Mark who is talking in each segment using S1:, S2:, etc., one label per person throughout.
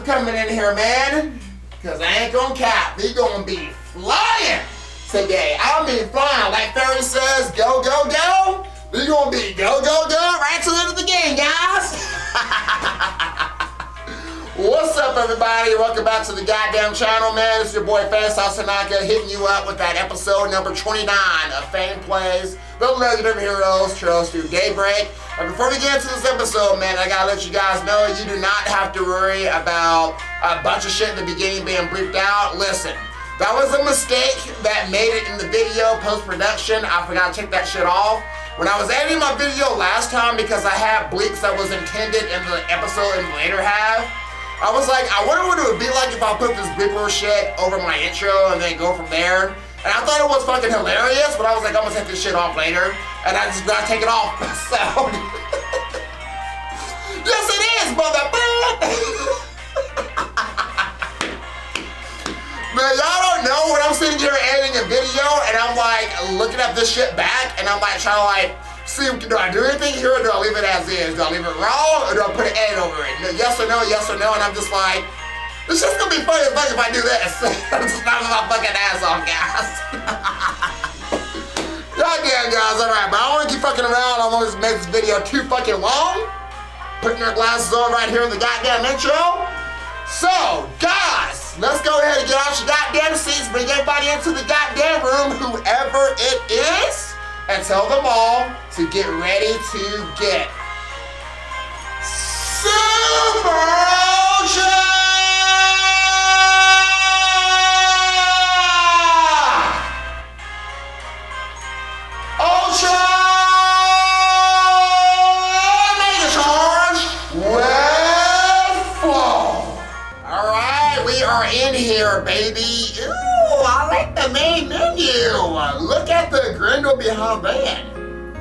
S1: coming in here, man. Cause I ain't gonna cap. We gonna be flying today. I mean flying. Like Ferry says, go, go, go. We gonna be go, go, go right to the end of the game, guys. What's up, everybody? Welcome back to the goddamn channel, man. It's your boy Fang Satonaka hitting you up with that episode number 29 of Fang Plays the Legendary Heroes Trails through Daybreak. And before we get into this episode, man, I gotta let you guys know you do not have to worry about a bunch of shit in the beginning being bleeped out. Listen, that was a mistake that made it in the video post-production. I forgot to take that shit off. When I was editing my video last time, because I had bleeps that was intended in the episode in the later half, I was like, I wonder what it would be like if I put this bleeper shit over my intro and then go from there. And I thought it was fucking hilarious, but I was like, I'm gonna take this shit off later. And I just gotta take it off. So, yes it is, motherfucker! Man, y'all don't know when I'm sitting here editing a video and I'm like looking at this shit back and I'm like trying to like, see, do I do anything here or do I leave it as is? Do I leave it raw or do I put an edit over it? Yes or no, and I'm just like, it's just gonna be funny as fuck if I do this. I'm just knocking my fucking ass off, guys. Goddamn, guys, alright, but I don't wanna keep fucking around. I wanna just make this video too fucking long. Putting your glasses on right here in the goddamn intro. So, guys, let's go ahead and get out your goddamn seats, bring everybody into the goddamn room, whoever it is, and tell them all to get ready to get Super Ultra! Ultra Mega Charge with Flow! Alright, we are in here, baby. Ooh, I like the main menu. Look at the griddle behind that.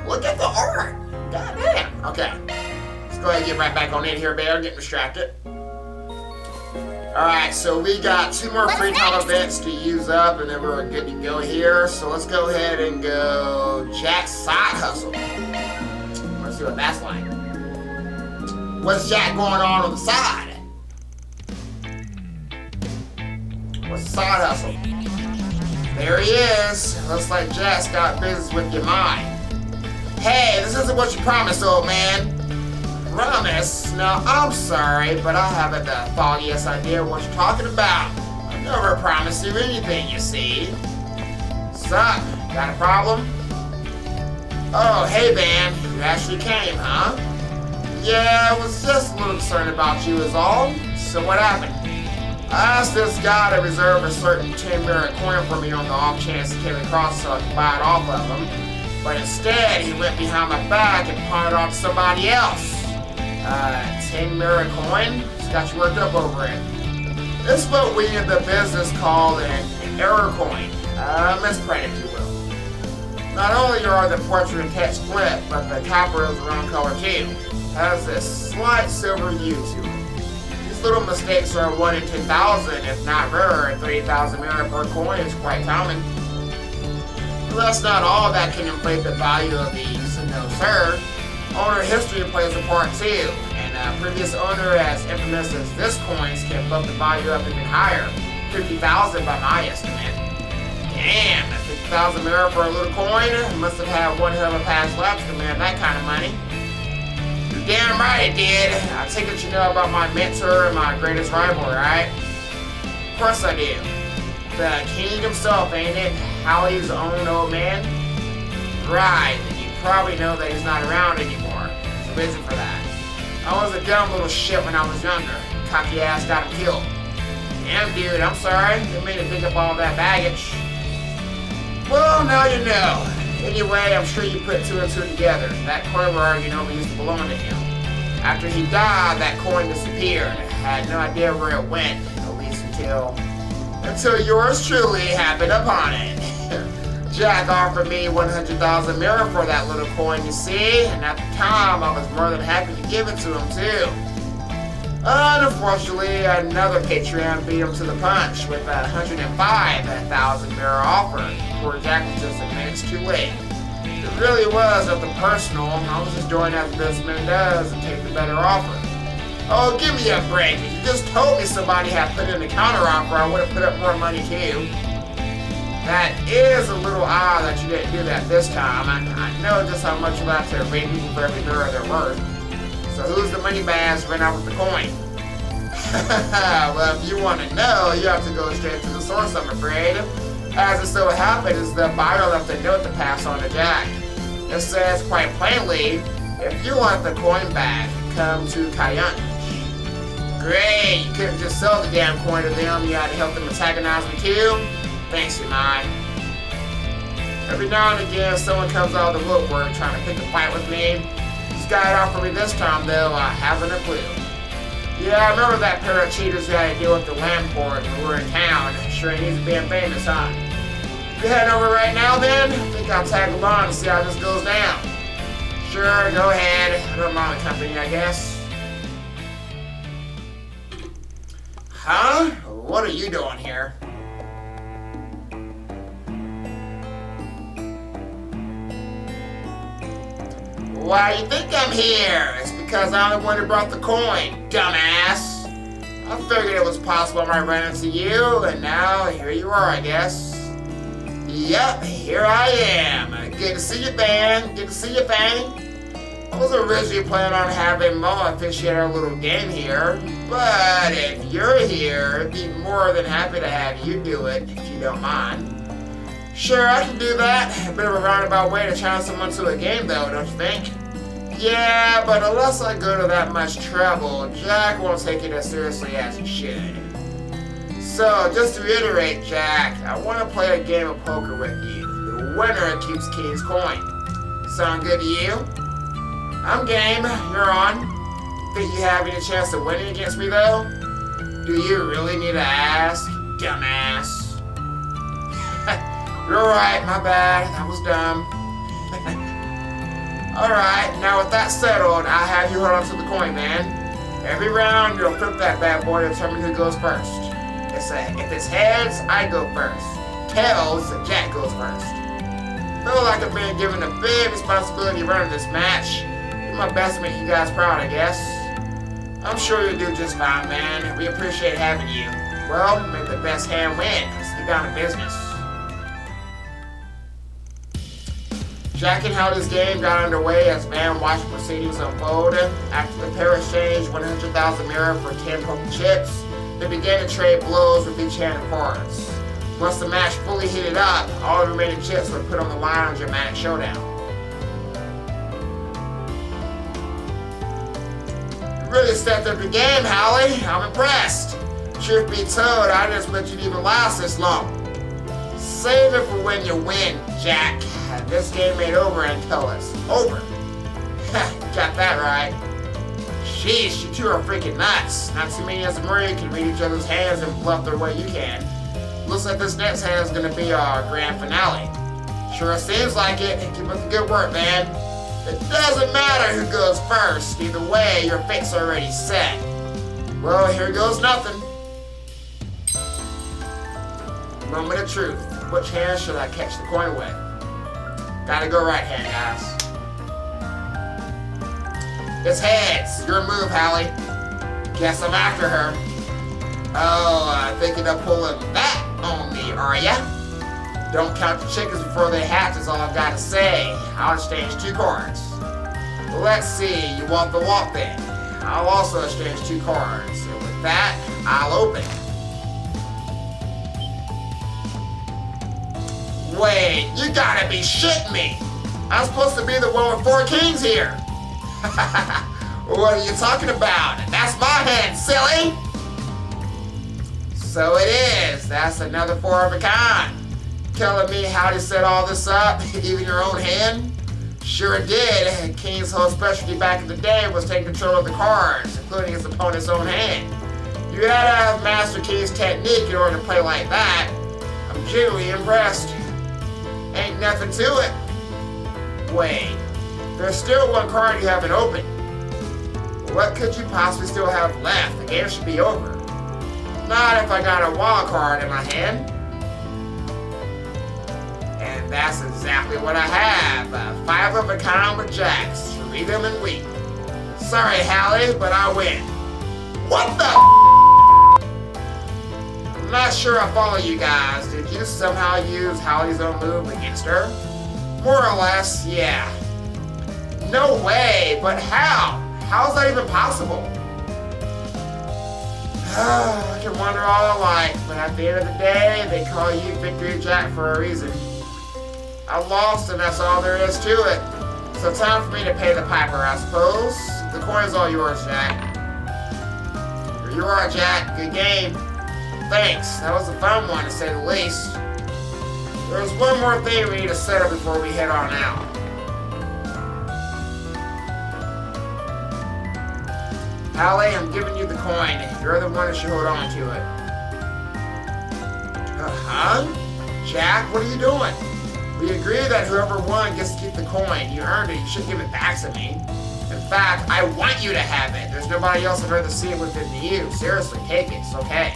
S1: Look at the art. Goddamn. Okay. Let's go ahead and get right back on in here, bear. Getting distracted. Alright, so we got 2 more free time events to use up, and then we're good to go here. So let's go ahead and go Jack's Side Hustle. Let's see what that's like. What's Jack going on the side? What's the side hustle? There he is. Looks like Jack's got business with your mind. Hey, this isn't what you promised, old man. Promise? No, I'm sorry, but I haven't the foggiest idea what you're talking about. I never promised you anything, you see. Sup? Got a problem? Oh, hey, man. You actually came, huh? Yeah, I was just a little concerned about you is all. So what happened? I asked this guy to reserve a certain 10-merit coin for me on the off chance he came across so I could buy it off of him. But instead, he went behind my back and pawned it off to somebody else. 10-merit coin? Just got you worked up over it. This is what we in the business call an error coin. Misprint, if you will. Not only are the portrait and text split, but the copper is the wrong color too. It has this slight silver hue to it. These little mistakes are 1 in 10,000, if not rarer, and 3,000 merit per coin is quite common. But that's not all that can inflate the value of these, no sir. Owner history plays a part too, and a previous owner as infamous as this coins can bump the value up even higher, 50,000 by my estimate. Damn, that's 50,000 merit for a little coin? Must have had one hell of a past life to demand that kind of money. Damn right it did. I take what you know about my mentor and my greatest rival, right? Of course I do. The king himself, ain't it? Howie's own old man? Right, and you probably know that he's not around anymore. He's busy for that. I was a dumb little shit when I was younger. Cocky ass got him killed. Damn dude, I'm sorry. Didn't mean to pick up all that baggage. Well, now you know. Anyway, I'm sure you put 2 and 2 together. That coin we're arguing over used to belong to him. After he died, that coin disappeared. I had no idea where it went, at least until yours truly happened upon it. Jack offered me 100,000 merit for that little coin, you see, and at the time I was more than happy to give it to him too. Unfortunately, another Patreon beat him to the punch with a 105,000 merit offer. Poor Jack was just a minute too late. It really was nothing personal. I was just doing as a businessman does and take the better offer. Oh, give me a break. If you just told me somebody had put in a counteroffer, I would have put up more money too. That is a little odd that you didn't do that this time. I know just how much you like to rate people for every lure they're worth. So who's the money bags ran out with the coin? Well, if you want to know, you have to go straight to the source, I'm afraid. As it so happens, the buyer left a note to pass on to Jack. It says quite plainly, if you want the coin back, come to Cayenne. Great, you couldn't just sell the damn coin to them, you had to help them antagonize me too? Thanks, Imai. Every now and again, someone comes out of the woodwork trying to pick a fight with me. This guy offered me this time, though, I haven't a clue. Yeah, I remember that pair of cheaters who had to deal with the Lamport when we were in town. Sure he needs being famous, huh? You heading over right now, then? I think I'll tag along and see how this goes down. Sure, go ahead. I don't mind the company, I guess. Huh? What are you doing here? Why you think I'm here? It's because I'm the one who brought the coin, dumbass. I figured it was possible I might run into you, and now here you are, I guess. Yep, here I am. Good to see you, Fang. Good to see you, Fang. I was originally planning on having Mo officiate our little game here, but if you're here, I'd be more than happy to have you do it, if you don't mind. Sure, I can do that. A bit of a roundabout way to challenge someone to a game, though, don't you think? Yeah, but unless I go to that much trouble, Jack won't take it as seriously as he should. So, just to reiterate, Jack, I want to play a game of poker with you. The winner keeps King's coin. Sound good to you? I'm game. You're on. Think you have any chance of winning against me, though? Do you really need to ask, dumbass? You're right, my bad. That was dumb. Alright, now with that settled, I'll have you hold on to the coin, man. Every round, you'll flip that bad boy to determine who goes first. If it's heads, I go first. Tails, Jack goes first. Feel like I'm being given a big responsibility running this match. Do my best to make you guys proud, I guess. I'm sure you'll do just fine, man. We appreciate having you. Well, make the best hand win. Let's get down to business. Jack and how this game got underway as Van watched proceedings unfold. After the pair exchanged 100,000 mirror for 10 poker chips, they began to trade blows with each hand of cards. Once the match fully heated up, all the remaining chips were put on the line on a dramatic showdown. You really stepped up your game, Holly. I'm impressed. Truth be told, I didn't expect you to even last this long. Save it for when you win, Jack. This game ain't over until it's over. Got that right. Sheesh, you two are freaking nuts. Not too many as a Marie can read each other's hands and bluff their way you can. Looks like this next hand is gonna be our grand finale. Sure seems like it. Keep up the good work, man. It doesn't matter who goes first. Either way, your fate's already set. Well, here goes nothing. Moment of truth. Which hand should I catch the coin with? Gotta go right hand, guys. It's heads. Your move, Hallie. Guess I'm after her. Oh, thinking of pulling that on me, are ya? Don't count the chickens before they hatch is all I've got to say. I'll exchange 2 cards. Let's see, you want the walk then? I'll also exchange 2 cards. And with that, I'll open. Wait, you gotta be shitting me! I'm supposed to be the one with 4 kings here! What are you talking about? That's my hand, silly! So it is. That's another 4 of a kind. Telling me how to set all this up, even your own hand? Sure did. King's whole specialty back in the day was taking control of the cards, including his opponent's own hand. You gotta have Master King's technique in order to play like that. I'm genuinely impressed. Ain't nothing to it. Wait, there's still 1 card you haven't opened. What could you possibly still have left? The game should be over. Not if I got a wild card in my hand. And that's exactly what I have. 5 of a kind with jacks. Read them and weep. Sorry, Hallie, but I win. What the? I'm not sure I follow you guys. Did you somehow use Hallie's own move against her? More or less, yeah. No way, but how? How is that even possible? I can wonder all alike, but at the end of the day, they call you Victory Jack for a reason. I lost, and that's all there is to it. So time for me to pay the piper, I suppose. The coin's all yours, Jack. Here you are, Jack. Good game. Thanks. That was a fun one, to say the least. There's one more thing we need to settle before we head on out. Hallie, I'm giving you the coin. You're the one that should hold on to it. Jack, what are you doing? We agree that whoever won gets to keep the coin. You earned it. You should give it back to me. In fact, I want you to have it. There's nobody else I'd rather see it with than you. Seriously, take it. It's okay.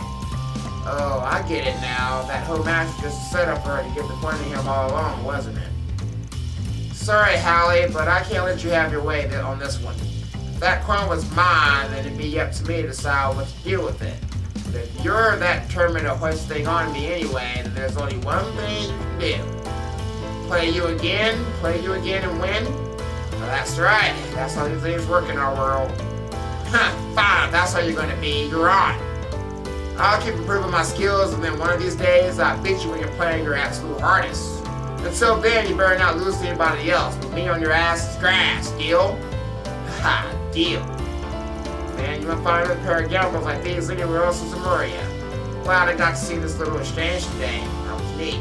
S1: Oh, I get it now. That whole match was just a setup for her to give the coin to him all along, wasn't it? Sorry, Hallie, but I can't let you have your way on this one. If that coin was mine, then it'd be up to me to decide what to do with it. But if you're that determined to hoist thing on me anyway, then there's only one thing you can do. Play you again and win? Well, that's right. That's how these things work in our world. Fine, that's how you're gonna be. You're on. I'll keep improving my skills, and then one of these days I'll beat you when you're playing your absolute hardest. Until then, you better not lose to anybody else. With me on your ass is grass. Deal? Ha, deal. Man, you won't find another pair of gambles like these anywhere else in Zamuria. Glad I got to see this little exchange today. That was neat.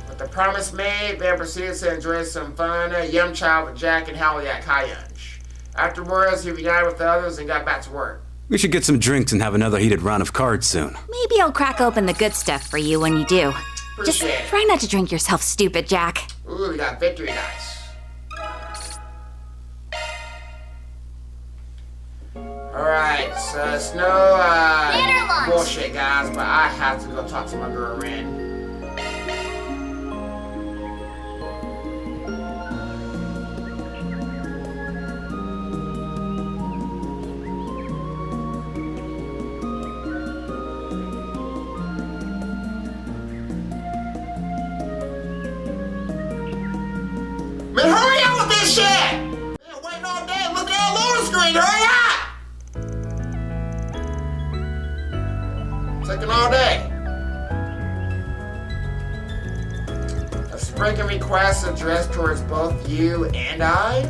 S1: With the promise made, Ben proceeded to enjoy some fun yum chow with Jack and Hallie at Kayunj. Afterwards, he reunited with the others and got back to work.
S2: We should get some drinks and have another heated round of cards soon.
S3: Maybe I'll crack open the good stuff for you when you do. Just try not to drink yourself stupid, Jack.
S1: Ooh, we got victory dice. Alright, so it's no bullshit, guys, but I have to go talk to my girl Ren. Man, hurry up with this shit! Man, waiting all day, looking at a loading screen, hurry up! Taking all day. A sprinkling request addressed towards both you and I?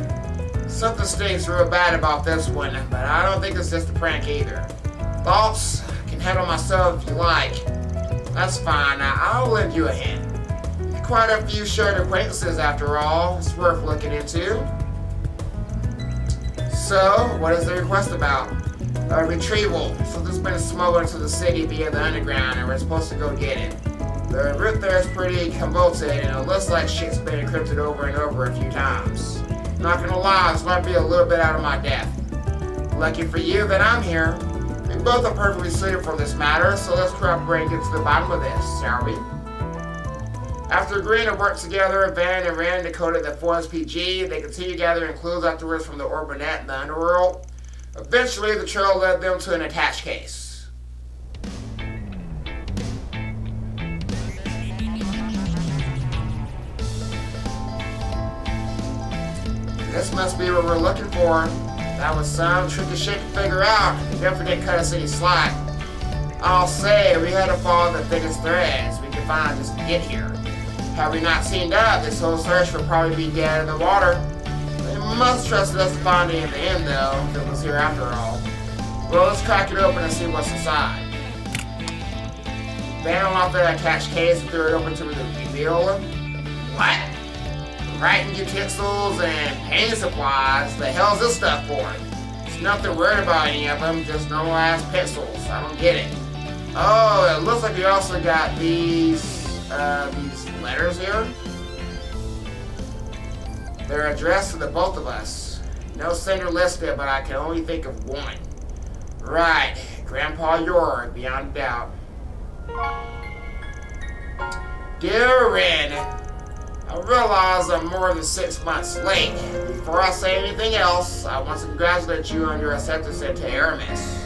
S1: Something stinks real bad about this one, but I don't think it's just a prank either. Thoughts? I can handle myself if you like. That's fine, I'll lend you a hand. Quite a few shared acquaintances after all. It's worth looking into. So, what is the request about? A retrieval. Something's been smuggled into the city via the underground and we're supposed to go get it. The route there is pretty convoluted and it looks like shit's been encrypted over and over a few times. Not gonna lie, this might be a little bit out of my depth. Lucky for you that I'm here. We both are perfectly suited for this matter, so let's cooperate and get to the bottom of this, shall we? After agreeing to work together, Van and Rand decoded the 4SPG. They continued gathering clues afterwards from the Orbinet and the underworld. Eventually, the trail led them to an attached case. This must be what we're looking for. That was some tricky shit to figure out. They definitely didn't cut us any slack. I'll say, we had to follow the thickest threads we could find just to get here. Had we not teamed up, this whole search would probably be dead in the water. They must trust us to find it in the end, though, if it was here after all. Well, let's crack it open and see what's inside. Van unlocked the attached case and threw it open to reveal. What? Writing utensils and painting supplies. The hell's this stuff for? There's nothing weird about any of them, just normal ass pencils. I don't get it. Oh, it looks like we also got these letters here. They're addressed to the both of us. No sender listed, but I can only think of one. Right, Grandpa York, beyond doubt. Dear Ren, I realize I'm more than 6 months late. Before I say anything else, I want to congratulate you on your acceptance into Aramis.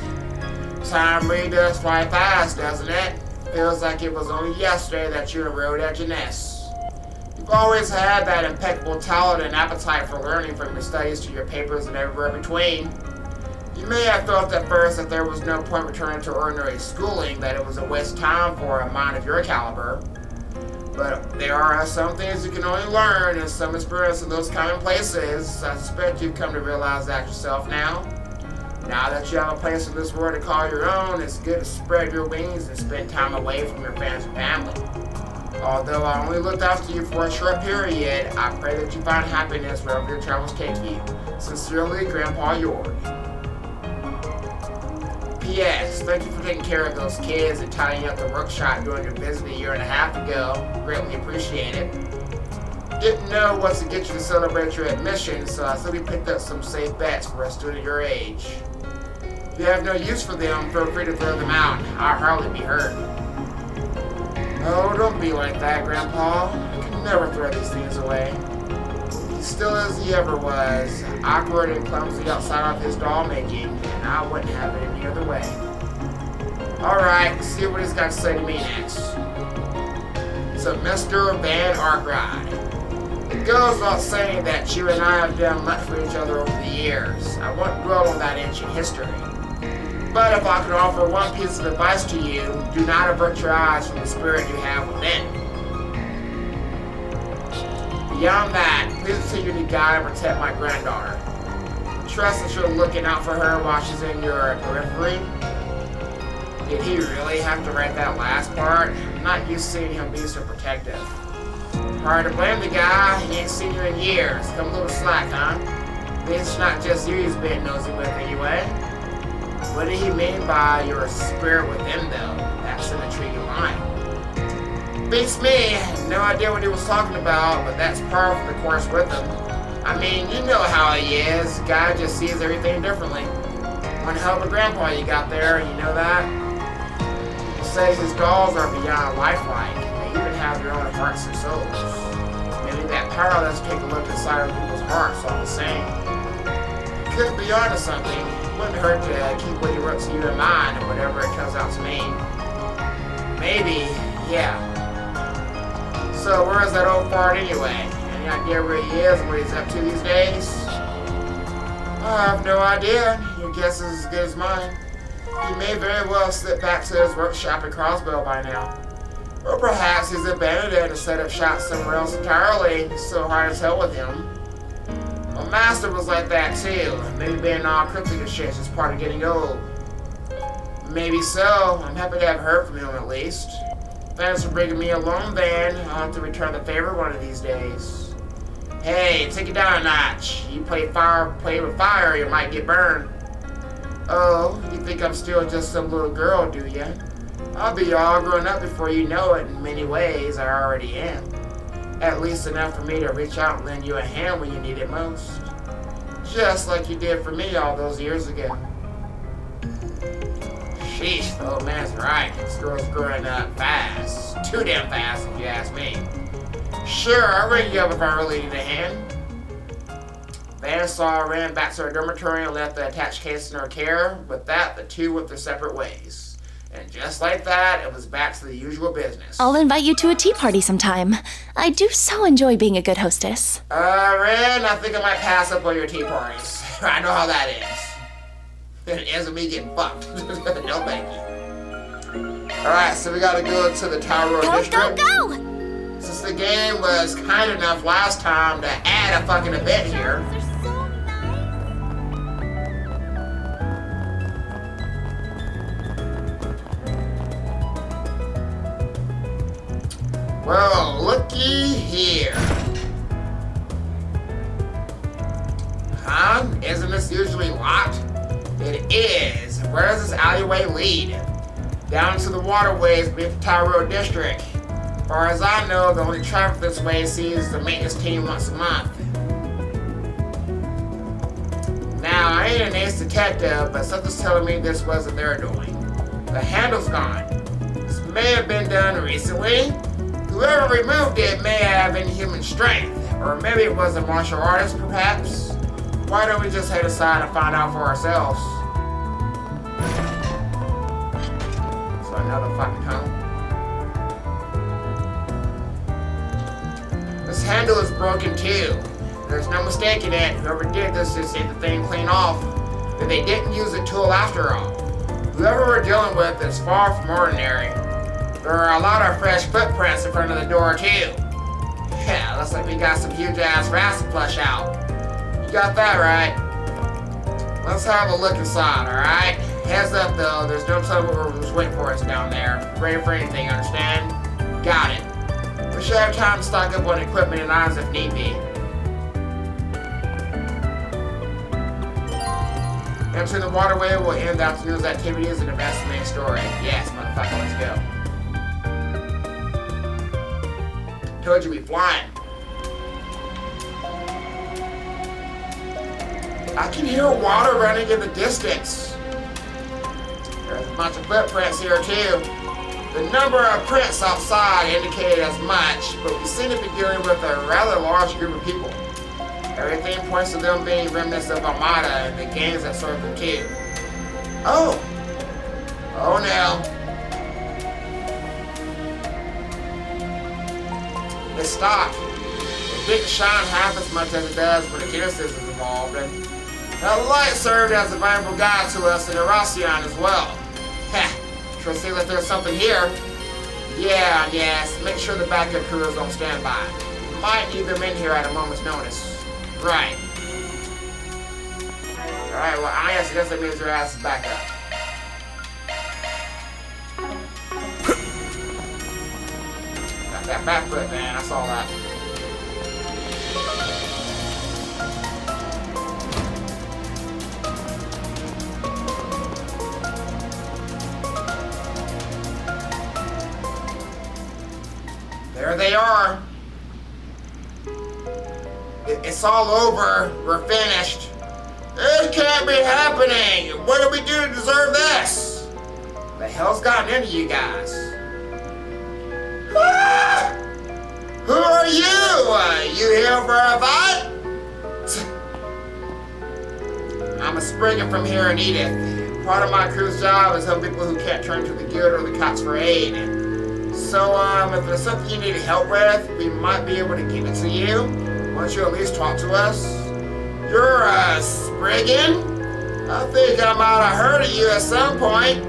S1: Time really does fly fast, doesn't it? Feels like it was only yesterday that you enrolled at Jeunesse. You've always had that impeccable talent and appetite for learning from your studies to your papers and everywhere between. You may have thought at first that there was no point returning to ordinary schooling, that it was a waste of time for a mind of your caliber. But there are some things you can only learn and some experience in those common places. I suspect you've come to realize that yourself now. Now that you have a place in this world to call your own, it's good to spread your wings and spend time away from your friends and family. Although I only looked after you for a short period, I pray that you find happiness wherever your travels take you. Sincerely, Grandpa Yord. P.S. Thank you for taking care of those kids and tidying up the workshop during your visit a year and a half ago. Greatly appreciate it. Didn't know what to get you to celebrate your admission, so I simply picked up some safe bets for a student your age. If you have no use for them, feel free to throw them out. I'll hardly be hurt. Oh, don't be like that, Grandpa. You can never throw these things away. He's still as he ever was, awkward and clumsy outside of his doll making, and I wouldn't have it any other way. Alright, see what he's got to say to me next. So, Mr. Van Arkride. It goes without saying that you and I have done much for each other over the years. I won't dwell on that ancient history. But if I could offer one piece of advice to you, do not avert your eyes from the spirit you have within. Beyond that, please continue to guide and protect my granddaughter. Trust that you're looking out for her while she's in your periphery. Did he really have to write that last part? I'm not used to seeing him be so protective. Hard to blame the guy, he ain't seen you in years. Come a little slack, huh? It's not just you he's been nosy with anyway. What did he mean by your spirit within, though? That's an intriguing line. Beats me. No idea what he was talking about, but that's par for the course with him. I mean, you know how he is. Guy just sees everything differently. One hell of a grandpa you got there, you know that? You say his dolls are beyond lifelike. They even have their own hearts and souls. Maybe that power lets you take a look inside of people's hearts all the same. You could be onto something. Wouldn't hurt to keep what he wrote to you in mind, or whatever it turns out to mean. Maybe, yeah. So where's that old fart anyway? Any idea where he is and what he's up to these days? I have no idea. Your guess is as good as mine. He may very well slip back to his workshop at Crossbow by now. Or perhaps he's abandoned it and set up shop somewhere else entirely. It's so hard to tell with him. My master was like that too. Maybe being all cryptic and shit is part of getting old. Maybe so. I'm happy to have heard from him at least. Thanks for bringing me along, Van. I'll have to return the favor one of these days. Hey, take it down a notch. You play with fire, you might get burned. Oh, you think I'm still just some little girl, do ya? I'll be all grown up before you know it. In many ways, I already am. At least enough for me to reach out and lend you a hand when you need it most. Just like you did for me all those years ago. Sheesh, the old man's right. This girl's growing up fast. Too damn fast, if you ask me. Sure, I'll ring you up if I really need a hand. Van ran back to her dormitory and left the attached case in her care. With that, the two went their separate ways. And just like that, it was back to the usual business.
S4: I'll invite you to a tea party sometime. I do so enjoy being a good hostess.
S1: Ren, I think I might pass up on your tea parties. I know how that is. It isn't me getting fucked. No thank you. Alright, so we gotta go to the Tyrone District.
S4: Go!
S1: Since the game was kind enough last time to add a fucking event here. Well, looky here. Huh? Isn't this usually locked? It is. Where does this alleyway lead? Down to the waterways beneath the Tyrone District. As far as I know, the only traffic this way sees the maintenance team once a month. Now, I ain't an ace detective, but something's telling me this wasn't their doing. The handle's gone. This may have been done recently. Who Whoever removed it may have inhuman strength, or maybe it was a martial artist, perhaps. Why don't we just head aside and find out for ourselves? So another fucking tunnel. This handle is broken too. There's no mistaking it. Whoever did this just ate the thing clean off. But they didn't use a tool after all. Whoever we're dealing with is far from ordinary. There are a lot of fresh footprints in front of the door too. Yeah, looks like we got some huge ass rats to flush out. You got that right. Let's have a look inside, alright? Heads up though, there's no telling what was waiting for us down there. Ready for anything, understand? Got it. We should have time to stock up on equipment and items if need be. Entering the waterway will end the afternoon's activities and advance the main story. Yes, motherfucker, let's go. Told you we flying. I can hear water running in the distance. There's a bunch of footprints here too. The number of prints outside indicated as much, but we seem to be dealing with a rather large group of people. Everything points to them being remnants of almata and the gangs that serve them too. Oh! Oh no. It stopped. It didn't shine half as much as it does when the Genesis is involved, and that light served as a valuable guide to us in Erasion as well. Heh, sure seems like there's something here. Yeah, yes, make sure the backup crew is on standby. Might need them in here at a moment's notice. Right. Alright, well, I guess that means your ass is back up. Got that back foot, man, I saw that. There they are. It's all over. We're finished. This can't be happening. What did we do to deserve this? The hell's gotten into you guys? Ah! Who are you? You here for a fight? I'm a Springer from here in Edith. Part of my crew's job is help people who can't turn to the guild or the cops for aid. So, if there's something you need help with, we might be able to give it to you. Why don't you at least talk to us? You're a Spriggan? I think I might have heard of you at some point.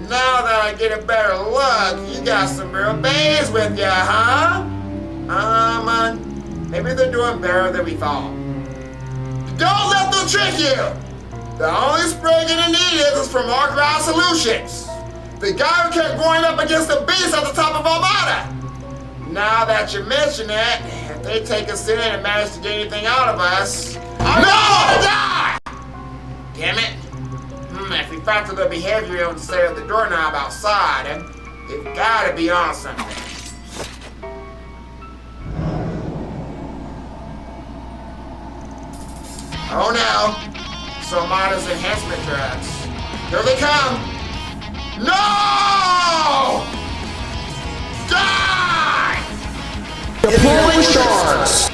S1: Now that I get a better look, you got some real babes with ya, huh? Maybe they're doing better than we thought. Don't let them trick you! The only Spriggan in Edith is from Arcground Solutions. The guy who kept going up against the beast at the top of Almata. Now that you mention it, if they take us in and manage to get anything out of us, I'm gonna die! Damn it. If we factor their behavior on the state of the doorknob outside, they've gotta be on something. Oh no! So Almata's enhancement drugs. Here they come! No! Die!
S5: Deploying shards!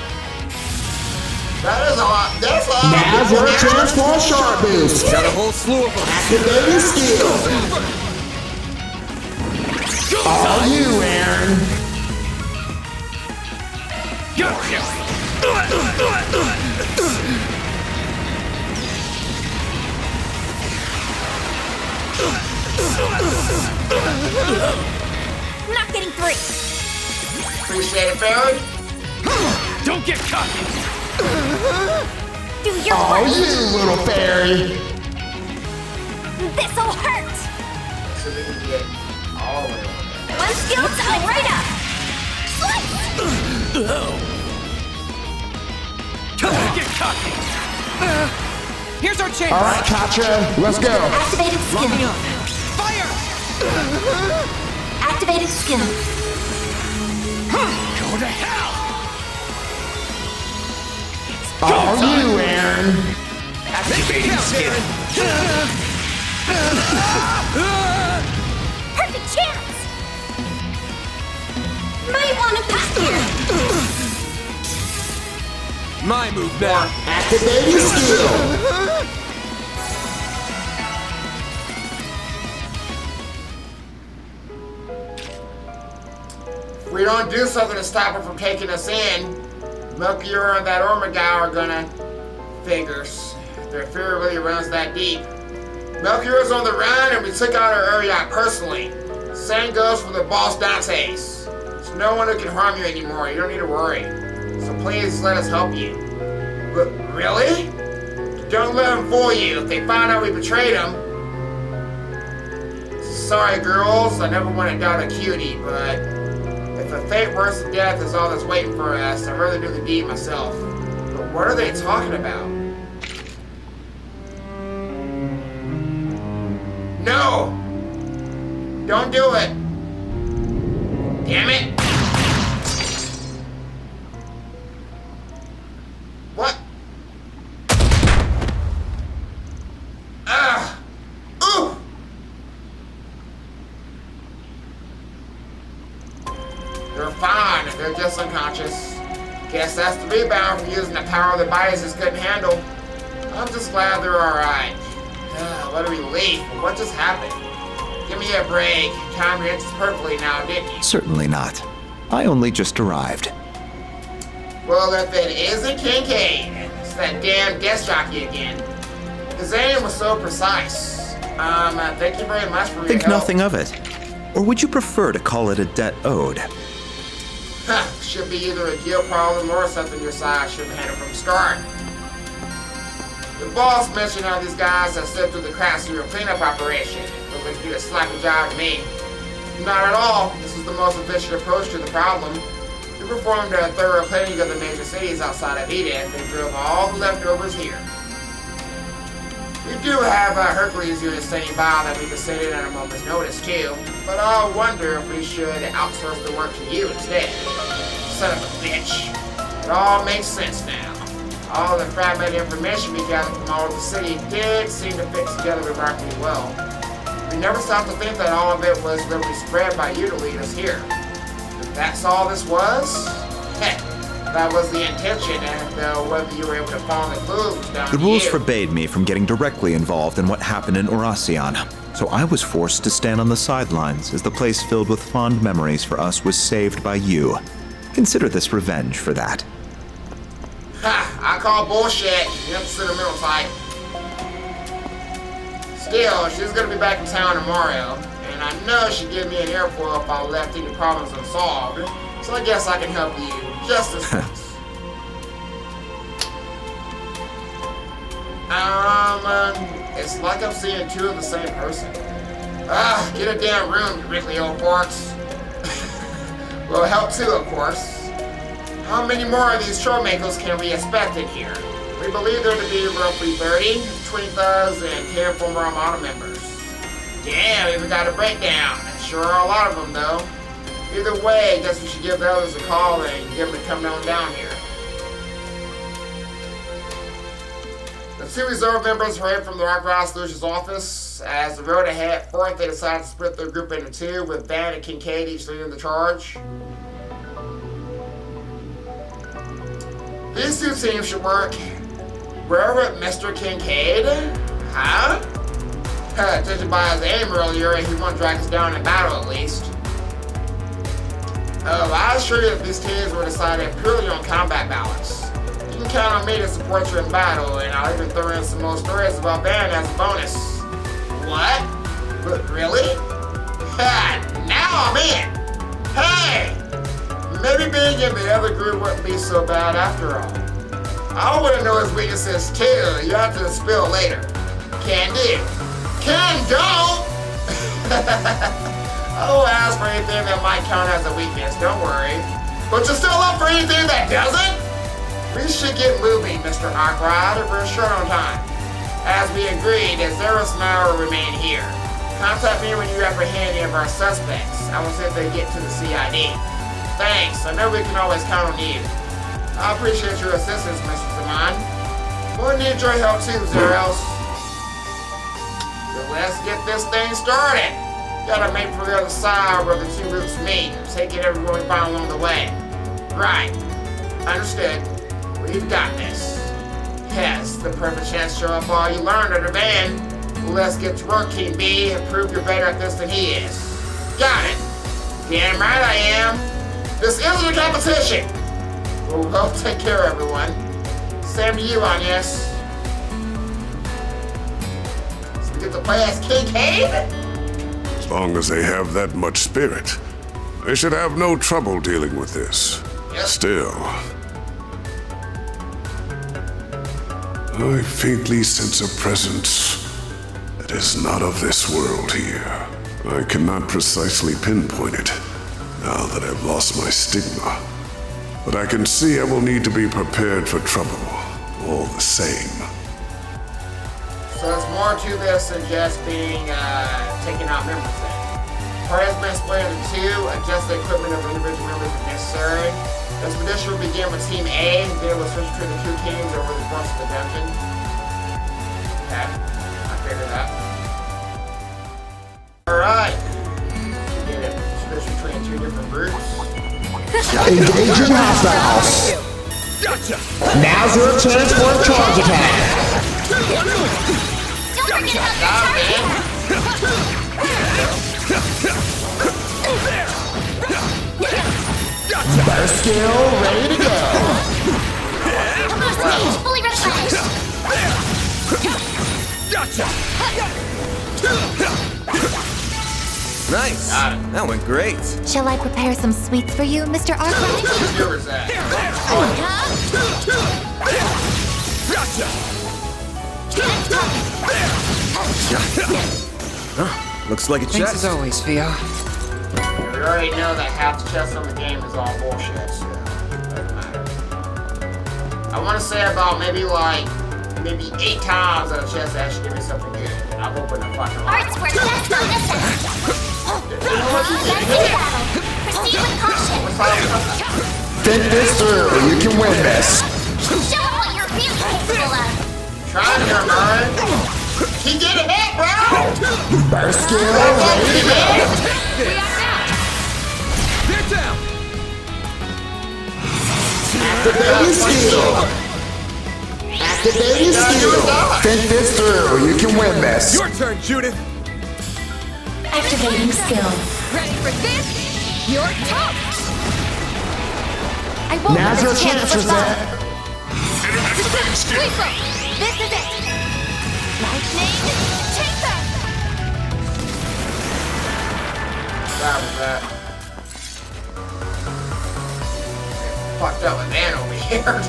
S1: That is a lot. That's a lot.
S5: Now for a transform shard boost!
S6: Got a whole slew of them.
S5: Activating skill! All you, Aaron!
S3: Not getting through.
S1: Appreciate it, Barry.
S6: Don't get cocky.
S3: Do your
S5: All
S3: work.
S5: you, little fairy!
S3: This'll hurt.
S1: So we can get all the way over there.
S3: One skill coming right up. Slice.
S6: Get cocky. Here's our chance.
S5: Alright, Katya, let's go!
S4: Activated skill.
S6: Fire!
S4: Activated skill.
S6: Go to hell!
S5: All you, Aaron!
S6: Activating skill.
S3: Perfect chance. Might want to pass here.
S6: My move now.
S5: Activating skill.
S1: If we don't do something to stop her from taking us in, Melchior and that Ormagau are gonna... Figures. Their fear really runs that deep. Melchior's on the run and we took out our area personally. Same goes for the boss Dantes. There's no one who can harm you anymore. You don't need to worry. So please let us help you. But really? Don't let them fool you. If they find out we betrayed them... Sorry girls, I never want to doubt a cutie, but... If a fate worse than death is all that's waiting for us, I'd rather do the deed myself. But what are they talking about? No! Don't do it! Damn it! What? Ugh! Ooh! They're fine. They're just unconscious. Guess that's the rebound from using the power their bodies just couldn't handle. I'm just glad they're alright. What a relief. What just happened? Give me a break. Timed your inches perfectly now, didn't you?
S7: Certainly not. I only just arrived.
S1: Well, if it isn't Kincaid, it's that damn desk jockey again. His aim was so precise. Thank you very much for your
S7: Think
S1: help.
S7: nothing of it. Or would you prefer to call it a debt owed?
S1: Huh, should be either a deal problem or something your side should have handled from the start. The boss mentioned how these guys have slipped through the cracks through a cleanup operation. Looked like you did a slappy job to me. Not at all. This is the most efficient approach to the problem. We performed a thorough cleaning of the major cities outside of Edith and drove all the leftovers here. We do have Hercules units standing by that we can send in at a moment's notice too, but I wonder if we should outsource the work to you instead. Son of a bitch. It all makes sense now. All the fragmented information we gathered from all over the city did seem to fit together remarkably well. We never stopped to think that all of it was literally spread by you to lead us here. If that's all this was, heck, that was the intention, and whether you were able to follow the clues was down
S7: The
S1: to
S7: rules
S1: you.
S7: forbade me from getting directly involved in what happened in Oracion, so I was forced to stand on the sidelines as the place filled with fond memories for us was saved by you. Consider this revenge for that.
S1: Ha! I call bullshit. You're the sentimental type. Still, she's gonna be back in town tomorrow, and I know she'd give me an airfoil if I left any problems unsolved. So I guess I can help you just as once. It's like I'm seeing two of the same person. Get a damn room, you wrinkly old forks. Will help too, of course. How many more of these trollmakers can we expect in here? We believe there to be roughly 30, 20 thugs, and 10 former Armada members. Damn, we even got a breakdown. Sure are a lot of them, though. Either way, I guess we should give the others a call and get them to come on down here. The two reserve members hurried from the Rock Rod Solutions office. As the road ahead forth, they decided to split their group into two, with Van and Kincaid each leading the charge. These two teams should work. Where with Mr. Kincaid? Huh? Judging by his aim earlier, he won't drag us down in battle at least. I assure you that these teams were decided purely on combat balance. You can count on me to support you in battle, and I'll even throw in some more stories about Van as a bonus. What? But really? Ha! Now I'm in! Hey! Maybe being in the other group wouldn't be so bad after all. I want to know his weaknesses too. You have to spill later. Can do. Can don't! I won't ask for anything that might count as a weakness, don't worry. But you're still up for anything that doesn't? We should get moving, Mr. Hawkrod, if we're short on time. As we agreed, Azeros and I will remain here. Contact me when you apprehend any of our suspects. I will see if they get to the CID. Thanks, I know we can always count on you. I appreciate your assistance, Mr. Zaman. We'll need your help too, Zeros. So let's get this thing started. Gotta make for the other side where the two routes meet. Taking everyone we found along the way. Right. Understood. We've got this. Yes, the perfect chance to show off all you learned at the van. Let's get to work, King B, and prove you're better at this than he is. Got it. Damn right I am. This isn't a competition. We'll take care of everyone. Same to you, Agnes. So we get to play as King Cave?
S8: As long as they have that much spirit, they should have no trouble dealing with this.
S1: Yep.
S8: Still, I faintly sense a presence that is not of this world here. I cannot precisely pinpoint it now that I've lost my stigma. But I can see I will need to be prepared for trouble, all the same.
S1: So there's more to this than just being taking out members then. Part has been split into two. Adjust the equipment of individual members if necessary. The expedition will begin with Team A and then we'll switch between the two teams over the course of the dungeon. Okay, I figured that. Alright. We get it. Switch between two different groups.
S5: Engaging hostiles.
S6: Gotcha!
S5: Now's your chance for a charge attack.
S3: Don't forget about the target!
S5: Burst skill ready to go.
S3: Stage fully replenished!
S6: Gotcha! Nice! That went great.
S3: Shall I prepare some sweets for you, Mr. Arkwright?
S1: Where was that?
S6: Looks like a
S9: Thanks
S6: chest.
S9: as always, Theo.
S1: We already know that half the chest on the game is all bullshit, so it doesn't matter. I want to say about maybe 8 times that a chest actually give me something good. And I've opened a fucking lot.
S3: Arts work best on this end! Let's do battle! Proceed with caution!
S5: Think this through. You can win this.
S3: Show them what you're really capable of!
S1: Trying here, man. He did a hit, bro!
S5: Burst skill ready to go.
S6: Get down!
S5: Activating skill. Activating skill. Think this through. You can win this.
S6: Your turn, Judith!
S4: Activating skill.
S10: Ready for this? You're tough!
S3: I won't
S5: Now's
S3: let
S5: your
S3: this chance
S5: chance,
S3: slip
S5: Rosette.
S10: Lethal! This is it! Lightning! Take them!
S1: That was that. Fucked up with man over here.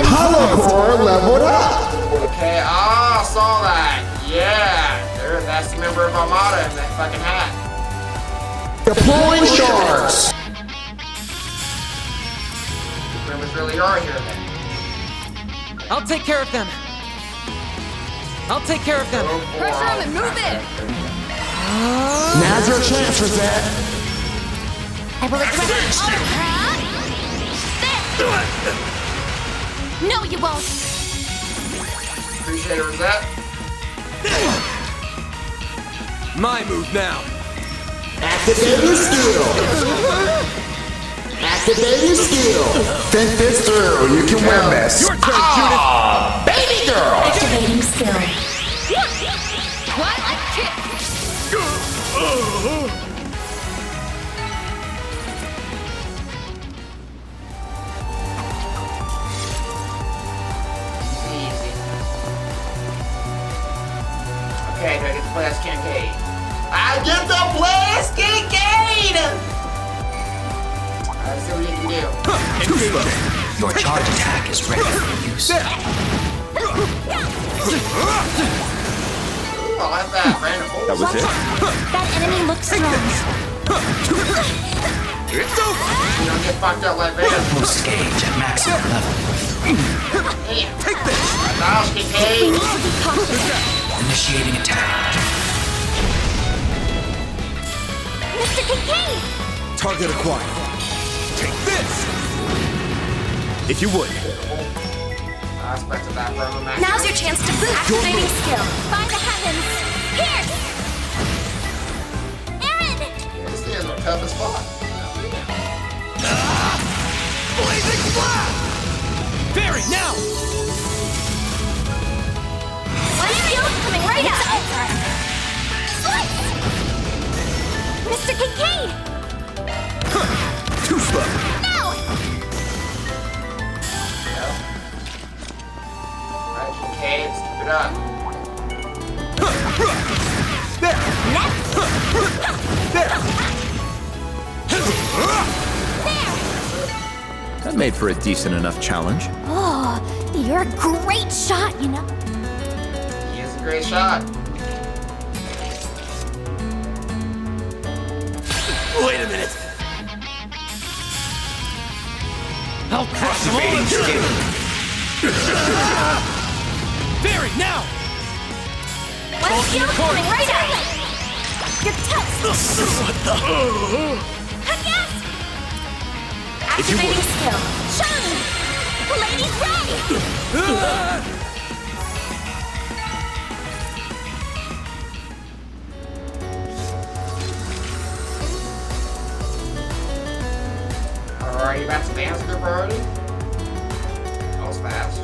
S5: Hollow core leveled up.
S1: Okay, I saw that. Yeah, that's the member of Almata in that fucking hat.
S5: Deploying shards.
S1: Members really are here then.
S9: I'll take care of them. I'll take care of them.
S10: Pressure them and move in!
S5: Now's your chance, Rosette.
S3: I will address No, you won't!
S1: Appreciate it, Rosette.
S6: My move now.
S5: Activating skill. Activating skill. Think this through. You can win this.
S6: Your turn, Judith!
S5: Baby girl.
S4: Activating skill.
S10: What a kick!
S1: Easy. Okay, do I get to play as Kincaid? I get to play as Kincaid! Let's see what you can do.
S9: Your charge attack is ready for use.
S1: Ooh, I like that, random.
S7: That was it?
S4: That enemy looks strong.
S1: You don't get fucked up like that.
S9: Most gauge at maximum level.
S1: Damn. Take this! Nice, Kincaid.
S9: Initiating attack.
S3: Mr. Kincaid!
S6: Target acquired. Take this! If you would.
S1: I expected that from a match.
S4: Now's your chance to boost. Activating skill.
S3: By the heavens! Here!
S1: tough as fuck.
S6: Blazing blast! Barry, now!
S3: One shield coming right up! Slice! Mr. Kincaid!
S6: Too slow.
S3: Now!
S1: Alright, Kincaid, step it up.
S6: There!
S3: Next!
S6: There!
S3: There!
S7: That made for a decent enough challenge.
S3: Oh, you're a great shot, you know.
S1: He is a great shot.
S6: Wait a minute. I'll crush them all in Barry, now!
S3: One shield coming right up! You're toast!
S6: What the?
S3: Yes!
S6: If you
S3: Activating
S6: would.
S3: skill. Shine! Lady's ready!
S1: Alright, you got some dance group already? That was fast.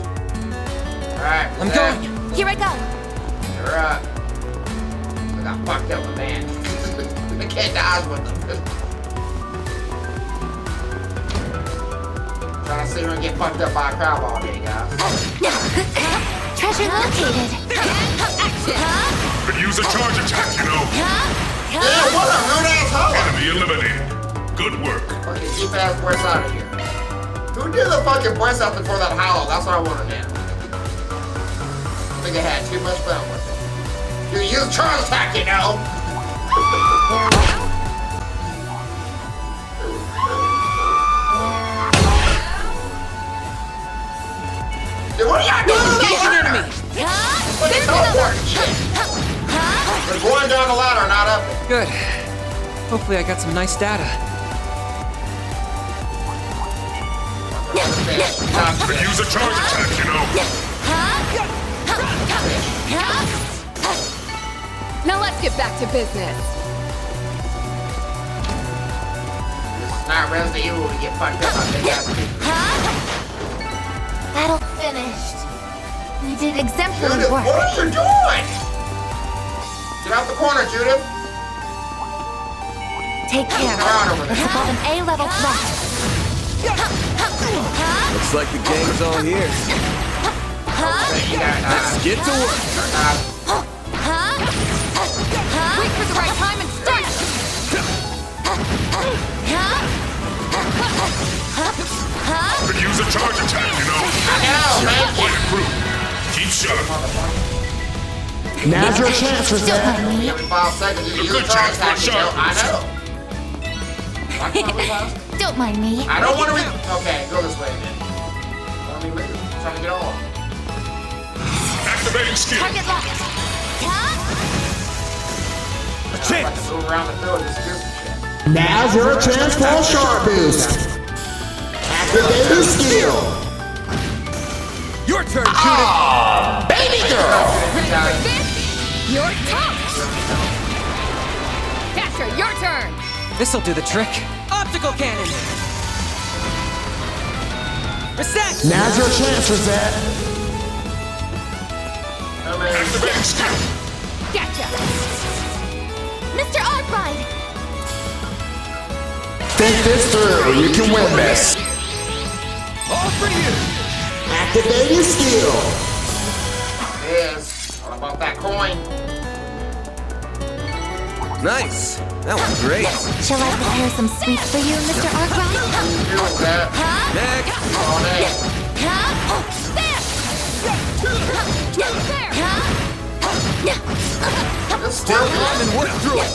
S1: Alright,
S9: I'm
S1: Zach,
S9: going.
S3: Here I go.
S1: You're up. I got fucked up with man. I can't dodge with them. Trying to see her get fucked up by a crowd all day, guys.
S3: Treasure located.
S8: Could use a charge attack, you know.
S1: Yeah, what a rude asshole!
S8: Enemy eliminated. Good work.
S1: Fucking cheap ass voice out of here. Who did the fucking voice out before that howl? That's what I want to know. I think I had too much fun with it. You use charge attack, you know. Dude, what are y'all doing?
S9: Engage an enemy!
S1: Fucking teleport and shit. We're going down the ladder, not up it.
S9: Good. Hopefully I got some nice data.
S8: Could use a charge attack, you know.
S10: Now let's get back to business.
S1: This is not Resident Evil to get fucked up on big ass people.
S3: Battle finished. You did exemplary
S1: Judith,
S3: work.
S1: what are you doing? Get out the corner, Judith.
S3: Take care.
S1: Around over
S3: It's
S1: there.
S3: above an A-level threat.
S6: Looks like the gang's all here.
S1: You got
S6: Let's get to work.
S10: Wait for the right time and strike!
S8: Could use a charge attack, you know.
S1: I know, man.
S8: Quite improved. Keep sharp.
S5: Now's your chance, Rosette.
S1: Every 5 seconds, you use
S8: Good
S1: a charge
S8: chance for a
S1: attack, you know.
S8: shot.
S1: I know. Why can't I realize?
S3: Don't mind me.
S1: I don't want to okay, go this way then. Let me leave. I'm trying to get on.
S8: Activating skill.
S10: Target locked!
S6: A
S1: I'm
S6: chance.
S1: about to move around the field and just do some shit.
S5: Now's your chance for a sharp boost. Activating skill.
S6: Your turn, Judith.
S5: Baby girl.
S10: Ready for this? Your toast! Dasher, your turn!
S9: This'll do the trick. Optical cannon! Reset!
S5: Now's your chance, Rosette.
S8: Activating skill.
S10: Gotcha!
S3: Mr. Arkwright!
S5: Think this through. You can win this.
S6: All for you.
S5: Activating skill.
S1: Yes. All about that coin.
S6: Nice. That was great.
S3: Shall I prepare some sweets for you, Mr. Arkwright?
S1: What are you doing, Zach?
S6: Next.
S1: All day. Just
S6: Still
S1: work
S6: on and work through it.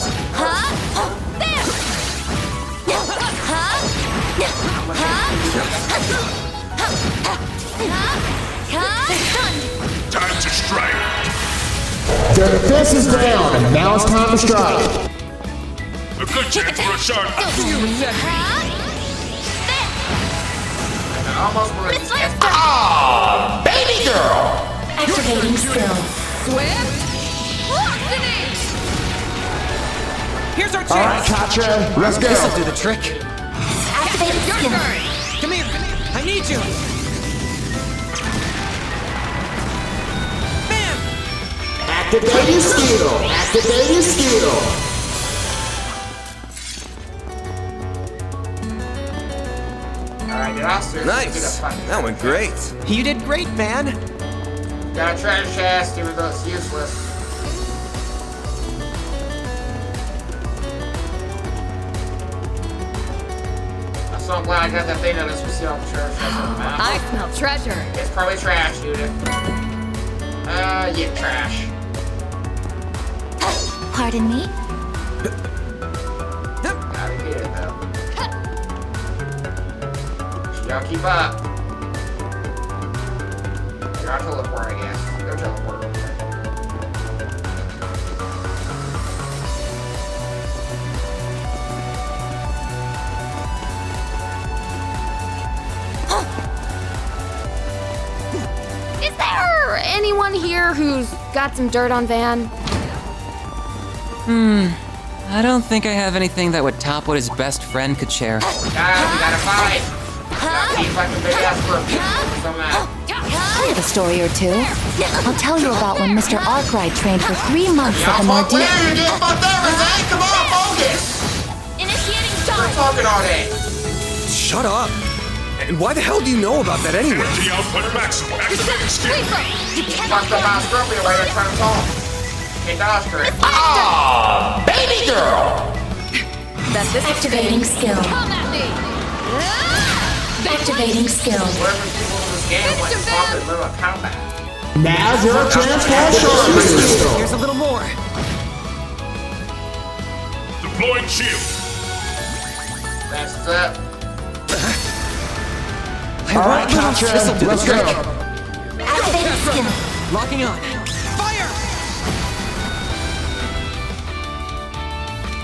S8: Time to strike.
S5: The defense is down, and now it's time to strike.
S8: A good chance for a sharp.
S6: You reset me.
S1: I almost believe
S3: Miss
S1: it.
S3: Lancer!
S5: Baby girl.
S3: Activating skill.
S10: Swift! Velocity!
S9: Here's our
S5: All right,
S9: chance.
S5: Katya, let's go.
S9: This'll do the trick.
S3: Activate skill.
S9: Come here. I need you. Bam!
S5: Activating skill. Activating skill.
S1: Alright, get off there.
S6: Nice. That went great.
S9: You did great, Van.
S1: Got a treasure chest, even though it's useless. I'm so glad I got that thing that lets me see all the treasure chests on the map.
S10: I smell treasure.
S1: It's probably trash, dude. Yeah, trash.
S4: Pardon me?
S1: Gotta get it, though. Y'all keep up. Y'all teleport, I guess. Go teleport over there.
S10: Is there anyone here who's got some dirt on Van?
S9: I don't think I have anything that would top what his best friend could share.
S1: Guys, we gotta fight. Gotta keep like a big ass scorpion.
S4: I have a story or two. I'll tell you about when Mr. Arkwright trained for 3 months at the
S1: Y'all fuck with
S4: Mordew.
S1: it, you're getting fucked up, Zane. Come on, focus.
S10: Initiating
S1: We're
S10: charge.
S1: talking all day.
S6: Shut up. And why the hell do you know about that anyway?
S8: Energy output maximum. Activating skill.
S1: Fucked up my scorpion while you're trying to talk. Hey, dodge correct.
S5: Ah, baby girl.
S4: Activating skill.
S10: Come at me.
S4: Activating skill.
S1: Wherever people in this game like to talk in the middle of combat.
S5: Now's your chance for a short boost.
S9: Here's a little more.
S8: Deploying shield.
S1: That's it.
S5: All right, Katya,
S9: This'll do the
S5: let's
S9: trick.
S5: go.
S4: Activating skill.
S9: Locking on. Fire!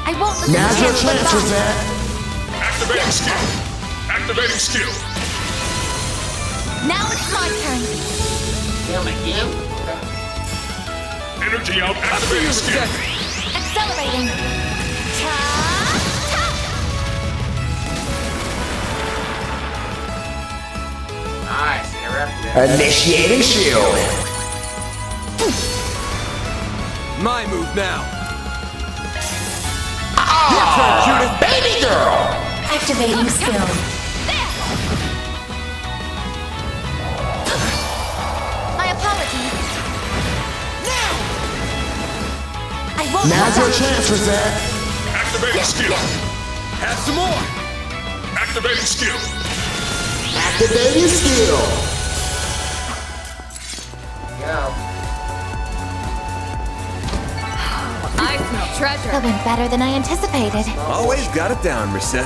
S4: I won't let
S5: Now's your
S4: this
S5: chance,
S4: chance
S5: Rosette.
S8: Activating skill. Activating skill.
S10: Now it's my turn.
S1: Damn again?
S8: Energy out. Activating skill.
S10: Accelerating.
S1: Nice, interrupted.
S5: Initiating shield.
S6: My move now.
S5: Ah, baby girl.
S4: Activating skill.
S10: My apologies.
S4: I won't
S5: Now's
S4: let
S5: your chance, Rosette.
S8: Activating skill.
S6: Have some more.
S8: Activating skill.
S5: Activating skill.
S1: Go.
S10: I smell treasure.
S4: That went better than I anticipated.
S6: Always got it down, Reset.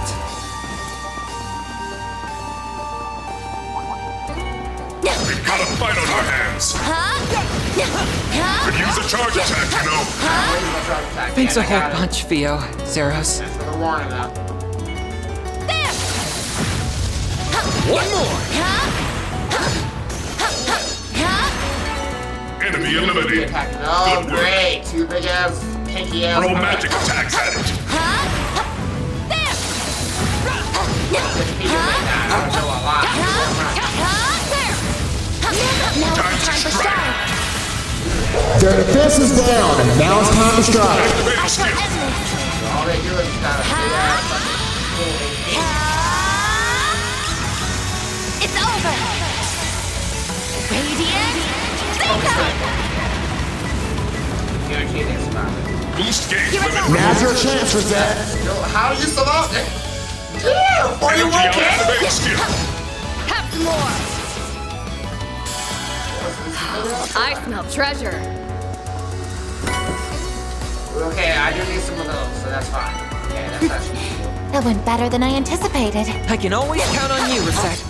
S8: We've got a fight on our hands. Could use a charge attack, you know.
S9: Thanks a whole bunch, Theo. Zeros.
S1: Thanks for the warning, though.
S6: One more.
S8: Enemy eliminated.
S1: Attacking. Oh,
S8: Good work.
S1: great. Two big ass, pinky ass.
S8: Throw magic attacks at it. Time to strike.
S5: Their defense is down, and now it's time to strike.
S8: Activating skill.
S1: All they do is just got a big ass fucking
S10: It's over. Radiant.
S1: guarantee they survive.
S8: Boost gauge limit.
S5: Now's your chance, Rosette.
S1: How do you survive it? Yeah, 41
S8: Energy out.
S1: kills.
S8: Activating skill.
S10: Have some more. I smell treasure.
S1: Okay, I do need some of those, so that's fine. Okay, that's actually cool.
S4: That went better than I anticipated.
S9: I can always count on you, Reset.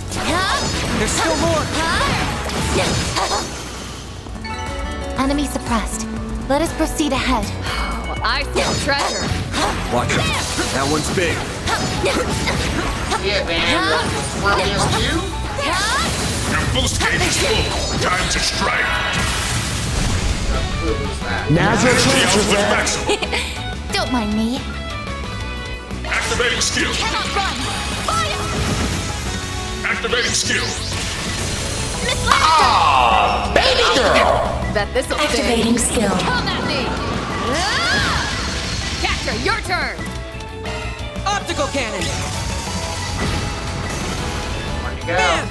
S9: There's still more.
S4: Enemy suppressed. Let us proceed ahead.
S10: Oh, I smell treasure.
S6: Watch it. That one's big.
S1: See it, man. The squirmiest you.
S8: Your boost gauge is full. Time to strike.
S5: Now's your
S8: Energy
S5: chance,
S8: output
S5: Rosette.
S8: maximum.
S4: Don't mind me.
S8: Activating skill.
S10: Cannot run. Fire!
S8: Activating skill.
S10: Miss Lannister!
S1: Oh, baby girl.
S10: Bet this'll
S4: Activating skill.
S10: Come at me! Ah! Catcher, your turn!
S9: Optical cannon.
S1: Where'd you go?
S9: Bam.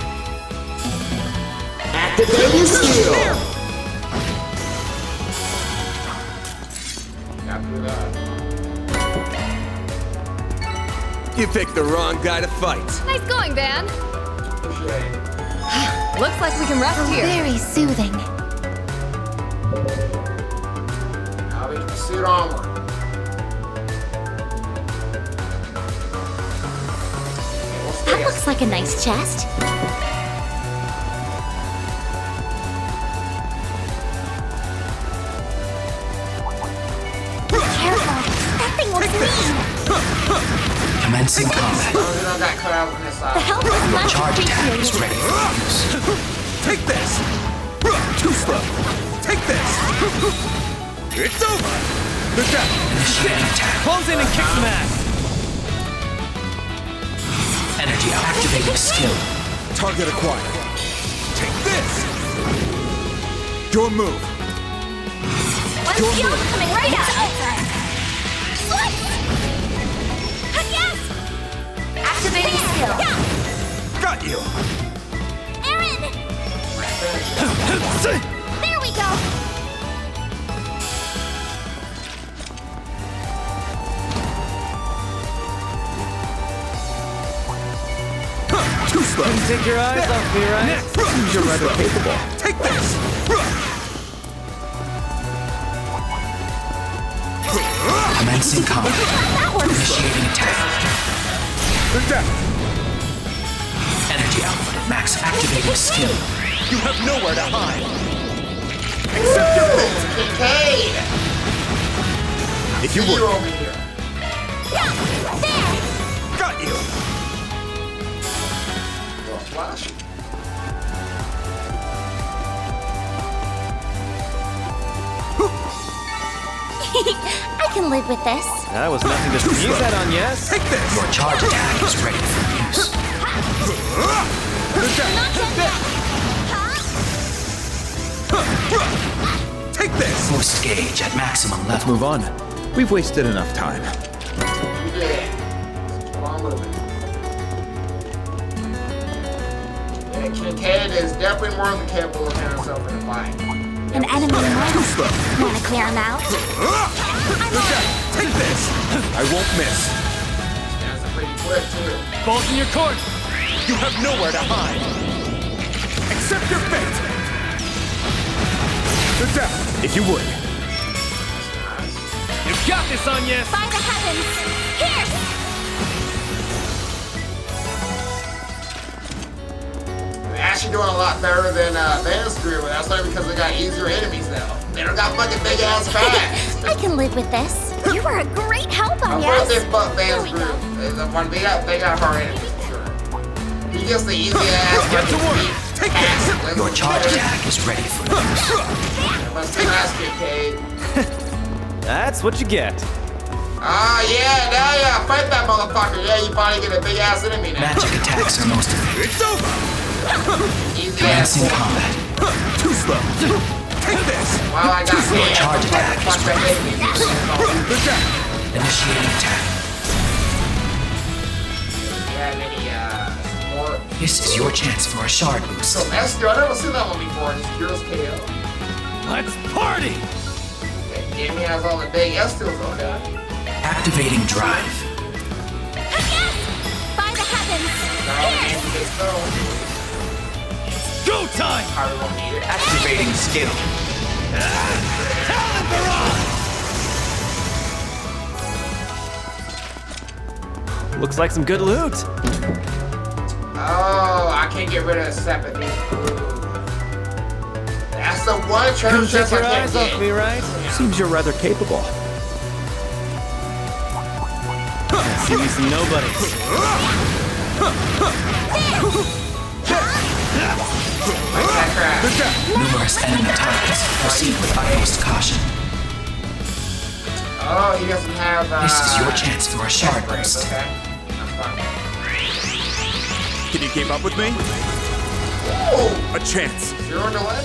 S5: Activating skill.
S1: Got through that.
S6: You picked the wrong guy to fight.
S10: Nice going, Van.
S1: Appreciate it.
S10: Looks like we can rest here.
S4: Very soothing.
S1: Now we can proceed onward.
S4: That looks like a nice chest. Careful. That thing looks mean.
S2: Commencing combat.
S1: We don't got cut out on this
S4: The
S1: side.
S4: help is much
S2: Charge attack is
S4: appreciated.
S2: ready for use.
S6: Take this. Too slow. Take this. It's over. The death.
S2: Initiating attack.
S9: Pulls in and kicks some ass.
S2: Energy activating skill.
S6: Target acquired. Take this. Your move.
S10: One skill coming right up. Slice! Yes!
S3: Activating skill.
S6: Got you.
S10: Aaron! There we go!
S6: Too slow.
S9: Take your eyes off me, right?
S6: Next. You're rather capable. Take this.
S2: Commencing combat. Initiating attack.
S6: The death.
S2: Energy output at max. Activating skill.
S6: You have nowhere to hide. Accept your fate.
S1: Kincaid!
S6: If you
S1: You
S6: would.
S1: over here.
S6: Got you.
S1: Well, flashy.
S3: I can live with this.
S9: That was nothing to sneeze at on, yes?
S6: Take this.
S2: Your charge attack is ready for use.
S6: The death. Take this.
S2: Boost gauge at maximum
S7: Let's
S2: level.
S7: move on. We've wasted enough time.
S1: You did. Keep on moving. Yeah, Kincaid is definitely more than capable of getting himself in a fight.
S3: An enemy might
S6: Too slow.
S3: want to clear him out.
S6: The death. Take this. I won't miss.
S1: That's a pretty quick, too.
S9: Bolt in your court.
S6: You have nowhere to hide. Accept your fate. The death, if you would.
S9: You've got this on, yes?
S10: By the heavens! Here!
S1: They're actually doing a lot better than Van's group, but that's not because they got easier enemies now. They don't got fucking big ass bats.
S3: I can live with this. You were a great help on
S1: Of course they
S3: yes.
S1: fuck Van's
S3: There we
S1: group.
S3: go.
S1: They got hard enemies for sure. He gets the easy ass.
S6: Get to work. Take this.
S2: Your charge attack is ready for use.
S1: Must be nice, Kincaid.
S9: That's what you get.
S1: Ah, yeah, now yeah, fight that motherfucker. Yeah, you finally get a big ass enemy now.
S2: Magic attacks are most effective.
S6: It's over.
S1: Easy ass.
S2: Commencing combat.
S6: Too slow. Take this.
S1: Well, I got
S2: Your
S1: me.
S2: charge attack is
S1: Fuck that
S2: ready.
S1: enemy.
S6: The death.
S2: Initiating attack.
S1: You have any, more?
S2: This is your chance for a shard boost.
S1: So, Esther, I've never seen that one before. Just Curious KO.
S9: Let's party!
S1: Jamie has all the big Estils, okay.
S2: Activating drive.
S10: Yes! By the heavens! Here!
S9: Go time!
S1: Probably won't need it.
S2: Activating skill.
S9: Looks like some good loot.
S1: Oh, I can't get rid of sympathy. That's the one treasure
S9: Take
S1: chest I
S9: your
S1: can't
S9: eyes off
S1: get.
S9: me, right?
S7: Seems you're rather capable.
S9: See me some nobodies.
S1: Like that crap.
S6: The death.
S2: Numerous enemy targets. Proceed with utmost caution.
S1: Oh, Oh, he doesn't have,
S2: This is your chance for a shard
S1: Daybreak,
S2: boost.
S1: okay. That's fine.
S6: Can you keep up with me?
S1: Ooh!
S6: A chance.
S1: Zero delay?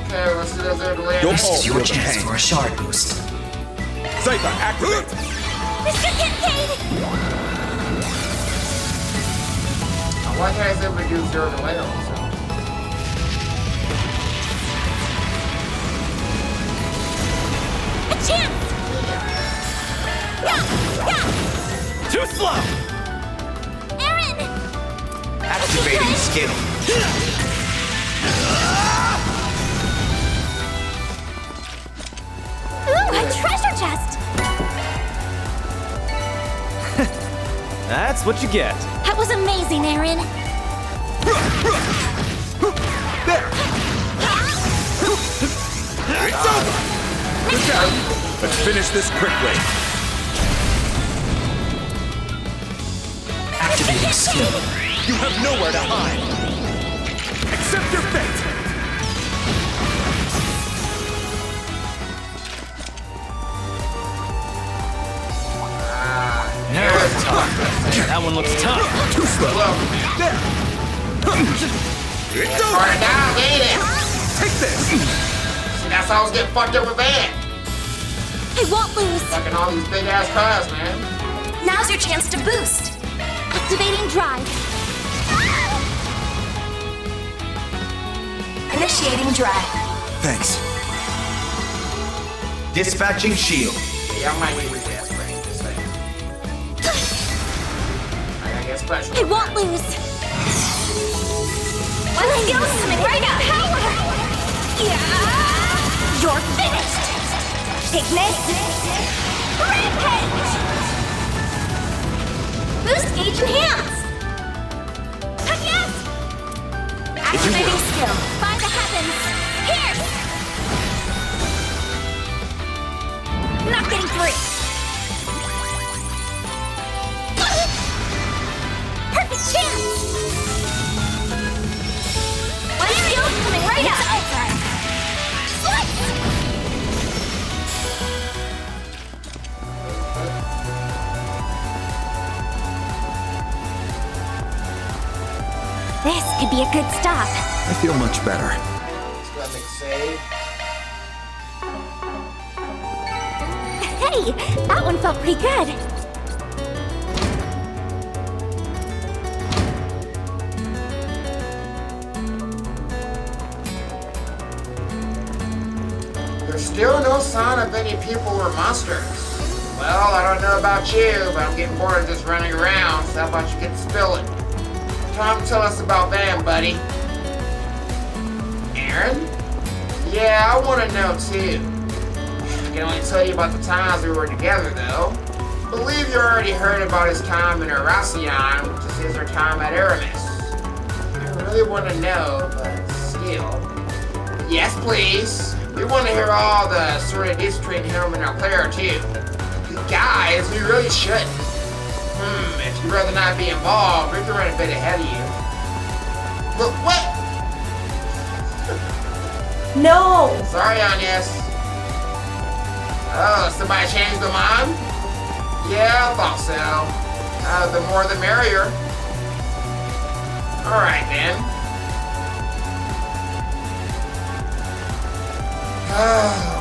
S1: Okay, let's see that zero delay.
S6: Don't
S2: This is your
S6: feel the
S2: chance
S6: pain.
S2: for a shard boost.
S6: Zypher, activate.
S3: Mr. Kincaid!
S1: I like how he's able to do zero delay also.
S3: A chance!
S6: Too slow.
S3: Aaron!
S2: Activating skill.
S3: Ooh, a treasure chest!
S9: That's what you get.
S3: That was amazing, Aaron.
S6: It's over. Let's finish this quickly.
S2: Activating skill.
S6: You have nowhere to hide. Accept your fate.
S1: Aaron's tough.
S9: That one looks tough.
S6: Too slow. There. It's over.
S1: Alright, now, ain't it?
S6: Take this.
S1: See, that's how I was getting fucked up with Van.
S3: I won't lose.
S1: Fucking all these big ass cars, man.
S3: Now's your chance to boost. Activating drive. Initiating drive.
S6: Thanks.
S2: Dispatching shield.
S1: Yeah, I might need this ass brain. Just saying. I gotta get special.
S3: I won't lose. Let's feel something right now. Power! Yeah! You're finished! Take this. Rampage! Boost gauge enhanced! Yes! Activating skill. By the heavens. Here! Not getting through. Perfect chance! Let's feel coming right up! Slice! This could be a good stop.
S7: I feel much better.
S1: Let's go make a save.
S3: Hey, that one felt pretty good.
S1: There's still no sign of any people or monsters. Well, I don't know about you, but I'm getting bored of just running around, so how about you get to spilling? Time to tell us about Van, buddy. Aaron? Yeah, I want to know too. I can only tell you about the times we were together, though. Believe you already heard about his time in Erasion, which is his time at Aramis. I really want to know, but still. Yes, please. We want to hear all the sort of diss between him and our player, too. Guys, we really shouldn't. If you'd rather not be involved, we can run a bit ahead of you. Look, what?
S10: No!
S1: Sorry, Agnes. Oh, somebody changed their mind? Yeah, I thought so. The more the merrier. Alright then.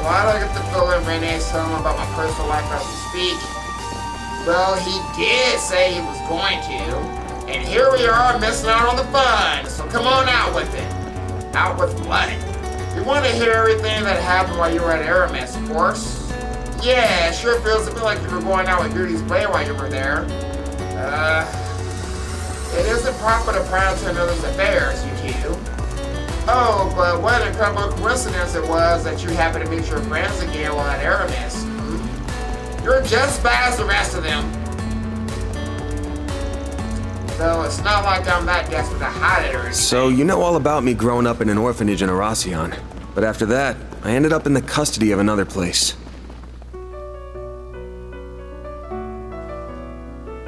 S1: Why do I get the feeling Renee's telling about my personal life as we speak? Well, he did say he was going to. And here we are missing out on the fun. So come on out with it. Out with what? You want to hear everything that happened while you were at Aramis, of course. Yeah, it sure feels a bit like you were going out with Goody's Bay while you were there. It isn't proper to pry into another's affairs, you two. Oh, but what an incredible coincidence it was that you happened to meet your friends again while at Aramis. You're just as bad as the rest of them. Though it's not like I'm that desperate to hide it or anything.
S6: So you know all about me growing up in an orphanage in Erasion. But after that, I ended up in the custody of another place.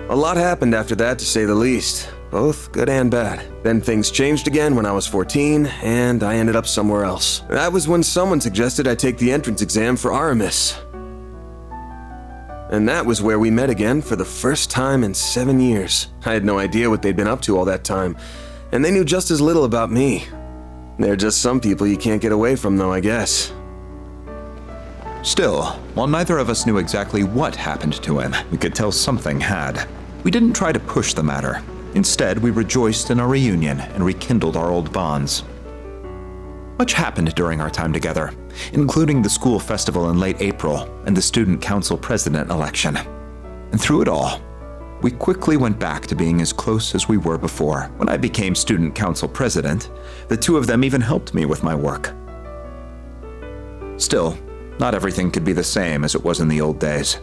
S6: A lot happened after that, to say the least. Both good and bad. Then things changed again when I was 14, and I ended up somewhere else. That was when someone suggested I take the entrance exam for Aramis. And that was where we met again for the first time in 7 years. I had no idea what they'd been up to all that time, and they knew just as little about me. They're just some people you can't get away from, though, I guess.
S7: Still, while neither of us knew exactly what happened to him, we could tell something had. We didn't try to push the matter. Instead, we rejoiced in our reunion and rekindled our old bonds. Much happened during our time together, including the school festival in late April and the student council president election. And through it all, we quickly went back to being as close as we were before. When I became student council president, the two of them even helped me with my work. Still, not everything could be the same as it was in the old days.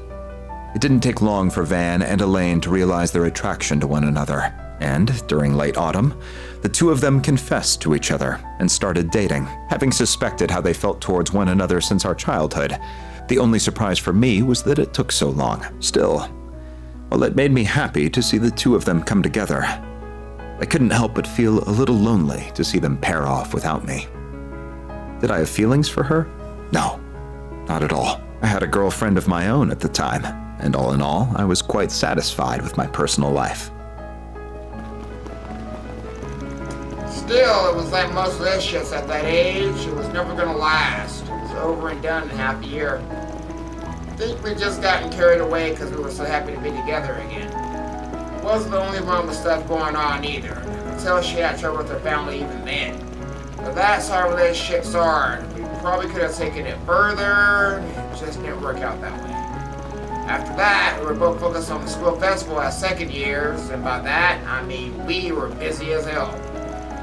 S7: It didn't take long for Van and Elaine to realize their attraction to one another, and during late autumn, the two of them confessed to each other and started dating. Having suspected how they felt towards one another since our childhood, the only surprise for me was that it took so long. Still, while it made me happy to see the two of them come together, I couldn't help but feel a little lonely to see them pair off without me. Did I have feelings for her? No, not at all. I had a girlfriend of my own at the time, and all in all, I was quite satisfied with my personal life.
S1: Still, it was like most relationships at that age, it was never gonna last. It was over and done in half a year. I think we just gotten carried away because we were so happy to be together again. It wasn't the only one with stuff going on either. I could tell she had trouble with her family even then. But that's how relationships are. We probably could have taken it further, it just didn't work out that way. After that, we were both focused on the school festival as second years, and by that, I mean we were busy as hell.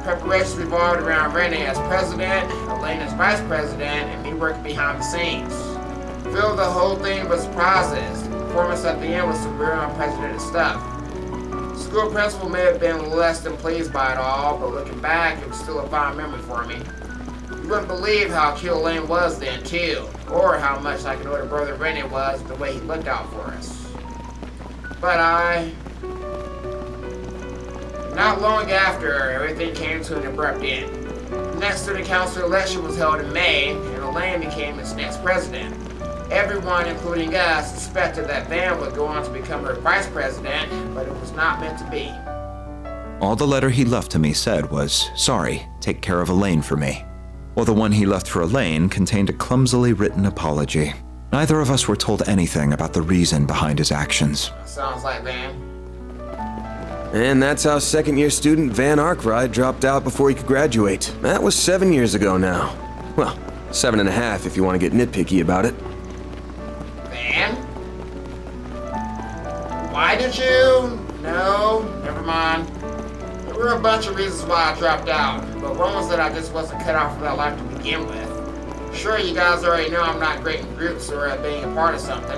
S1: Preparations revolved around Renee as president, Elaine as vice president, and me working behind the scenes. Filled the whole thing with surprises. The performance at the end was some real unprecedented stuff. The school principal may have been less than pleased by it all, but looking back, it was still a fine memory for me. You wouldn't believe how cute Elaine was then, too, or how much like an older brother Renee was the way he looked out for us. But not long after, everything came to an abrupt end. The next student council election was held in May, and Elaine became its next president. Everyone, including us, suspected that Van would go on to become her vice president, but it was not meant to be.
S7: All the letter he left to me said was, "Sorry, take care of Elaine for me," while the one he left for Elaine contained a clumsily written apology. Neither of us were told anything about the reason behind his actions.
S1: Sounds like Van.
S6: And that's how second-year student Van Arkwright dropped out before he could graduate. That was 7 years ago now. Well, 7.5 if you want to get nitpicky about it.
S1: Van? Why did you? No, never mind. There were a bunch of reasons why I dropped out, but one was that I just wasn't cut out for that life to begin with. Sure, you guys already know I'm not great in groups or at being a part of something.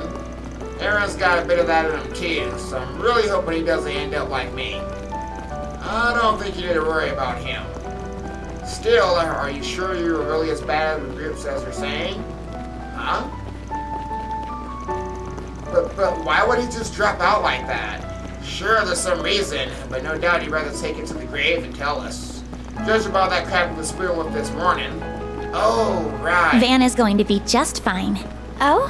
S1: Aaron's got a bit of that in him too, so I'm really hoping he doesn't end up like me. I don't think you need to worry about him. Still, are you sure you were really as bad with groups as you're saying? Huh? But why would he just drop out like that? Sure, there's some reason, but no doubt he'd rather take it to the grave and tell us. Judging by that crack with the spoon with this morning. Oh, right.
S3: Van is going to be just fine. Oh?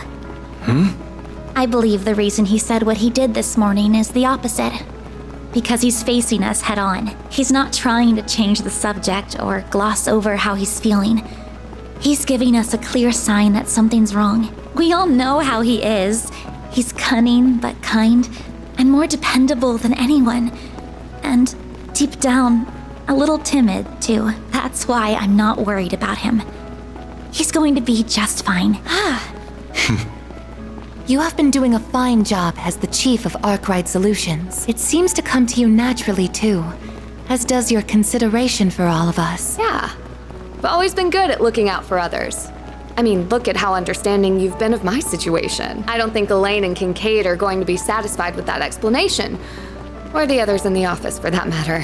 S3: I believe the reason he said what he did this morning is the opposite. Because he's facing us head on. He's not trying to change the subject or gloss over how he's feeling. He's giving us a clear sign that something's wrong. We all know how he is. He's cunning but kind, and more dependable than anyone. And deep down, a little timid, too. That's why I'm not worried about him. He's going to be just fine.
S4: You have been doing a fine job as the chief of Arkwright Solutions. It seems to come to you naturally, too, as does your consideration for all of us.
S11: Yeah. I've always been good at looking out for others. I mean, look at how understanding you've been of my situation. I don't think Elaine and Kincaid are going to be satisfied with that explanation. Or the others in the office, for that matter.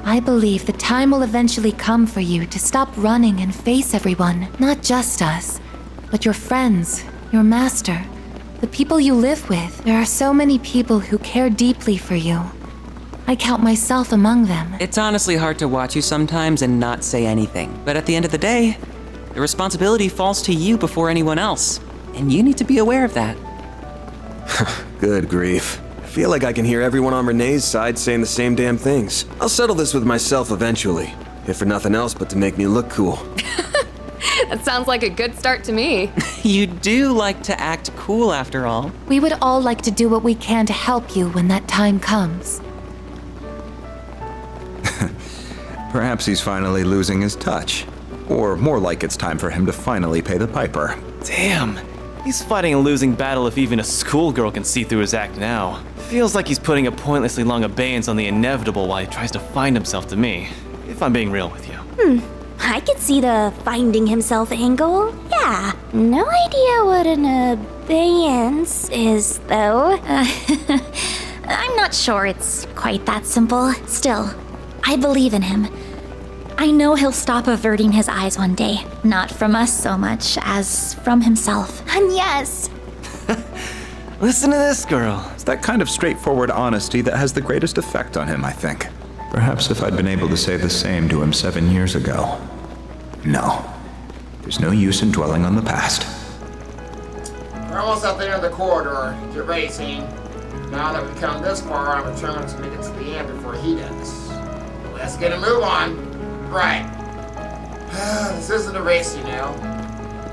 S4: I believe the time will eventually come for you to stop running and face everyone. Not just us, but your friends, your master, the people you live with. There are so many people who care deeply for you. I count myself among them.
S9: It's honestly hard to watch you sometimes and not say anything. But at the end of the day, the responsibility falls to you before anyone else. And you need to be aware of that.
S6: Good grief. I feel like I can hear everyone on Renee's side saying the same damn things. I'll settle this with myself eventually, if for nothing else but to make me look cool.
S11: That sounds like a good start to me.
S9: You do like to act cool after all.
S4: We would all like to do what we can to help you when that time comes.
S7: Perhaps he's finally losing his touch. Or more like it's time for him to finally pay the piper.
S9: Damn. He's fighting a losing battle if even a schoolgirl can see through his act now. Feels like he's putting a pointlessly long abeyance on the inevitable while he tries to find himself to me. If I'm being real with you.
S3: I could see the finding himself angle. Yeah. No idea what an abeyance is, though. I'm not sure it's quite that simple. Still, I believe in him. I know he'll stop averting his eyes one day. Not from us so much as from himself. And yes.
S9: Listen to this girl.
S7: It's that kind of straightforward honesty that has the greatest effect on him, I think. Perhaps if I'd been able to say the same to him 7 years ago. No. There's no use in dwelling on the past.
S1: We're almost at the end of the corridor. Get ready, team. Now that we've come this far, I'm determined to make it to the end before he does. Let's get a move on. Right. This isn't a race, you know.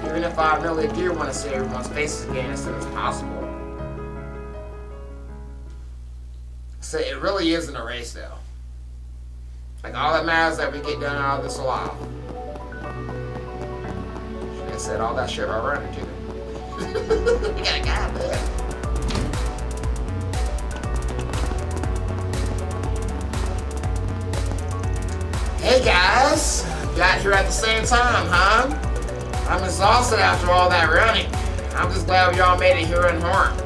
S1: Even if I really do want to see everyone's faces again as soon as possible. So it really isn't a race, though. Like, all that matters is that we get done out of this alive. Should have said all that shit right around to them. We got a guy, man. Hey guys, got here at the same time, huh? I'm exhausted after all that running. I'm just glad we all made it here unharmed.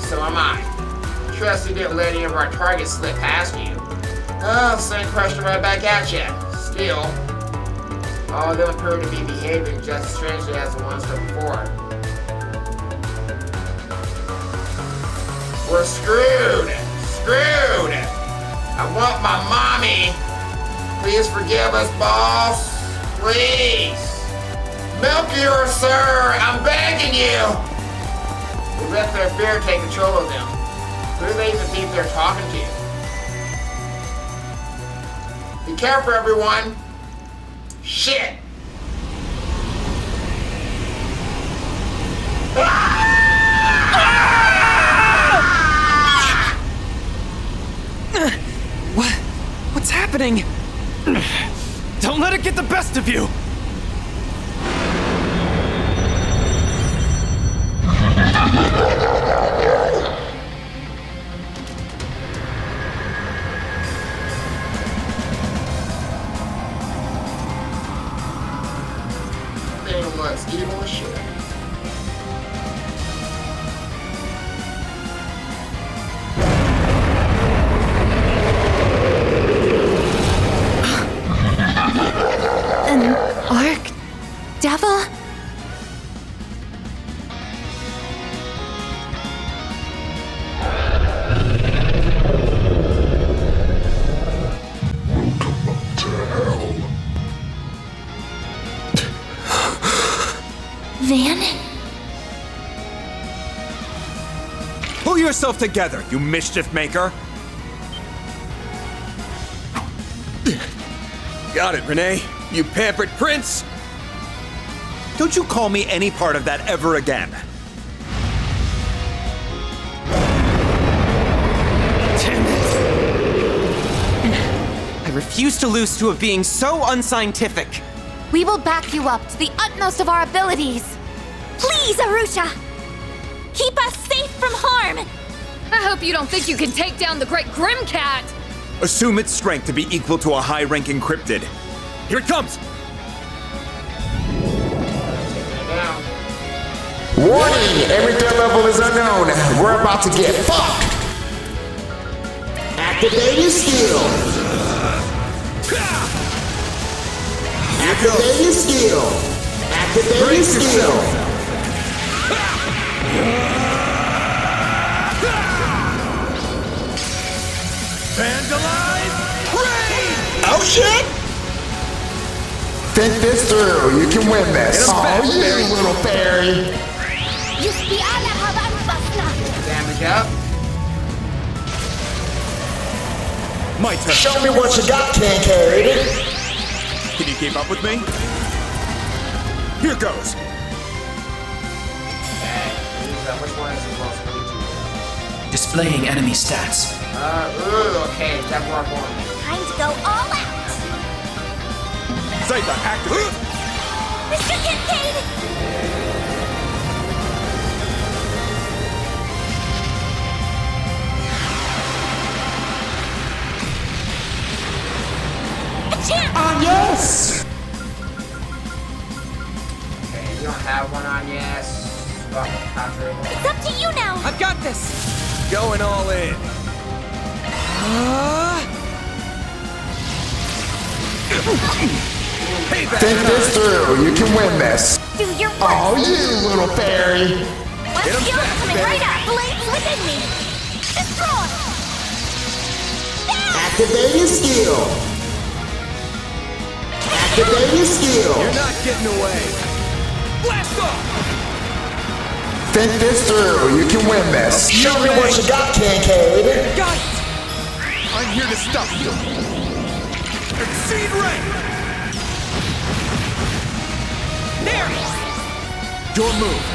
S1: So am I. Trust you didn't let any of our targets slip past you. Oh, same question right back at you. Still, all of them appear to be behaving just as strangely as the ones from before. We're screwed! Screwed! I want my mommy! Please forgive us, boss. Please. Milk you, sir. I'm begging you. We let their fear take control of them. Who do they even think they're talking to? Be careful, everyone. Shit.
S9: What's happening? Don't let it get the best of you!
S1: Thing looks evil as shit.
S4: An arc devil?
S3: Van?
S7: Pull yourself together, you mischief maker!
S6: Got it, Renee. You pampered prince!
S7: Don't you call me any part of that ever again.
S9: Damn it! I refuse to lose to a being so unscientific.
S4: We will back you up to the utmost of our abilities.
S3: Please, Arusha! Keep us safe from harm!
S11: I hope you don't think you can take down the Great Grimcat!
S7: Assume its strength to be equal to a high-ranking cryptid. Here it comes!
S5: Warning! Every threat level is unknown. We're about to get fucked. Activating skill. Activating skill. Activating skill.
S2: Vandalize! Raid!
S5: Oh shit! Think this through. You can win this. Oh, you little fairy.
S3: Damn
S1: Yep.
S2: My turn.
S5: Show me what you got, Kincaid.
S2: Can you keep up with me? Here goes.
S1: Okay. Which one is supposed to be?
S12: Displaying enemy stats.
S1: Okay. That worked on me.
S10: Time to go all out!
S2: Zeta, activate.
S10: Mr. Kincaid! A champ!
S5: Yes!
S1: Okay, you don't have one on yes.
S10: It's up to you now!
S2: I've got this. Going all in.
S5: Think this through. You can win this.
S10: Do your work!
S5: Oh, you little fairy.
S10: One skill coming right up! Flames within me! Destroy!
S5: Activate your skill. Activate your skill.
S2: You're not getting away. Blast off.
S5: Think this through. You can win this. Show me what you got, Kincaid.
S2: Got it. I'm here to stop you. Exceed rank. There. Your move.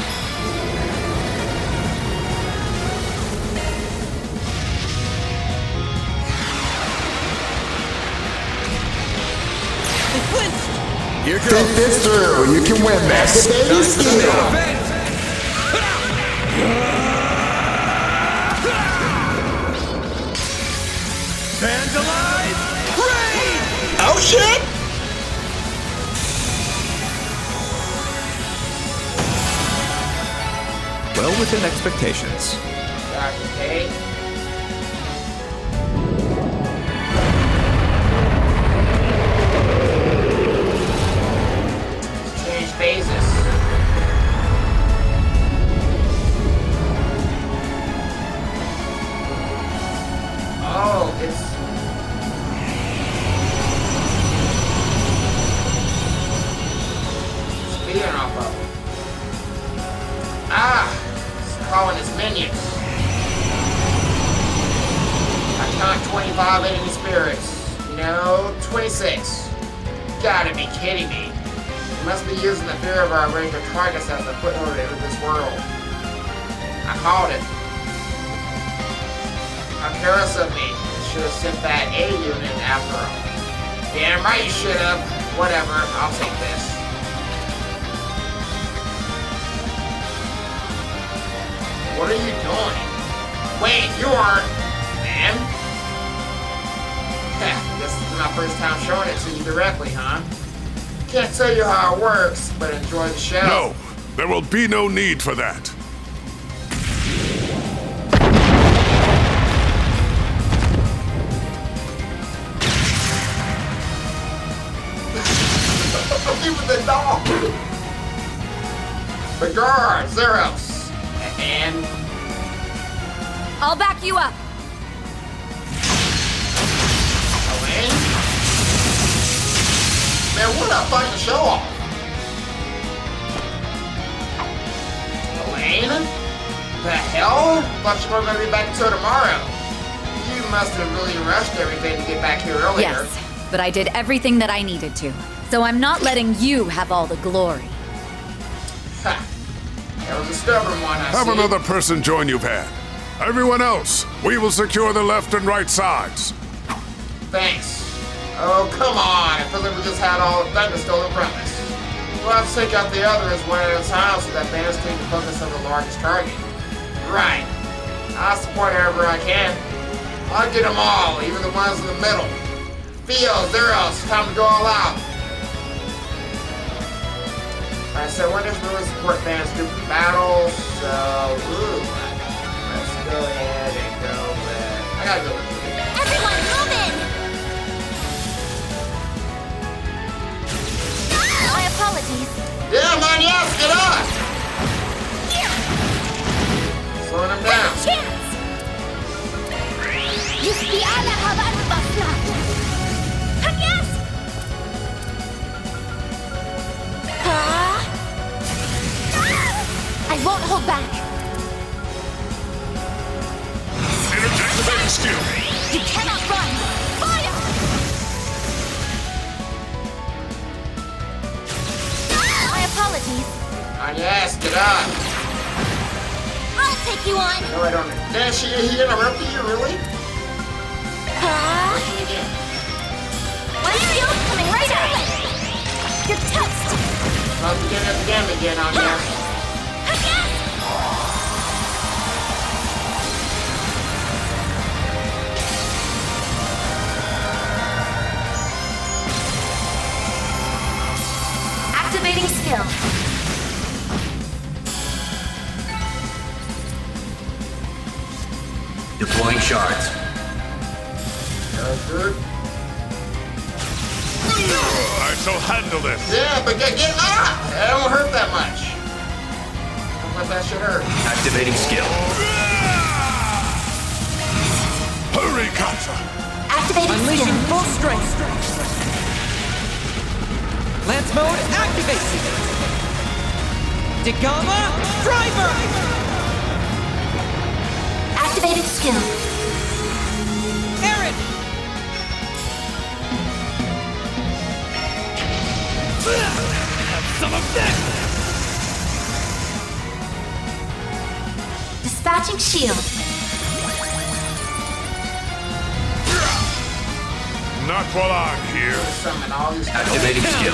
S2: Here goes.
S5: Think this through. You can win this. Activate your skill.
S2: Vandalize! Raid!
S5: Oh shit!
S7: Well within expectations.
S1: Okay. Change phases. Oh, it's speeding off of. It's calling his minions. I count 25 enemy spirits. No, 26. Gotta be kidding me. He must be using the fear of our original targets as a foothold into this world. I called it. How careless of me. Should have sent that A unit after him. Damn right you should have. Whatever, I'll take this. What are you doing? Wait, you aren't, man. This is my first time showing it to you directly, huh? Can't tell you how it works, but enjoy the show.
S8: No, there will be no need for that.
S1: Even the dog. The guard, Zeros. And
S11: I'll back you up.
S1: Elaine? Man, we're not fighting the show off. Elaine? The hell? Thought you weren't going to be back until tomorrow. You must have really rushed everything to get back here earlier.
S13: Yes, but I did everything that I needed to. So I'm not letting you have all the glory.
S1: Ha! That was a stubborn one, I
S8: Have
S1: see.
S8: another person join you, Van. Everyone else, we will secure the left and right sides.
S1: Thanks. Oh, come on. I feel like we just had all the thunder stolen from us. We'll have to take out the others one at a time so that bandits take the focus on the largest target. Right. I'll support however I can. I'll get them all, even the ones in the middle. Theo, Zeros, time to go all out. Alright, so when does really support bands do for battle? So, let's go ahead and go with... I gotta go with you.
S10: Everyone, move in! My apologies.
S1: Yeah, man, yes, get on! Slowing him down.
S10: Chance! Yuski ala haban basla. Yes! I won't hold back.
S2: skill.
S10: You cannot run! Fire! My apologies.
S1: Yes, get on.
S10: I'll take you on.
S1: No, I don't. Damn, she interrupted you, really?
S10: My skill's coming right out. You're toast.
S1: I'll begin at the game again on you.
S10: Activating skill.
S12: Deploying shards.
S1: Good.
S2: I shall handle this.
S1: Yeah, but get up! It won't hurt that much. Don't let that shit hurt.
S12: Activating skill.
S2: Hurry, Katsa.
S10: Activating
S14: Unleashing
S10: skill.
S14: full strength. Lance mode activated. Degama driver.
S10: Activating skill.
S14: Aaron.
S2: Have some of this.
S10: Dispatching shield.
S2: Not while I'm here.
S1: Summon all these
S12: Activating skill.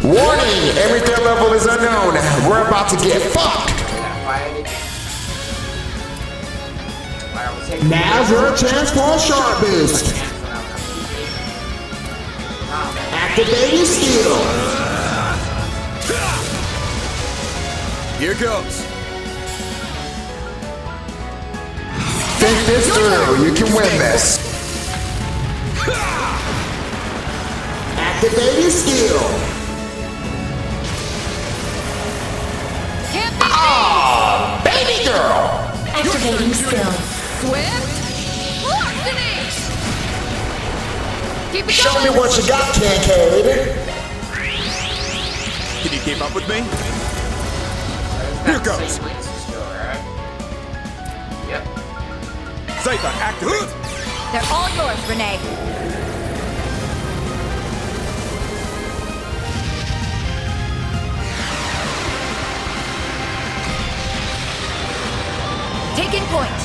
S5: Warning! Every threat level is unknown. We're about to get fucked. Now's your chance for a sharp boost. Activating skill.
S6: Here goes.
S5: Think this through. You can win this. Activating skill. Ah, baby girl.
S10: Activating skill.
S11: Swift. Larceny. Keep it
S5: Show
S11: going.
S5: me what you got, Kincaid.
S2: Can you keep up with me?
S1: Here goes. Yep.
S2: Zeta, activate.
S13: They're all yours, Renee. Taking point.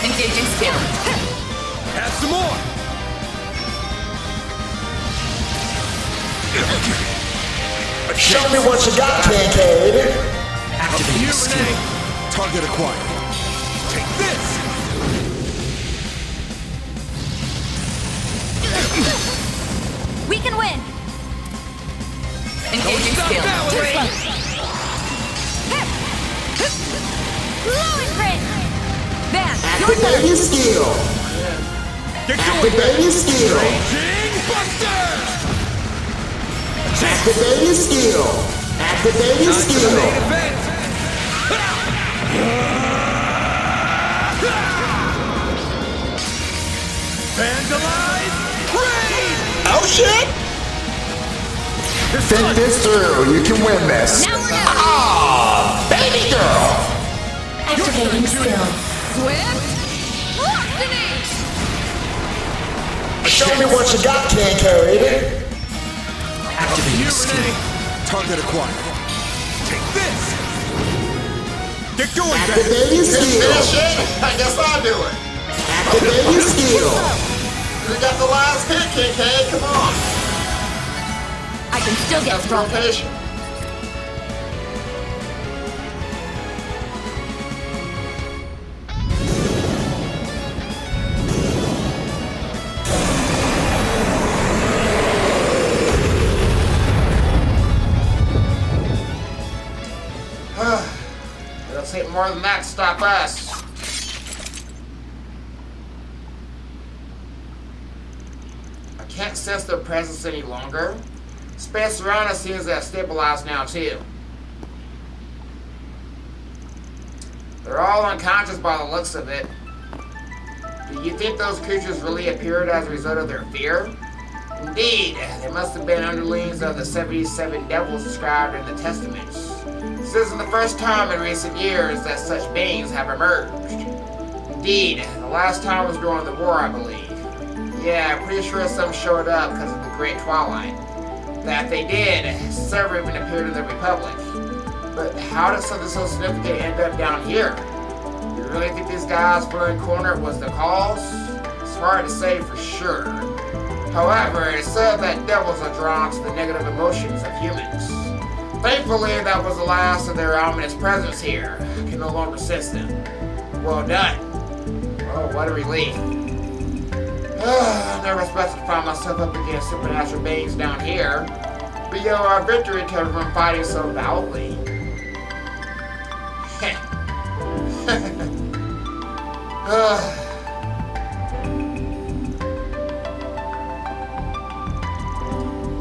S13: Engaging skill.
S2: Have some more.
S5: Show me what you got, Kincaid.
S2: Activating skill. Target acquired. Take this.
S13: We can win.
S14: Engaging skill.
S13: Blowing grid. Van,
S5: Activating skill.
S2: Get going.
S5: Activating skill.
S2: Raging Buster.
S5: Activating skill. Activating skill.
S2: Vandalize. Raid.
S5: Oh shit! Think this through. You can win this.
S10: Now we're done.
S5: Ah, baby girl.
S10: Activating skill.
S11: Swift. Larceny.
S5: Show me what you got, Kincaid.
S2: Activating skill. Target acquired. Take this. Get going, baby.
S5: Activating skill.
S1: Finish it? I guess I'll do it.
S5: Activating skill.
S1: You got the last hit, Kincaid. Come on.
S13: I can still get
S1: That's
S13: stronger.
S1: rotation. It'll take more than that to stop us. I can't sense their presence any longer. Space around us seems to have stabilized now too. They're all unconscious by the looks of it. Do you think those creatures really appeared as a result of their fear? Indeed, they must have been underlings of the 77 devils described in the Testaments. This isn't the first time in recent years that such beings have emerged. Indeed, the last time was during the war, I believe. Yeah, I'm pretty sure some showed up because of the Great Twilight. That they did, several even appeared in the Republic. But how did something so significant end up down here? You really think these guys pulling corner was the cause? It's hard to say for sure. However, it's said that devils are drawn to the negative emotions of humans. Thankfully, that was the last of their ominous presence here. I can no longer sense them. Well done. Oh, what a relief. I never expected to find myself up against supernatural beings down here. But yo, our victory comes from fighting so valiantly.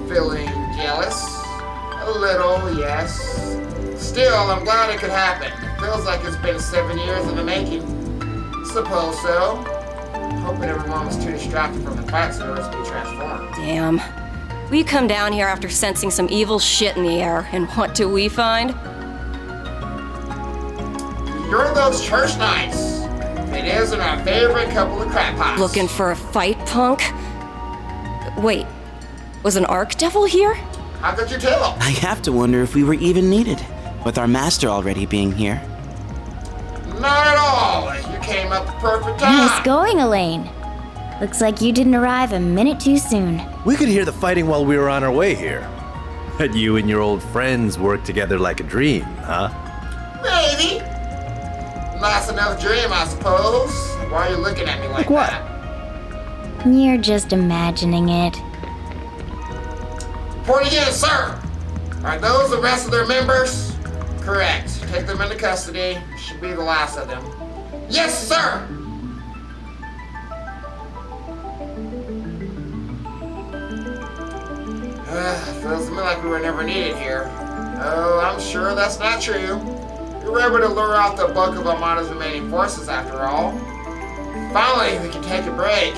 S1: Feeling jealous? A little, yes. Still, I'm glad it could happen. Feels like it's been 7 years in the making. Suppose so. Hoping everyone was too distracted from the fight so to be transformed.
S15: Damn. We come down here after sensing some evil shit in the air, and what do we find?
S1: You're those church knights. It isn't our favorite couple of crap pots.
S15: Looking for a fight, punk? Wait, was an archdevil here?
S1: How could you tell?
S16: I have to wonder if we were even needed, with our master already being here.
S1: Not at all. You came up the perfect time.
S3: Nice going, Elaine. Looks like you didn't arrive a minute too soon.
S2: We could hear the fighting while we were on our way here. But you and your old friends work together like a dream, huh?
S1: Maybe. Nice enough dream, I suppose. Why are you looking at me like
S2: what?
S1: that?
S3: You're just imagining it.
S1: Report again, sir. Are those the rest of their members? Correct. Take them into custody. Should be the last of them. Yes, sir! Feels to me like we were never needed here. Oh, I'm sure that's not true. We were able to lure out the bulk of Almata's remaining forces after all. Finally, we can take a break.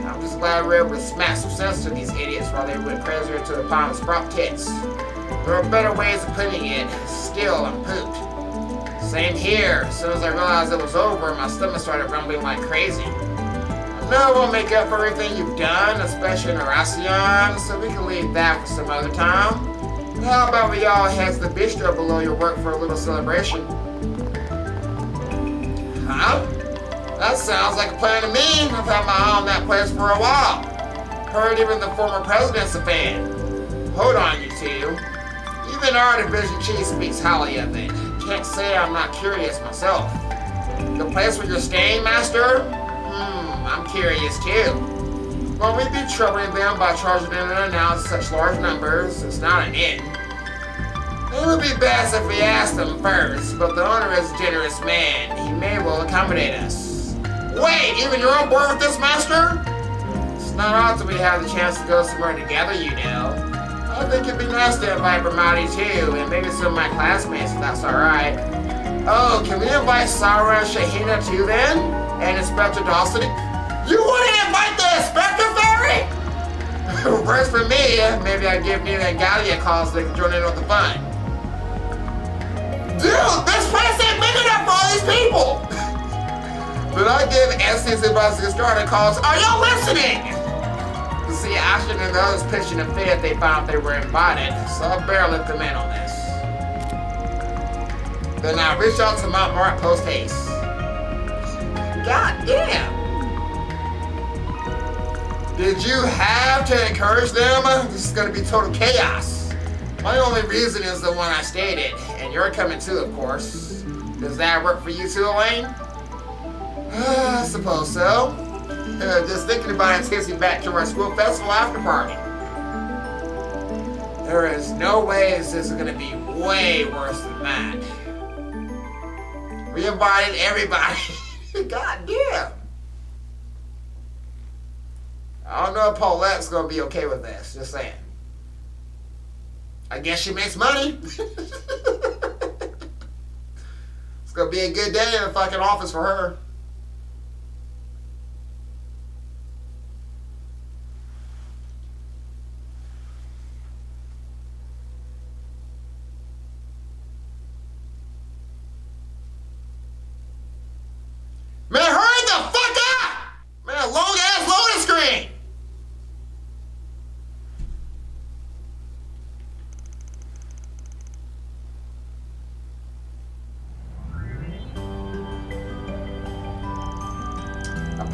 S1: I'm just glad we were able to smack some sense to these idiots while they went crazy to the palm of sprout tits. There are better ways of putting it. Still, I'm pooped. Same here. As soon as I realized it was over, my stomach started rumbling like crazy. I know we'll make up for everything you've done, especially in Horacion, so we can leave that for some other time. How about we all head to the bistro below your work for a little celebration? Huh? That sounds like a plan to me. I've had my eye on that place for a while. Heard even the former president's a fan. Hold on, you two. Even our division chief speaks highly of it. Can't say I'm not curious myself. The place where you're staying, Master? I'm curious too. Won't we be troubling them by charging in and out such large numbers? It's not an inn. It would be best if we asked them first, but the owner is a generous man. He may well accommodate us. Wait, even you're on board with this, Master? It's not often we have the chance to go somewhere together, you know. I think it'd be nice to invite Bramati too, and maybe some of my classmates if that's alright. Oh, can we invite Sarah and Shahina too then? And Inspector Dawson? You want to invite the Inspector Fairy? Works for me. Maybe I'd give Nina and Galia a call so they can join in on the fun. Dude, this place ain't big enough for all these people! But I give Essence and Starter calls. Are y'all listening? See, Ashton and the others pitching a fit if they found they were invited, so I'll barely let them in on this. Then I reach out to Mount Mark post haste. God damn! Did you have to encourage them? This is gonna be total chaos. My only reason is the one I stated, and you're coming too, of course. Does that work for you too, Elaine? I suppose so. Just thinking about it takes me back to our school festival after party. There is no way this is gonna be way worse than that. We invited everybody. God damn. I don't know if Paulette's gonna be okay with this, just saying. I guess she makes money. It's gonna be a good day in the fucking office for her.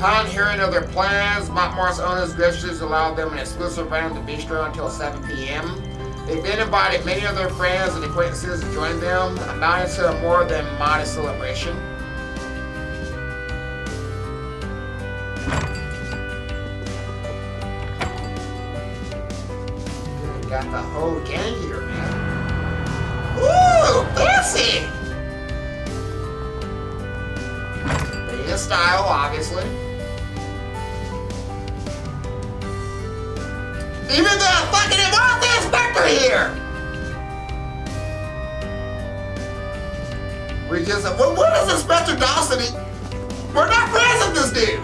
S1: Upon hearing of their plans, Montmart's owners graciously allowed them an exclusive round of the bistro until 7 p.m. They then invited many of their friends and acquaintances to join them, amounting to a more than modest celebration. We got the whole gang here, man. Woo! Fancy! In style, obviously. Even the fucking almata inspector here! We just, what is Inspector Dawson? We're not friends with this dude!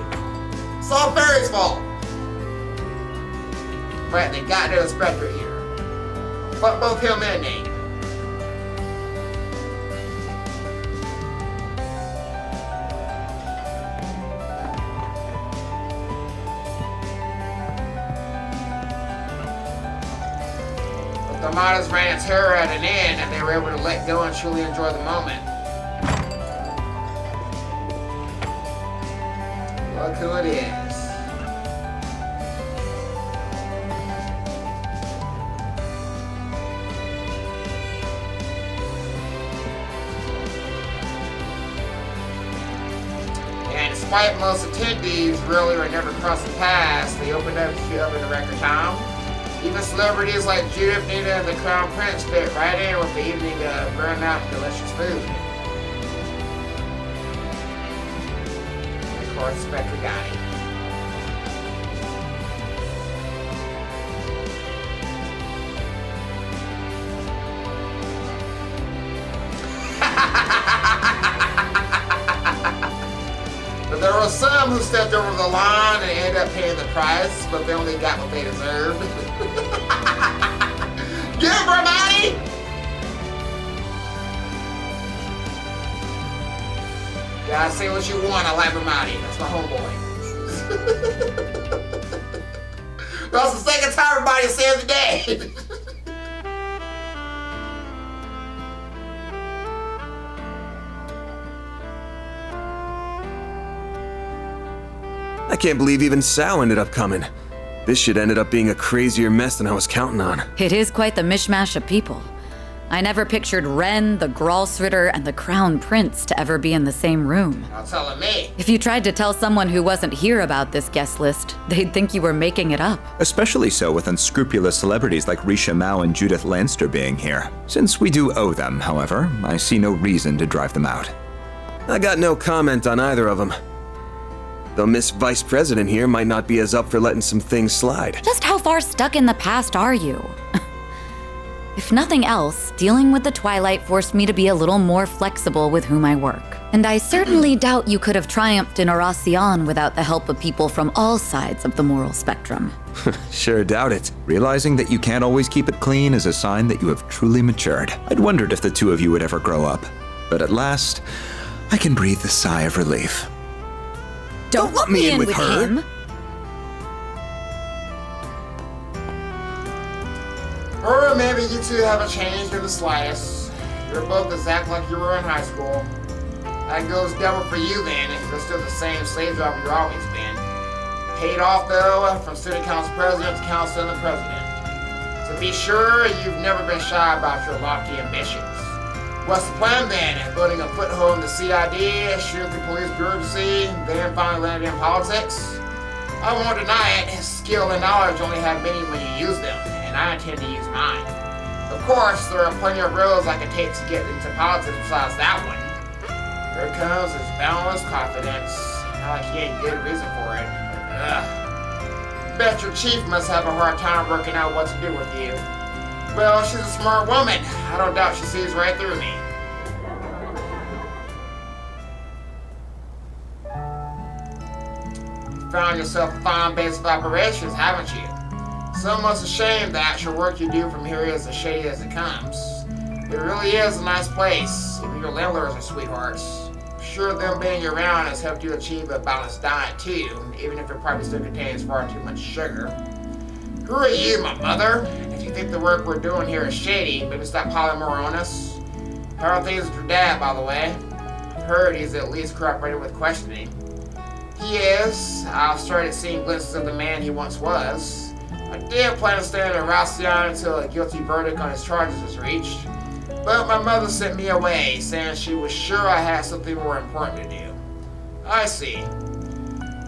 S1: It's all Fairy's fault. Right, they got the inspector here. Fuck both him and Nate. The Armadas ran its terror at an end, and they were able to let go and truly enjoy the moment. Look who it is. And despite most attendees really or never crossing paths, they opened up shit up in a record time. Even celebrities like Judith, Nita, and the Crown Prince fit right in with the evening burn out delicious food. And of course, Spectre got it. But there were some who stepped over the line and ended up paying the price, but they only got what they deserved. Get him, Ramadi! Gotta say what you want, I like Ramadi. That's my homeboy. That's the second time everybody says today.
S6: I can't believe even Sal ended up coming. This shit ended up being a crazier mess than I was counting on.
S13: It is quite the mishmash of people. I never pictured Ren, the Gralsritter, and the Crown Prince to ever be in the same room.
S1: Not telling me.
S13: If you tried to tell someone who wasn't here about this guest list, they'd think you were making it up.
S7: Especially so with unscrupulous celebrities like Risha Mao and Judith Lanster being here. Since we do owe them, however, I see no reason to drive them out.
S6: I got no comment on either of them. Though Miss Vice President here might not be as up for letting some things slide.
S13: Just how far stuck in the past are you? If nothing else, dealing with the Twilight forced me to be a little more flexible with whom I work. And I certainly doubt you could have triumphed in Oracion without the help of people from all sides of the moral spectrum.
S6: Sure doubt it.
S7: Realizing that you can't always keep it clean is a sign that you have truly matured. I'd wondered if the two of you would ever grow up. But at last, I can breathe a sigh of relief.
S13: Don't let me in with him.
S1: Or maybe you two haven't changed in the slightest. You're both exactly like you were in high school. That goes double for you then, if you're still the same slave driver you've always been. Paid off though, from student council president to council and the president. To be sure, you've never been shy about your lofty ambitions. What's the plan then? Building a foothold in the CID, shooting the police bureaucracy, then finally landing in politics? I won't deny it, skill and knowledge only have meaning when you use them, and I intend to use mine. Of course, there are plenty of roads I can take to get into politics besides that one. Here comes his boundless confidence. Not like he ain't good reason for it, but bet your chief must have a hard time working out what to do with you. Well, she's a smart woman. I don't doubt she sees right through me. You found yourself a fine base of operations, haven't you? So much a shame that your work you do from here is as shady as it comes. It really is a nice place. Even your landlords are sweethearts. Sure, them being around has helped you achieve a balanced diet too, even if it probably still contains far too much sugar. Who are you, my mother? If you think the work we're doing here is shady, maybe stop piling more on us. How are things with your dad, by the way? I've heard he's at least cooperated with questioning. He is. I've started seeing glimpses of the man he once was. I did plan to stay in Almata until a guilty verdict on his charges was reached. But my mother sent me away, saying she was sure I had something more important to do. I see.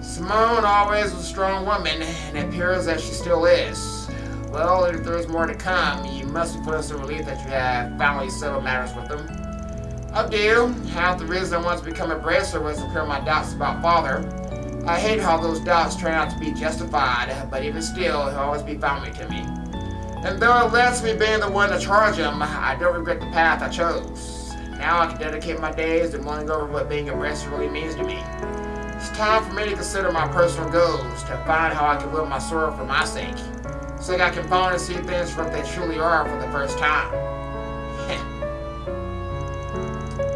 S1: Simone always was a strong woman, and it appears that she still is. Well, if there's more to come, you must be feeling some relief that you have finally settled matters with them. I do. Half the reason I wanted to become a bracer was to clear my doubts about father. I hate how those doubts turn out to be justified, but even still, he'll always be family to me. And though it lets me being the one to charge him, I don't regret the path I chose. Now I can dedicate my days to mulling over what being a bracer really means to me. It's time for me to consider my personal goals, to find how I can wield my sword for my sake, so that I can finally see things for what they truly are for the first time.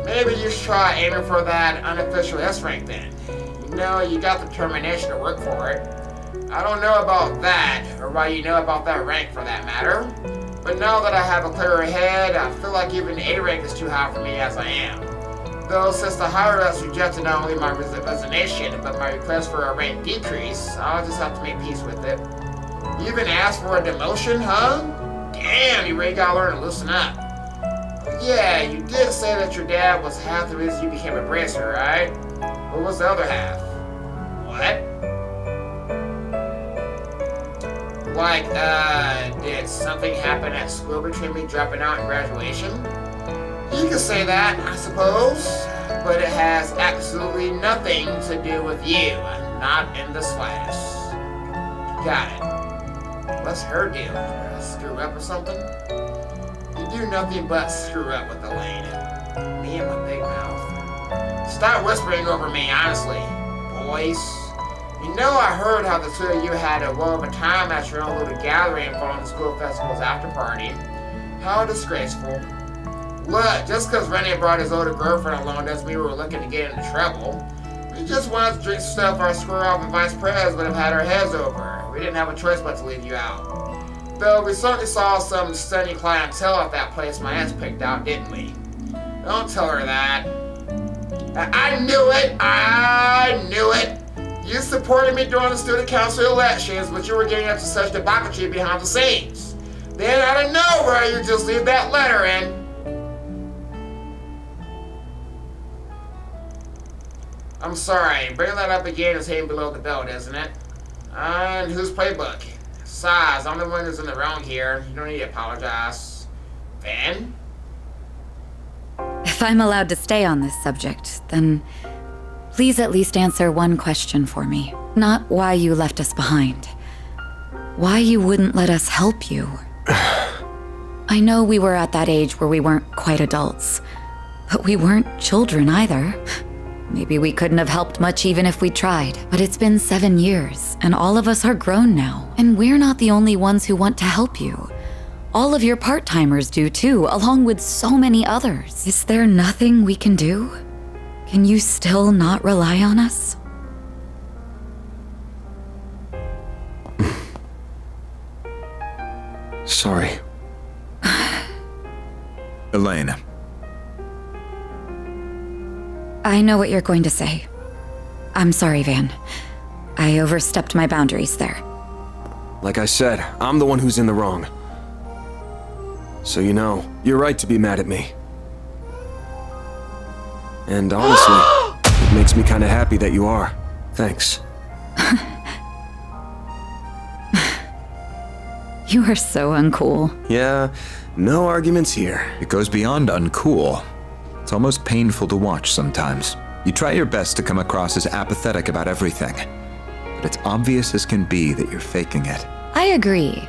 S1: Maybe you should try aiming for that unofficial S rank then. You know, you got the determination to work for it. I don't know about that, or why you know about that rank for that matter, but now that I have a clearer head, I feel like even A rank is too high for me as I am. Though since the higher-ups rejected not only my resignation, but my request for a rank decrease, I'll just have to make peace with it. You even asked for a demotion, huh? Damn, you really gotta learn to loosen up. Yeah, you did say that your dad was half the reason you became a bracer, right? What was the other half? What? Like, did something happen at school between me dropping out in graduation? You can say that, I suppose, but it has absolutely nothing to do with you, not in the slightest. Got it. What's her deal? Did I screw up or something? You do nothing but screw up with Elaine. Me and my big mouth. Stop whispering over me, honestly, boys. You know I heard how the two of you had a well of a time at your own little gathering following the school festival's after party. How disgraceful. Look, just because Rennie brought his older girlfriend along doesn't mean we were looking to get into trouble. We just wanted to drink stuff our square off and vice pres would have had our heads over. We didn't have a choice but to leave you out. Though we certainly saw some stunning clientele at that place my aunt's picked out, didn't we? Don't tell her that. I knew it! I knew it! You supported me during the student council elections, but you were getting up to such debauchery behind the scenes. Then out of nowhere, you just leave that letter in. I'm sorry, bringing that up again is hitting below the belt, isn't it? And whose playbook? Besides, I'm the one who's in the wrong here. You don't need to apologize. Van?
S13: If I'm allowed to stay on this subject, then please at least answer one question for me. Not why you left us behind. Why you wouldn't let us help you. I know we were at that age where we weren't quite adults, but we weren't children either. Maybe we couldn't have helped much even if we tried, but it's been 7 years, and all of us are grown now, and we're not the only ones who want to help you. All of your part-timers do too, along with so many others. Is there nothing we can do? Can you still not rely on us?
S6: Sorry.
S7: Elaine.
S13: I know what you're going to say. I'm sorry, Van. I overstepped my boundaries there.
S6: Like I said, I'm the one who's in the wrong. So you know, you're right to be mad at me. And honestly, it makes me kind of happy that you are. Thanks.
S13: You are so uncool.
S6: Yeah, no arguments here.
S7: It goes beyond uncool. It's almost painful to watch sometimes. You try your best to come across as apathetic about everything, but it's obvious as can be that you're faking it.
S13: I agree.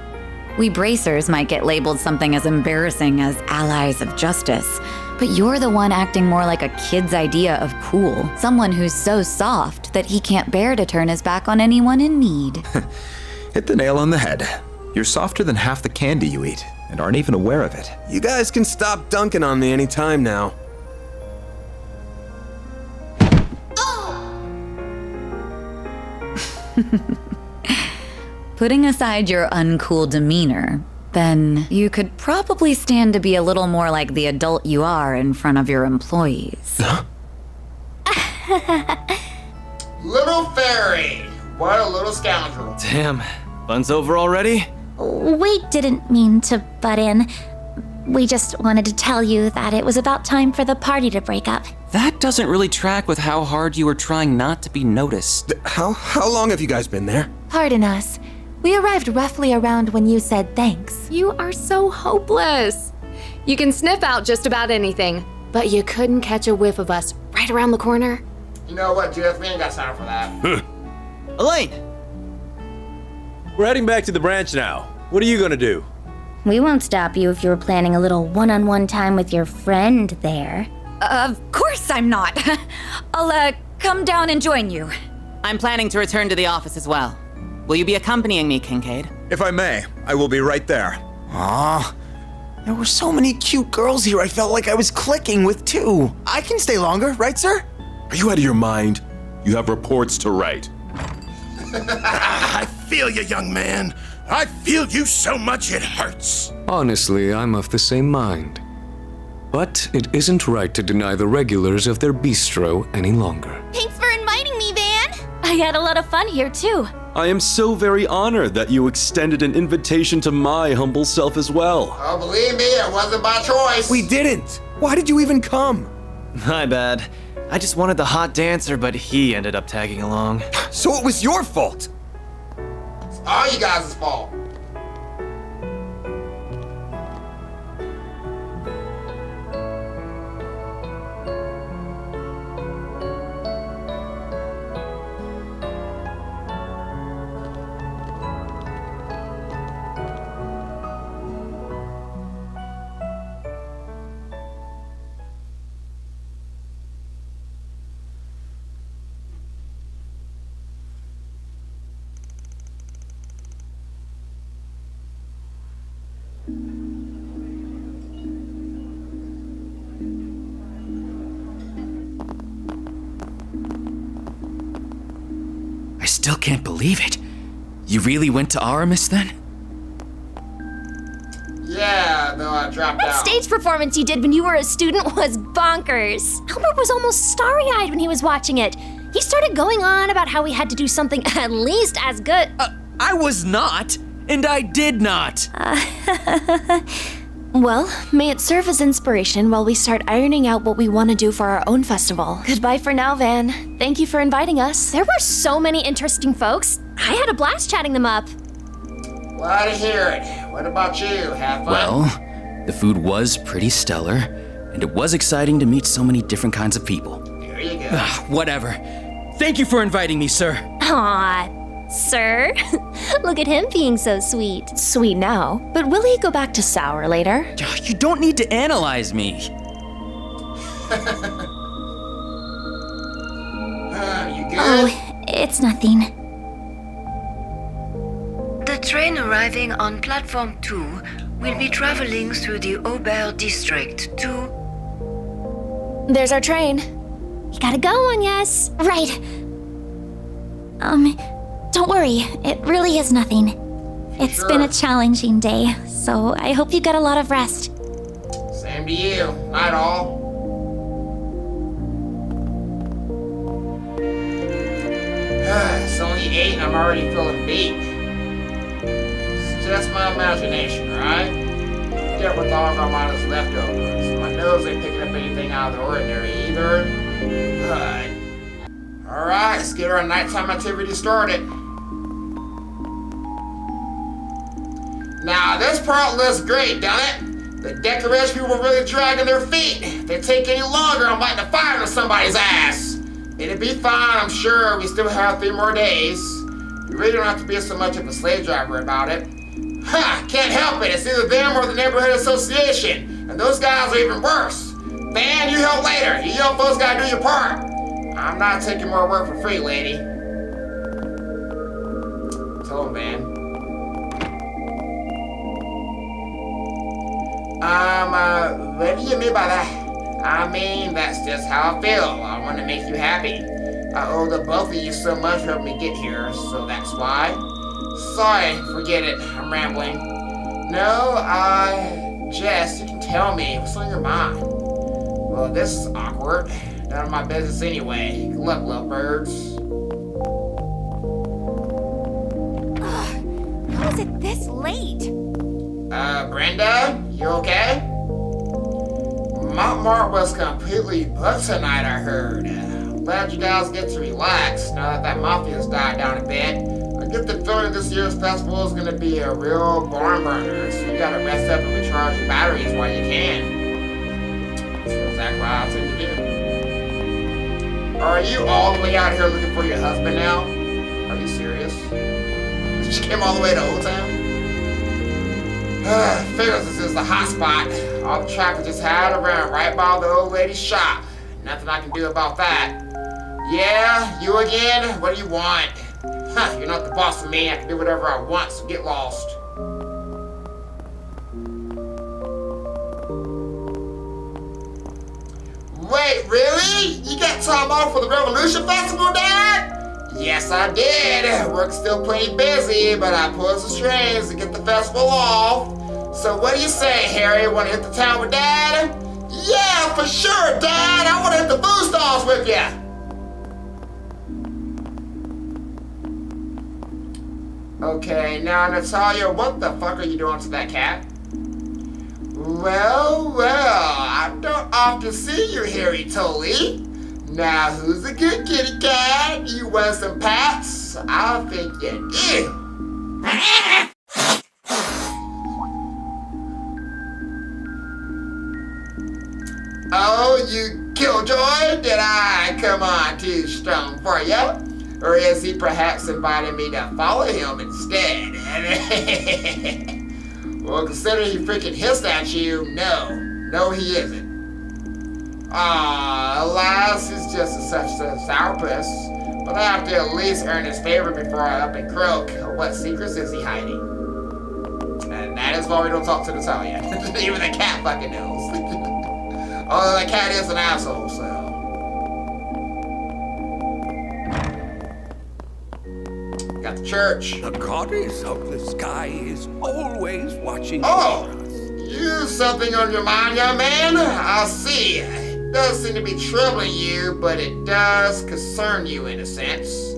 S13: We bracers might get labeled something as embarrassing as allies of justice, but you're the one acting more like a kid's idea of cool. Someone who's so soft that he can't bear to turn his back on anyone in need.
S7: Hit the nail on the head. You're softer than half the candy you eat, and aren't even aware of it.
S6: You guys can stop dunking on me any time now.
S13: Putting aside your uncool demeanor, then you could probably stand to be a little more like the adult you are in front of your employees.
S1: Little fairy. What a little scoundrel.
S9: Damn, fun's over already?
S3: We didn't mean to butt in. We just wanted to tell you that it was about time for the party to break up.
S17: That doesn't really track with how hard you were trying not to be noticed.
S6: How long have you guys been there?
S4: Pardon us. We arrived roughly around when you said thanks.
S11: You are so hopeless. You can sniff out just about anything, but you couldn't catch a whiff of us right around the corner.
S1: You know what, Jeff? We ain't got time for that.
S9: Elaine!
S2: We're heading back to the branch now. What are you gonna do?
S3: We won't stop you if you were planning a little one-on-one time with your friend there.
S13: Of course I'm not. I'll, come down and join you.
S16: I'm planning to return to the office as well. Will you be accompanying me, Kincaid?
S7: If I may, I will be right there.
S16: Aw, there were so many cute girls here I felt like I was clicking with too. I can stay longer, right, sir?
S18: Are you out of your mind? You have reports to write.
S19: I feel you, young man. I feel you so much it hurts.
S20: Honestly, I'm of the same mind. But it isn't right to deny the regulars of their bistro any longer.
S10: Thanks for inviting me, Van.
S3: I had a lot of fun here, too.
S18: I am so very honored that you extended an invitation to my humble self as well.
S1: Oh, believe me, it wasn't by choice.
S6: We didn't. Why did you even come?
S9: My bad. I just wanted the hot dancer, but he ended up tagging along.
S6: So it was your fault.
S1: It's all you guys' fault.
S17: I still can't believe it. You really went to Aramis then?
S1: Yeah, though I dropped
S10: That
S1: out.
S10: stage performance you did when you were a student was bonkers. Albert was almost starry-eyed when he was watching it. He started going on about how we had to do something at least as good.
S17: I was not, and I did not.
S10: Well, may it serve as inspiration while we start ironing out what we want to do for our own festival. Goodbye for now, Van. Thank you for inviting us. There were so many interesting folks. I had a blast chatting them up.
S1: Glad to hear it. What about you? Have fun?
S17: Well, the food was pretty stellar, and it was exciting to meet so many different kinds of people.
S1: There you go.
S17: Whatever. Thank you for inviting me, sir.
S10: Aw, sir. Look at him being so sweet. Sweet now, but will he go back to sour later?
S17: You don't need to analyze me.
S1: You good?
S3: Oh, it's nothing.
S21: The train arriving on platform 2 will be traveling through the Aubert district to...
S10: There's our train. You gotta go on, yes.
S3: Right. Don't worry. It really is nothing. It's been a challenging day, so I hope you get a lot of rest.
S1: Same to you. Night all. It's only 8 and I'm already feeling beat. It's just my imagination, right? Get with all of Armada's leftovers. My nose ain't picking up anything out of the ordinary either. Good. Alright, let's get our nighttime activity started. Now, this part looks great, doesn't it? The decoration people were really dragging their feet. If they take any longer, I'm lighting a fire to somebody's ass. It'll be fine, I'm sure. We still have 3 more days. You really don't have to be so much of a slave driver about it. Can't help it. It's either them or the neighborhood association. And those guys are even worse. Van, you help later. You young folks gotta do your part. I'm not taking more work for free, lady. Tell him, Van. What do you mean by that? I mean, that's just how I feel. I want to make you happy. I owe the both of you so much for helping me get here, so that's why. Sorry, forget it. I'm rambling. No, Jess, you can tell me. What's on your mind? Well, this is awkward. None of my business anyway. Good luck, lovebirds.
S3: is it this late?
S1: Brenda, you okay? Montmartre was completely booked tonight, I heard. Glad you guys get to relax now that that mafia's died down a bit. I get the feeling this year's festival is gonna be a real barn burner, so you gotta rest up and recharge your batteries while you can. That's exactly what I tend to do. Are you all the way out here looking for your husband now? Are you serious? She came all the way to Old Town? Figures this is the hot spot. All the traffic just had around right by the old lady's shop. Nothing I can do about that. Yeah, you again? What do you want? Huh, you're not the boss of me. I can do whatever I want, so get lost. Wait, really? You got time off for the Revolution Festival, Dad? Yes, I did. Work's still plenty busy, but I pulled some strings to get the festival off. So what do you say, Harry? Want to hit the town with Dad? Yeah, for sure, Dad. I want to hit the food stalls with you. Okay, now Natalia, what the fuck are you doing to that cat? Well, I don't often see you, Harry Tolley. Now, who's a good kitty cat? You want some pats? I think you do. Oh, you killjoy? Did I come on too strong for you? Or is he perhaps inviting me to follow him instead? Well, considering he freaking hissed at you, no he isn't. Alas, he's just such a sourpuss. But I have to at least earn his favor before I up and croak. What secrets is he hiding? And that is why we don't talk to Natalia. Even the cat fucking knows. Although the cat is an asshole, so. Got the church.
S8: The goddess of the sky is always watching
S1: Oh!
S8: over us.
S1: You something on your mind, young man? I see. It does seem to be troubling you, but it does concern you in a sense.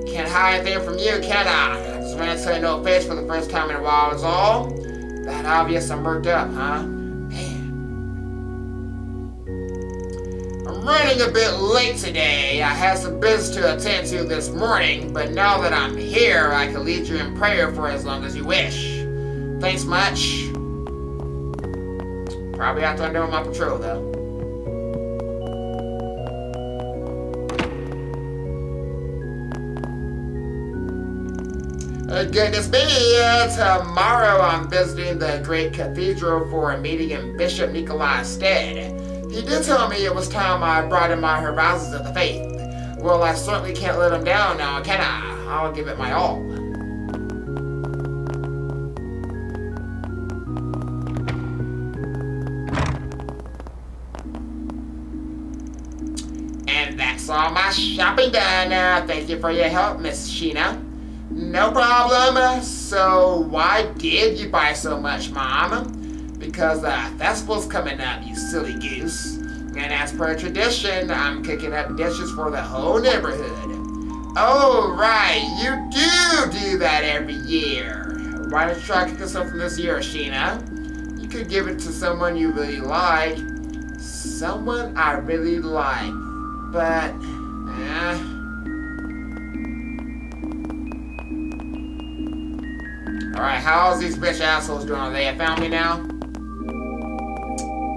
S1: Can't hide anything from you, can I? I just ran to you no face for the first time in a while is all. That obvious I'm worked up, huh? I'm running a bit late today. I had some business to attend to this morning, but now that I'm here, I can lead you in prayer for as long as you wish. Thanks much. Probably have to undo my patrol, though. Goodness me, tomorrow I'm visiting the great cathedral for a meeting in Bishop Nikolai's stead. He did tell me it was time I broadened my horizons of the faith. Well, I certainly can't let him down now, can I? I'll give it my all. And that's all my shopping done. Thank you for your help, Miss Sheena. No problem. So, why did you buy so much, Mom? Because the festival's coming up, you silly goose. And as per tradition, I'm cooking up dishes for the whole neighborhood. Oh, right, you do that every year. Why don't you try cooking something this year, Sheena? You could give it to someone you really like. Someone I really like. But, Alright, how's these bitch assholes doing? They have found me now?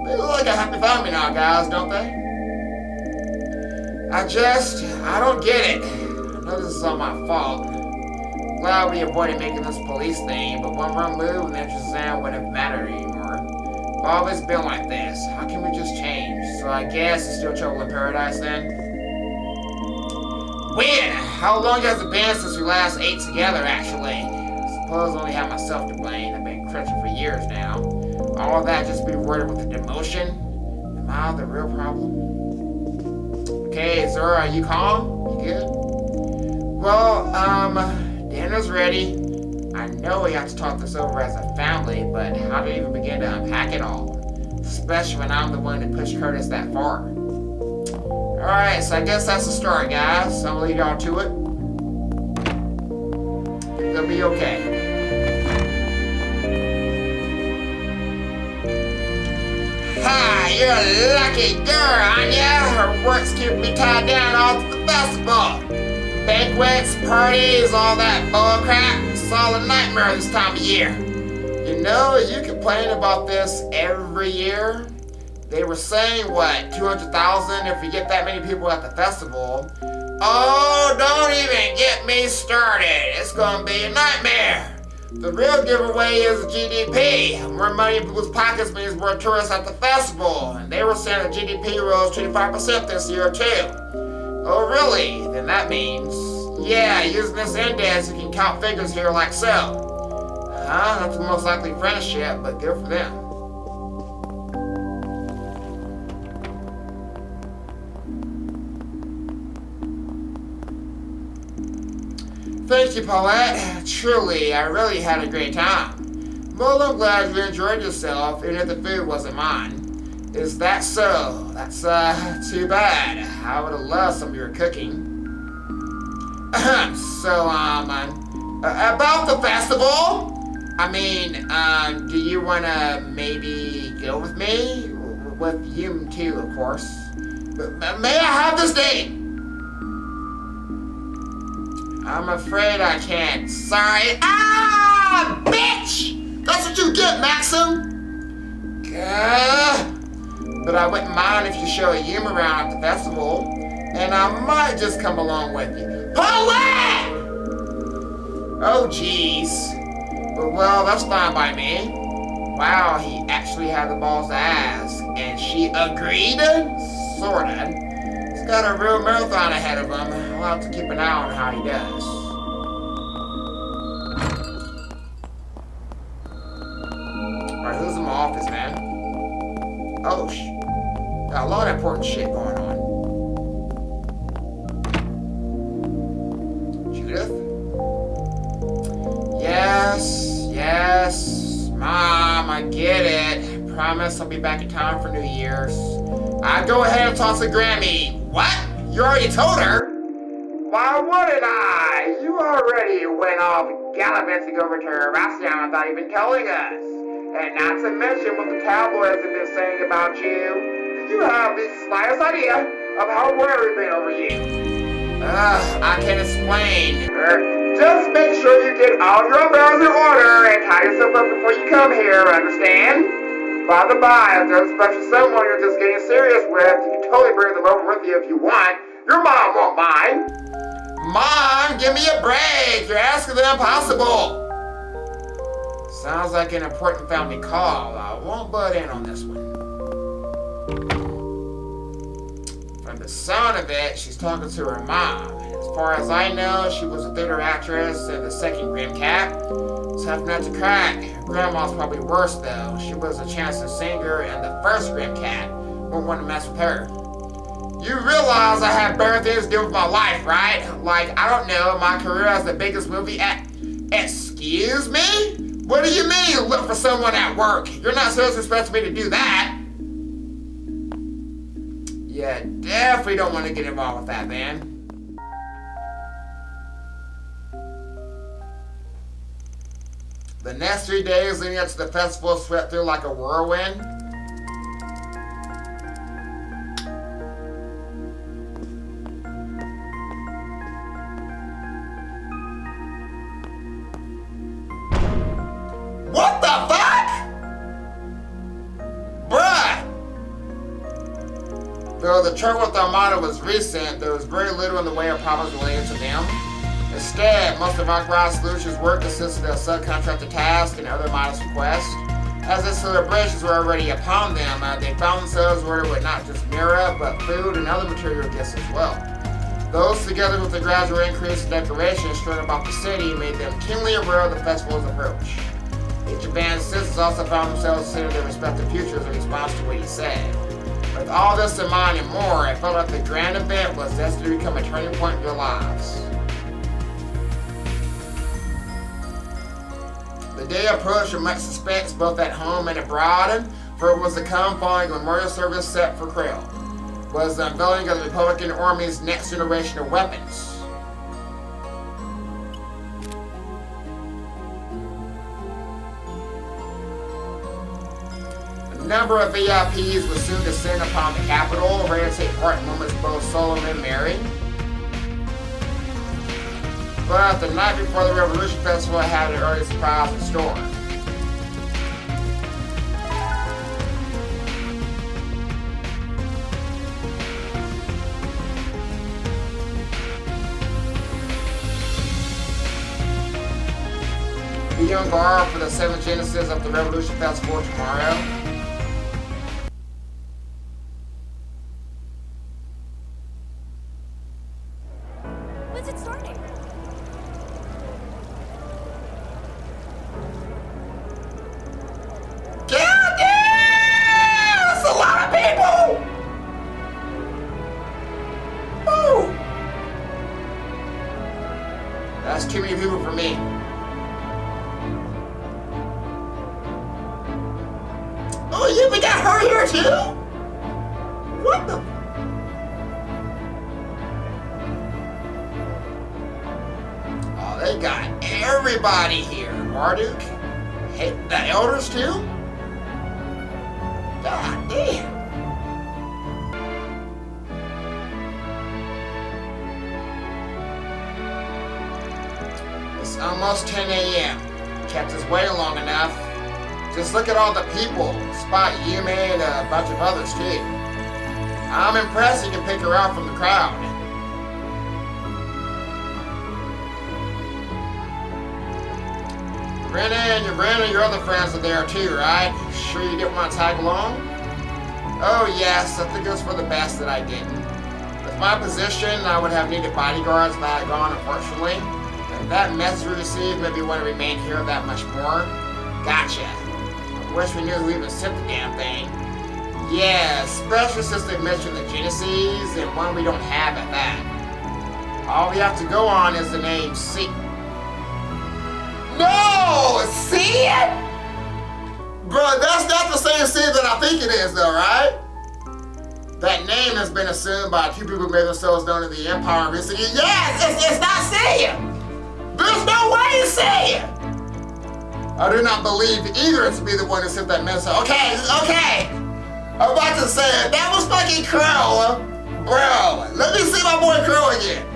S1: They look like a happy family now, guys, don't they? I don't get it. I know this is all my fault. Glad we avoided making this police thing, but one wrong move and then Shazam wouldn't matter anymore. I've always been like this. How can we just change? So I guess it's still trouble in paradise then? When? How long has it been since we last ate together, actually? I suppose I only have myself to blame. I've been crutching for years now. All of that just be rewarded with a demotion? Am I the real problem? Okay, Zora, are you calm? You good? Well, dinner's ready. I know we have to talk this over as a family, but how do you even begin to unpack it all? Especially when I'm the one who pushed Curtis that far. Alright, so I guess that's the start, guys. So I'm gonna lead y'all to it. It'll be okay. Hi, you're a lucky girl, aren't ya? Her work's keeping me tied down all to the festival. Banquets, parties, all that bullcrap. It's all a nightmare this time of year. You know, you complain about this every year. They were saying, what, 200,000 if we get that many people at the festival. Oh, don't even get me started. It's gonna be a nightmare. The real giveaway is GDP. More money in people's pockets means more tourists at the festival. And they were saying that GDP rose 25% this year, too. Oh, really? Then that means, yeah, using this index, you can count figures here like so. That's the most likely friendship, but good for them. Thank you, Paulette. Truly, I really had a great time. Well, I'm glad you enjoyed yourself, even if the food wasn't mine. Is that so? That's, too bad. I would have loved some of your cooking. So, about the festival? I mean, do you wanna maybe go with me? With you too, of course. But may I have this date? I'm afraid I can't. Sorry. Ah, bitch! That's what you get, Maxim. But I wouldn't mind if you show Yum around at the festival, and I might just come along with you. Paulette! Oh, jeez. Well, that's fine by me. Wow, he actually had the balls to ask, and she agreed? Sorta. He's got a real marathon ahead of him. I'll have to keep an eye on how he does. Alright, who's in my office, man? Oh, got a lot of important shit going on. Judith? Yes. Mom, I get it. I promise I'll be back in time for New Year's. Go ahead and talk to Grammy. What? You already told her? Why wouldn't I? You already went off gallivanting over to Racian without even telling us. And not to mention what the tabloids have been saying about you. Do you have the slightest idea of how worried we've been over you? I can't explain. Just make sure you get all your affairs in order and tie yourself up before you come here, understand? By the by, if there's a special someone you're just getting serious with, you can totally bring them over with you if you want. Your mom won't mind. Mom, give me a break. You're asking the impossible. Sounds like an important family call. I won't butt in on this one. From the sound of it, she's talking to her mom. As far as I know, she was a theater actress in the second Grim Cat. Tough nut to crack. Grandma's probably worse though. She was a chanson singer in the first Grim Cat. Won't want to mess with her. You realize I have better things to do with my life, right? Like, I don't know, my career as the biggest movie Excuse me? What do you mean you look for someone at work? You're not supposed to expect me to do that. Yeah, definitely don't want to get involved with that, man. The next 3 days leading up to the festival swept through like a whirlwind. What the fuck? Bruh! Though the trouble with the almata was recent, there was very little in the way of problems related to them. Instead, most of Akbar's solutions work consisted of subcontracted tasks and other modest requests. As the celebrations were already upon them, they found themselves ordered with not just mirror, but food and other material gifts as well. Those, together with the gradual increase in decorations strewn about the city, made them keenly aware of the festival's approach. Each of band's citizens also found themselves considering their respective futures in response to what he said. With all this in mind and more, I felt like the grand event was destined to become a turning point in their lives. The day approached with much suspense both at home and abroad, for it was to come following a memorial service set for Krill. Was the unveiling of the Republican Army's next generation of weapons. Number of VIPs will soon descend upon the capital, ready to take part in moments both solemn and merry. But the night before the Revolution Festival had an early surprise in store. Be on guard for the 7th Genesis of the Revolution Festival tomorrow.
S10: When's it starting?
S1: God damn! That's a lot of people! Woo! That's too many people for me. Oh, yeah, we got her here too? What the? Oh, they got everybody here. Marduk? Hey, the elders too? God damn. It's almost 10 a.m. Kept us waiting long enough. Just look at all the people. Spot Yume and a bunch of others too. I'm impressed you can pick her out from the crowd. Brandon, your other friends are there too, right? Sure you didn't want to tag along? Oh yes, I think it was for the best that I didn't. With my position, I would have needed bodyguards if I had gone, unfortunately. And that message we received made me want to remain here that much more. Gotcha. Wish we knew who even sent the damn thing. Yeah, especially since they mentioned the Genesis and one we don't have at that. All we have to go on is the name C. No! See it? Bro, that's not the same C that I think it is though, right? That name has been assumed by two people who made themselves known in the Empire recently. Yes, it's not C! There's no way it's C! I do not believe either to be the one who sent that message. Okay. I'm about to say it. That was fucking Crow. Bro, let me see my boy Crow again.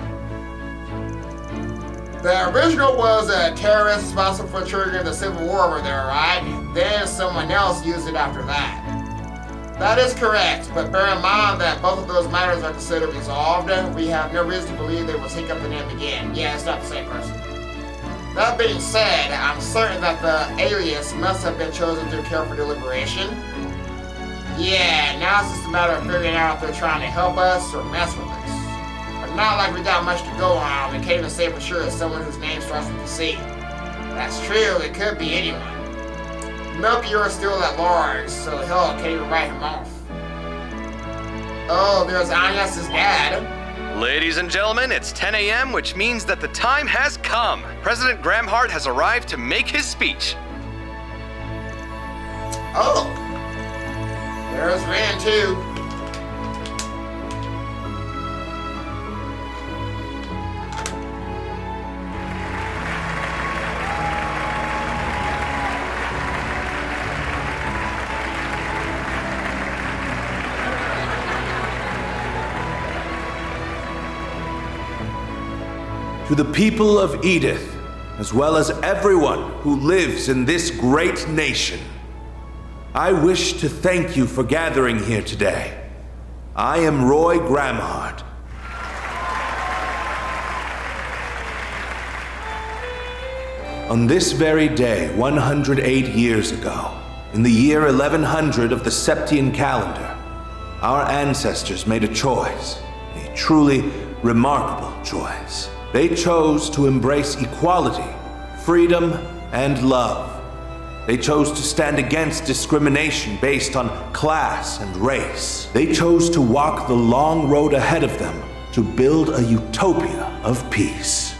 S1: The original was a terrorist responsible for triggering the Civil War over there, right? Then someone else used it after that. That is correct, but bear in mind that both of those matters are considered resolved. We have no reason to believe they will take up the name again. Yeah, it's not the same person. That being said, I'm certain that the alias must have been chosen through careful deliberation. Yeah, now it's just a matter of figuring out if they're trying to help us or mess with us. But not like we got much to go on. We can't even say for sure it's someone whose name starts with a C. That's true, it could be anyone. Melchior is still at large, so hell, can't even write him off. Oh, there's Agnes' dad.
S2: Ladies and gentlemen, it's 10 a.m., which means that the time has come. President Gramhart has arrived to make his speech.
S1: Oh, there's Rand too.
S12: To the people of Edith, as well as everyone who lives in this great nation, I wish to thank you for gathering here today. I am Roy Gramhart. On this very day, 108 years ago, in the year 1100 of the Septian calendar, our ancestors made a choice, a truly remarkable choice. They chose to embrace equality, freedom, and love. They chose to stand against discrimination based on class and race. They chose to walk the long road ahead of them to build a utopia of peace.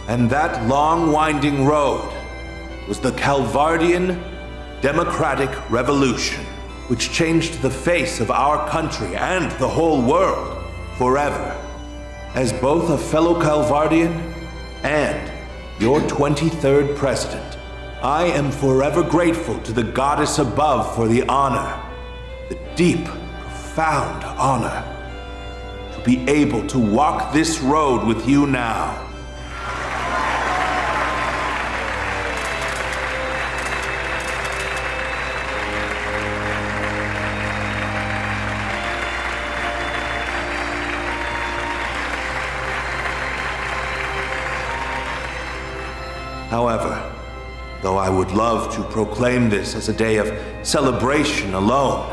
S12: And that long winding road was the Calvardian Democratic Revolution, which changed the face of our country and the whole world forever. As both a fellow Calvardian and your 23rd president, I am forever grateful to the goddess above for the honor, the deep, profound honor, to be able to walk this road with you now. However, though I would love to proclaim this as a day of celebration alone,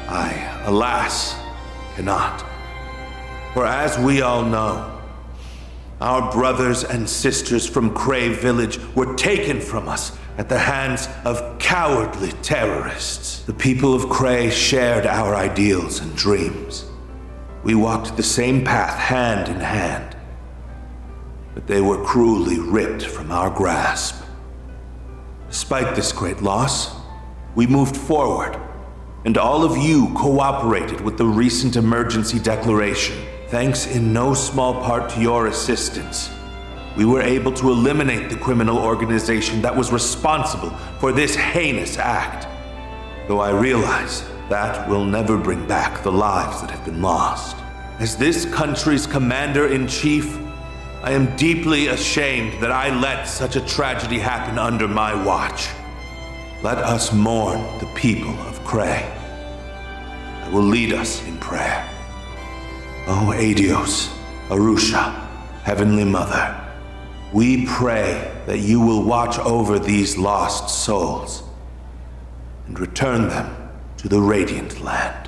S12: I, alas, cannot. For as we all know, our brothers and sisters from Cray Village were taken from us at the hands of cowardly terrorists. The people of Cray shared our ideals and dreams. We walked the same path hand in hand, but they were cruelly ripped from our grasp. Despite this great loss, we moved forward, and all of you cooperated with the recent emergency declaration. Thanks in no small part to your assistance, we were able to eliminate the criminal organization that was responsible for this heinous act. Though I realize that will never bring back the lives that have been lost. As this country's commander-in-chief, I am deeply ashamed that I let such a tragedy happen under my watch. Let us mourn the people of Cray. I will lead us in prayer. O Adios, Arusha, Heavenly Mother, we pray that you will watch over these lost souls and return them to the Radiant Land.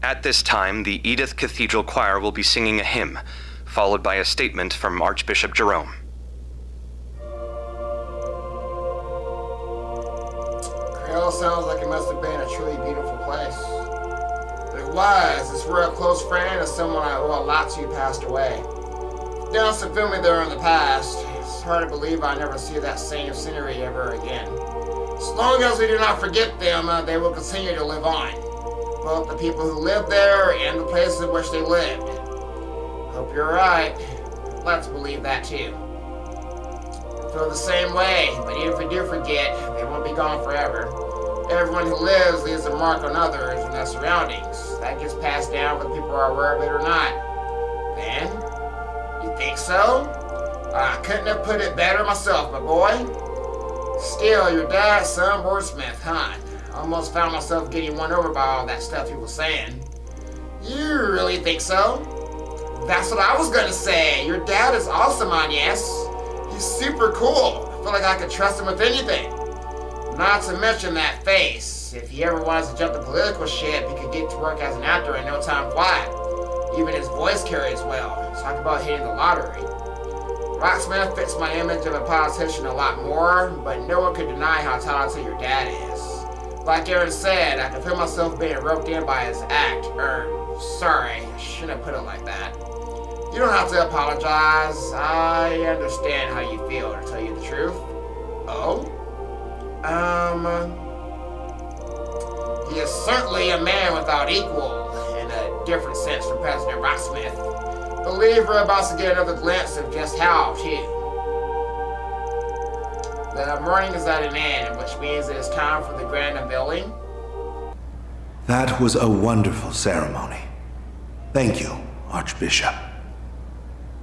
S14: At this time, the Edith Cathedral Choir will be singing a hymn, followed by a statement from Archbishop Jerome.
S1: Creole sounds like it must have been a truly beautiful place. But it was. This were a close friend of someone I owe a lot to passed away. Done some filming there in the past. It's hard to believe I never see that same scenery ever again. As long as we do not forget them, they will continue to live on. Both the people who lived there and the places in which they lived. Hope you're right. Let's believe that too. I feel the same way, but even if we do forget, they won't be gone forever. Everyone who lives leaves a mark on others and their surroundings. That gets passed down whether people are aware of it or not. Ben? You think so? I couldn't have put it better myself, my boy. Still, your dad's some wordsmith, huh? Almost found myself getting won over by all that stuff he was saying. You really think so? That's what I was gonna say. Your dad is awesome, Agnes. He's super cool. I feel like I could trust him with anything. Not to mention that face. If he ever wants to jump the political shit, he could get to work as an actor in no time flat. Even his voice carries well. Talk about hitting the lottery. Rocksmith fits my image of a politician a lot more, but no one could deny how talented your dad is. Like Aaron said, I can feel myself being roped in by his act. Sorry, I shouldn't have put it like that. You don't have to apologize. I understand how you feel, to tell you the truth. Oh? He is certainly a man without equal, in a different sense from President Rocksmith. Believe we're about to get another glimpse of just how, too. The morning is at an end, which means it is time for the grand unveiling.
S12: That was a wonderful ceremony. Thank you, Archbishop.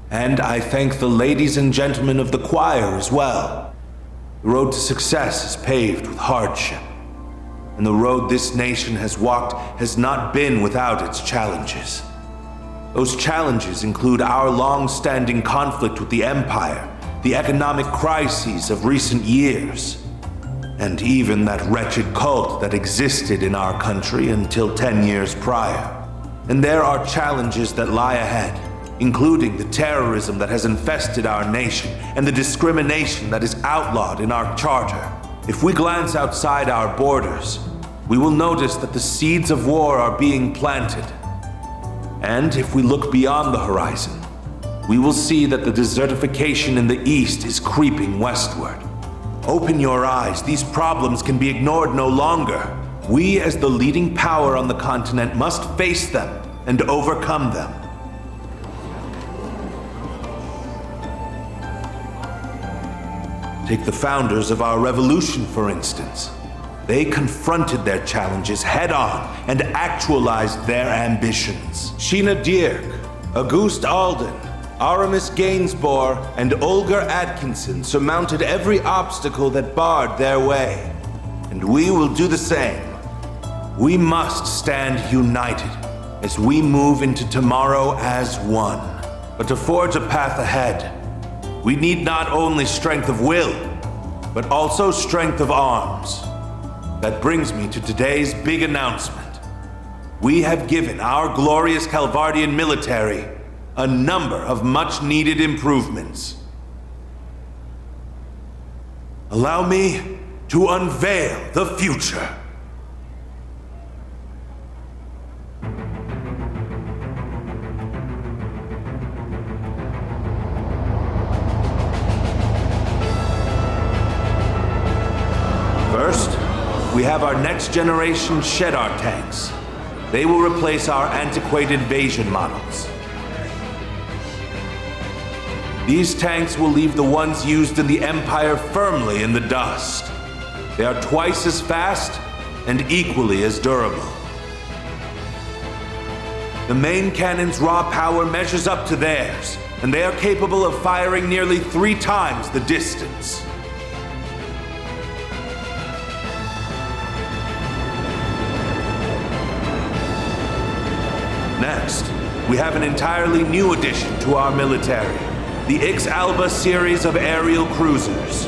S12: And I thank the ladies and gentlemen of the choir as well. The road to success is paved with hardship, and the road this nation has walked has not been without its challenges. Those challenges include our long-standing conflict with the Empire, the economic crises of recent years, and even that wretched cult that existed in our country until 10 years prior. And there are challenges that lie ahead, including the terrorism that has infested our nation and the discrimination that is outlawed in our charter. If we glance outside our borders, we will notice that the seeds of war are being planted. And if we look beyond the horizon, we will see that the desertification in the east is creeping westward. Open your eyes. These problems can be ignored no longer. We, as the leading power on the continent, must face them and overcome them. Take the founders of our revolution, for instance. They confronted their challenges head-on and actualized their ambitions. Sheena Dierk, Auguste Alden, Aramis Gainsborough, and Olga Atkinson surmounted every obstacle that barred their way. And we will do the same. We must stand united as we move into tomorrow as one. But to forge a path ahead, we need not only strength of will, but also strength of arms. That brings me to today's big announcement. We have given our glorious Calvardian military a number of much-needed improvements. Allow me to unveil the future. First, we have our next-generation Shedar tanks. They will replace our antiquated Vasion models. These tanks will leave the ones used in the Empire firmly in the dust. They are twice as fast and equally as durable. The main cannon's raw power measures up to theirs, and they are capable of firing nearly 3 times the distance. Next, we have an entirely new addition to our military. The Ix Alba series of aerial cruisers.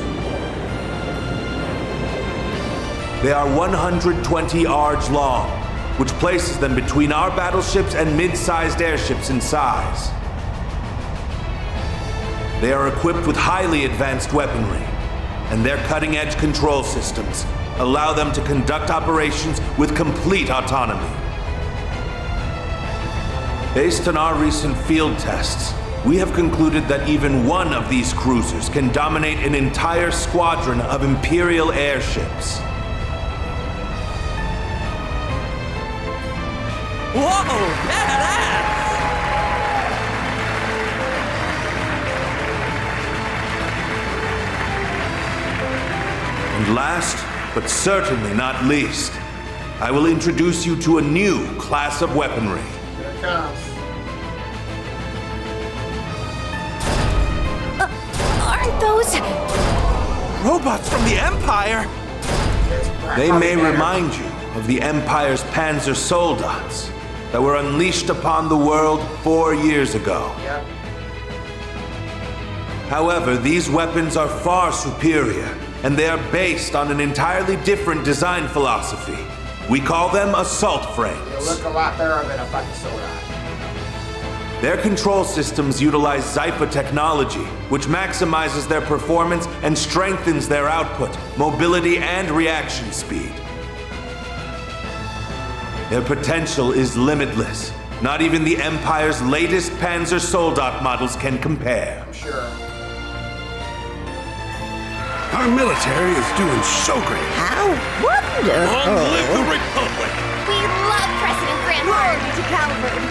S12: They are 120 ards long, which places them between our battleships and mid-sized airships in size. They are equipped with highly advanced weaponry, and their cutting-edge control systems allow them to conduct operations with complete autonomy. Based on our recent field tests, we have concluded that even one of these cruisers can dominate an entire squadron of Imperial airships.
S5: Whoa, badass!
S12: And last, but certainly not least, I will introduce you to a new class of weaponry.
S1: Here it comes.
S10: Aren't those
S16: robots from the Empire?
S12: They may remind you of the Empire's Panzer Soldats that were unleashed upon the world 4 years ago.
S1: Yep.
S12: However, these weapons are far superior, and they are based on an entirely different design philosophy. We call them assault frames.
S1: They look a lot better than a fucking soda.
S12: Their control systems utilize Zypha technology, which maximizes their performance and strengthens their output, mobility, and reaction speed. Their potential is limitless. Not even the Empire's latest Panzer Soldat models can compare.
S1: I'm sure.
S19: Our military is doing so great.
S22: How wonderful!
S19: Long live the Republic!
S10: We love President Grandpa to Calvert.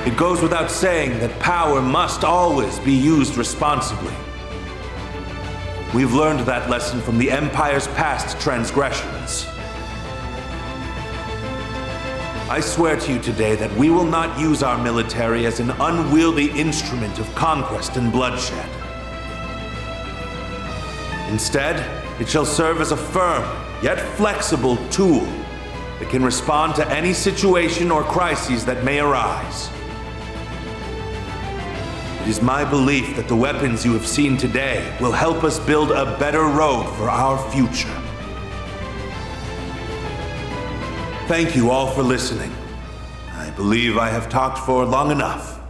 S12: It goes without saying that power must always be used responsibly. We've learned that lesson from the Empire's past transgressions. I swear to you today that we will not use our military as an unwieldy instrument of conquest and bloodshed. Instead, it shall serve as a firm, yet flexible tool that can respond to any situation or crises that may arise. It is my belief that the weapons you have seen today will help us build a better road for our future. Thank you all for listening. I believe I have talked for long enough.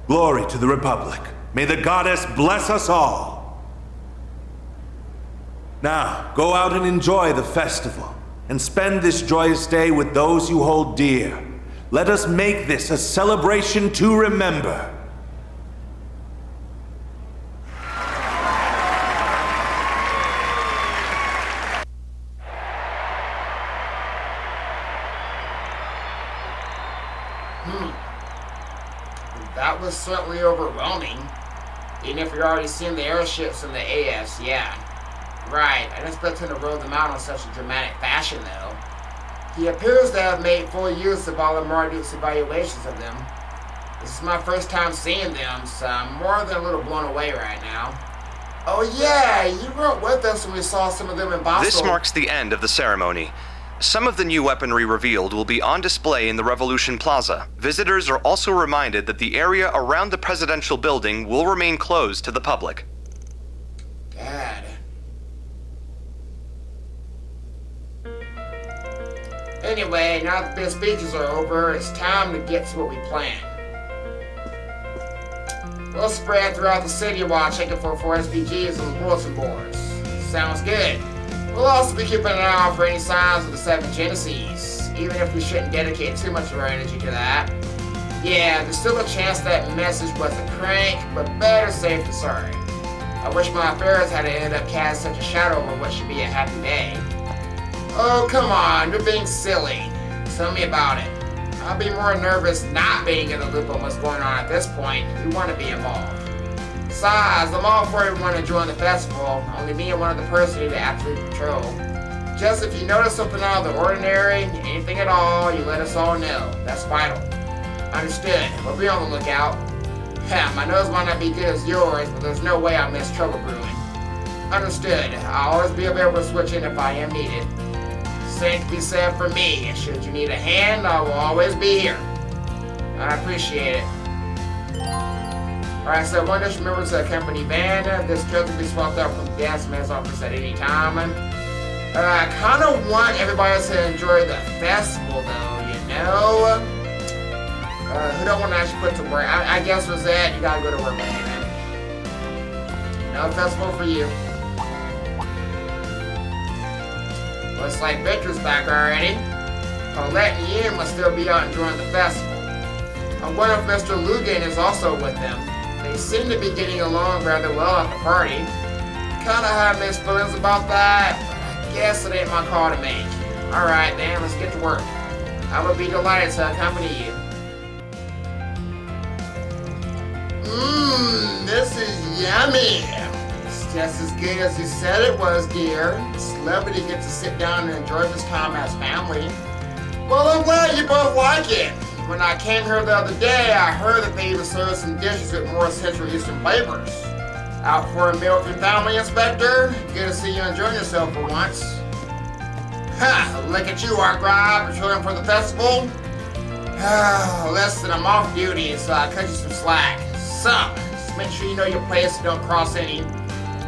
S12: Glory to the Republic. May the goddess bless us all. Now, go out and enjoy the festival, and spend this joyous day with those you hold dear, Let us make this a celebration to remember.
S1: That was certainly overwhelming. Even if you're already seeing the airships and the AFs, yeah. Right, I didn't expect him to roll them out in such a dramatic fashion, though. He appears to have made full use of all of Marduk's evaluations of them. This is my first time seeing them, so I'm more than a little blown away right now. Oh yeah, you weren't with us when we saw some of them in Boston.
S14: This marks the end of the ceremony. Some of the new weaponry revealed will be on display in the Revolution Plaza. Visitors are also reminded that the area around the presidential building will remain closed to the public.
S1: God. Anyway, now that the big speeches are over, it's time to get to what we planned. We'll spread throughout the city while checking for SPGs on the bulletin boards. Sounds good. We'll also be keeping an eye out for any signs of the Seven Genesis, even if we shouldn't dedicate too much of our energy to that. Yeah, there's still a chance that message was a prank, but better safe than sorry. I wish my affairs had ended up casting such a shadow over what should be a happy day. Oh, come on, you're being silly. Tell me about it. I'll be more nervous not being in the loop on what's going on at this point. We want to be involved. Besides, I'm all for everyone to join the festival, only me and one other person need to absolutely control. Just if you notice something out of the ordinary, anything at all, you let us all know. That's vital. Understood. We'll be on the lookout. My nose might not be good as yours, but there's no way I'll miss trouble brewing. Understood. I'll always be available to switch in if I am needed. Same can be said for me. Should you need a hand, I will always be here. I appreciate it. Alright, so one just remember to accompany van. This trip will be swapped out from gas man's office at any time. I kind of want everybody to enjoy the festival, though, you know? Who don't want to actually put to work? I guess was that you gotta go to work, man. No festival for you. Looks like Victor's back already. Paulette and Ian must still be out enjoying the festival. I wonder if Mr. Lugan is also with them. They seem to be getting along rather well at the party. Kinda have mixed feelings about that, but I guess it ain't my call to make. Alright then, let's get to work. I would be delighted to accompany you. This is yummy. It's just as good as you said it was, dear. It's lovely to get to sit down and enjoy this time as family. Well, I'm glad you both like it. When I came here the other day, I heard that they even serve some dishes with more Central Eastern flavors. Out for a meal with your family, Inspector? Good to see you enjoying yourself for once. Look at you, Argyle, patrolling for the festival. Listen, I'm off duty, so I cut you some slack. Just make sure you know your place and don't cross any.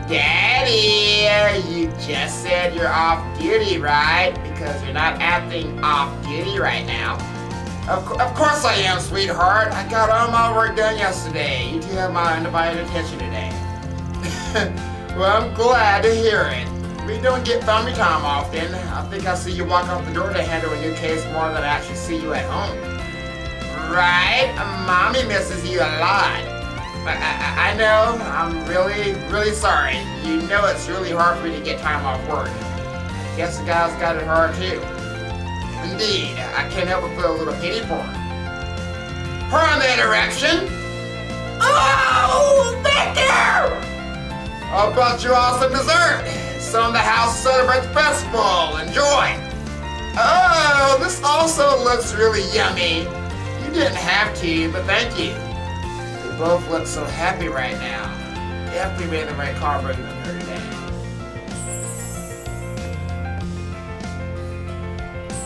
S1: Daddy, you just said you're off duty, right? Because you're not acting off duty right now. Of course I am, sweetheart. I got all my work done yesterday. You two have my undivided attention today. Well, I'm glad to hear it. We don't get family time often. I think I see you walk out the door to handle a new case more than I actually see you at home. Right? Mommy misses you a lot. I know. I'm really, really sorry. You know it's really hard for me to get time off work. I guess the guys got it hard too. Indeed, I can't help but feel a little pity for him. Pardon the interruption. Oh, Victor! I brought you all some dessert. Some in the house to celebrate the festival. Enjoy. Oh, this also looks really yummy. You didn't have to, but thank you. We both look so happy right now. Definitely made the right call bringing them here today.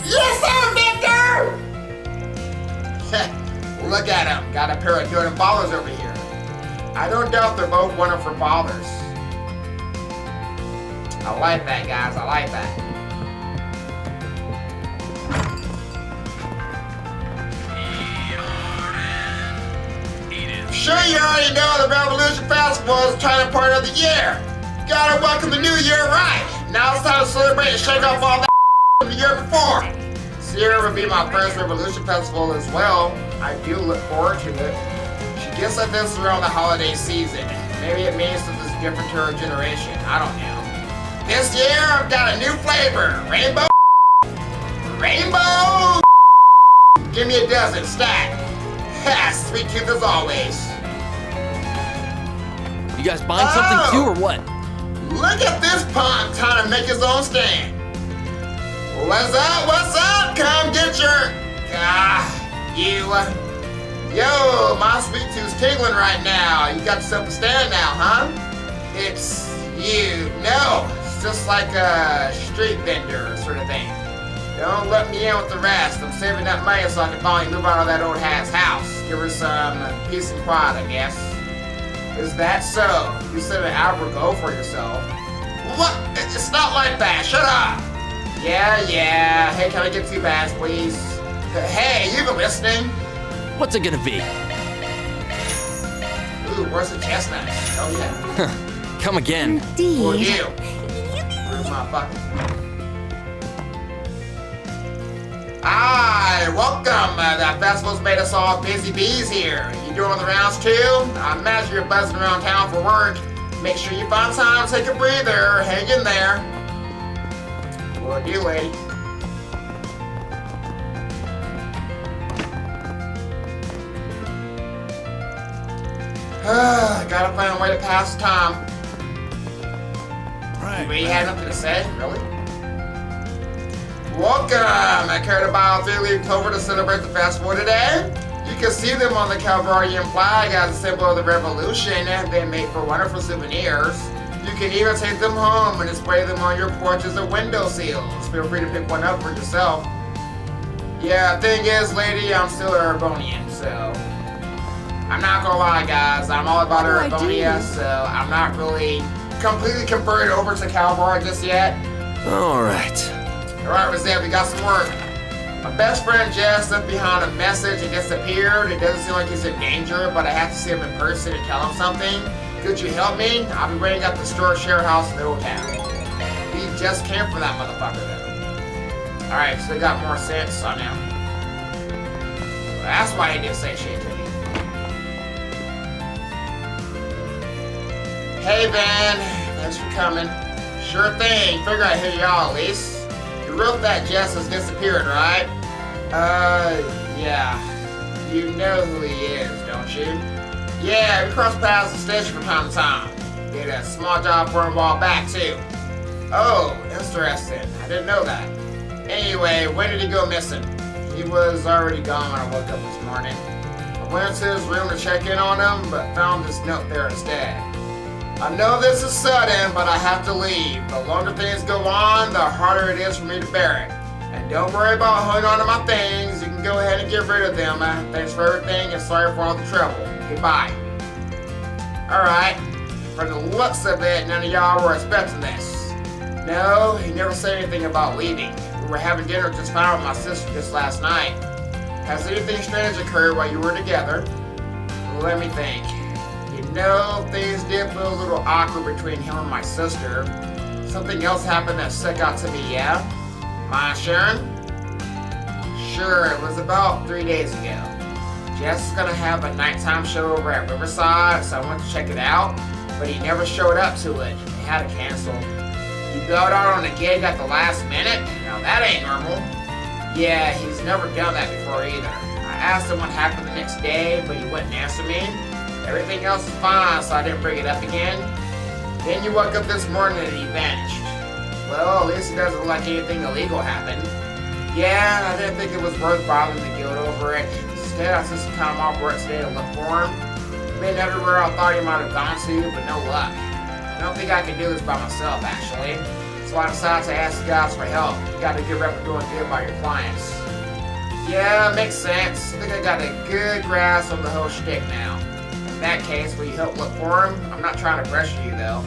S1: Yes, sir, Victor! Look at him. Got a pair of doting ballers over here. I don't doubt they're both wonderful fathers. I like that, guys. I like that. Sure, you already know the Revolution Festival is the turning point of the year. Gotta welcome the new year right. Now it's time to celebrate and shake off all that the year before. year will be my first Revolution Festival as well. I do look forward to it. She gets like this around the holiday season. Maybe it means something different to her generation. I don't know. This year I've got a new flavor. Rainbow. Rainbow. Give me a dozen. Stack. Ha, sweet tooth as always.
S5: You guys buying something too, or what?
S1: Look at this punk trying to make his own stand. What's up? What's up? Come get your... you... Yo, my sweet tooth's tingling right now. You got yourself a stand now, huh? It's you. No, it's just like a street vendor sort of thing. Don't let me in with the rest. I'm saving that money so I can finally move out of that old hat's house. Give her some peace and quiet, I guess. Is that so? You set an hour goal for yourself. What? It's not like that. Shut up. Yeah. Hey, can I get 2 bags, please? Hey, you been listening?
S5: What's it gonna be?
S1: Ooh, where's the chestnuts? Oh, yeah.
S5: Come again.
S1: Indeed. Will you? Where's my fucking... Hi, welcome. That festival's made us all busy bees here. You doing the rounds too? I imagine you're buzzing around town for work. Make sure you find time to take a breather. Hang in there. Will do, lady. Gotta find a way to pass the time. You really had nothing to say? Really? Welcome! I carried about 3-leaf clover to celebrate the festival today. You can see them on the Calvarian flag as a symbol of the revolution. They make for wonderful souvenirs. You can even take them home and display them on your porches or windowsills. Feel free to pick one up for yourself. Yeah, thing is, lady, I'm still a Urbonian, so... I'm not gonna lie, guys. I'm all about Urbonia, so I'm not really completely converted over to Calvar just yet.
S6: Alright.
S1: Alright, Reserve, we got some work. My best friend Jess left behind a message and disappeared. It doesn't seem like he's in danger, but I have to see him in person and tell him something. Could you help me? I'll be waiting at the store share house in the old town. He just came for that motherfucker, though. Alright, so they got more sense on him. Well, that's why he didn't say shit to me. Hey, Van. Thanks for coming. Sure thing. Figure I'd hit y'all at least. You wrote that Jess has disappeared, right? Yeah. You know who he is, don't you? Yeah, we cross paths at the station from time to time. Did a small job for him a while back, too. Oh, interesting. I didn't know that. Anyway, when did he go missing? He was already gone when I woke up this morning. I went into his room to check in on him, but found this note there instead. I know this is sudden, but I have to leave. The longer things go on, the harder it is for me to bear it. And don't worry about holding on to my things. You can go ahead and get rid of them. Thanks for everything and sorry for all the trouble. Goodbye. Alright. From the looks of it, none of y'all were expecting this. No, he never said anything about leaving. We were having dinner just fine with my sister just last night. Has anything strange occurred while you were together? Let me think. You know, things did feel a little awkward between him and my sister. Something else happened that stuck out to me, yeah? Mind sharing? Sure, it was about 3 days ago. Jess is gonna have a nighttime show over at Riverside, so I went to check it out, but he never showed up to it. They had to cancel. He bailed out on the gig at the last minute? Now that ain't normal. Yeah, he's never done that before either. I asked him what happened the next day, but he wouldn't answer me. Everything else is fine, so I didn't bring it up again. Then you woke up this morning and he vanished. Well, at least it doesn't look like anything illegal happened. Yeah, I didn't think it was worth bothering the guild over it. Instead, I took some time off work today to look for him. Been everywhere I thought he might have gone to, but no luck. I don't think I can do this by myself, actually. So I decided to ask you guys for help. You got a good rep of doing good by your clients. Yeah, makes sense. I think I got a good grasp of the whole shtick now. In that case, will you help look for him? I'm not trying to pressure you, though.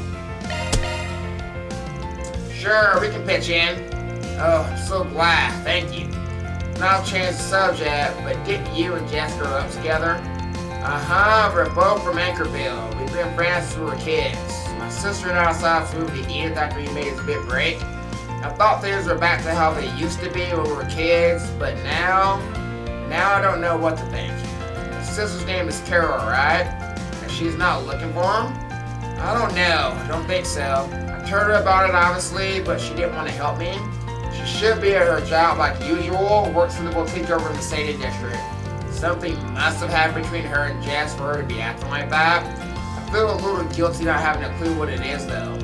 S1: Sure, we can pitch in. Oh, I'm so glad. Thank you. Not to change the subject, but didn't you and Jess grow up together? Uh-huh, we're both from Anchorville. We've been friends since we were kids. My sister and I decided to move to Edith after he made his big break. I thought things were back to how they used to be when we were kids, but now I don't know what to think. His sister's name is Carol, right? And she's not looking for him? I don't know. I don't think so. I told her about it, obviously, but she didn't want to help me. She should be at her job like usual, works in the boutique over in the Satan district. Something must have happened between her and Jess for her to be acting like that. I feel a little guilty not having a clue what it is, though.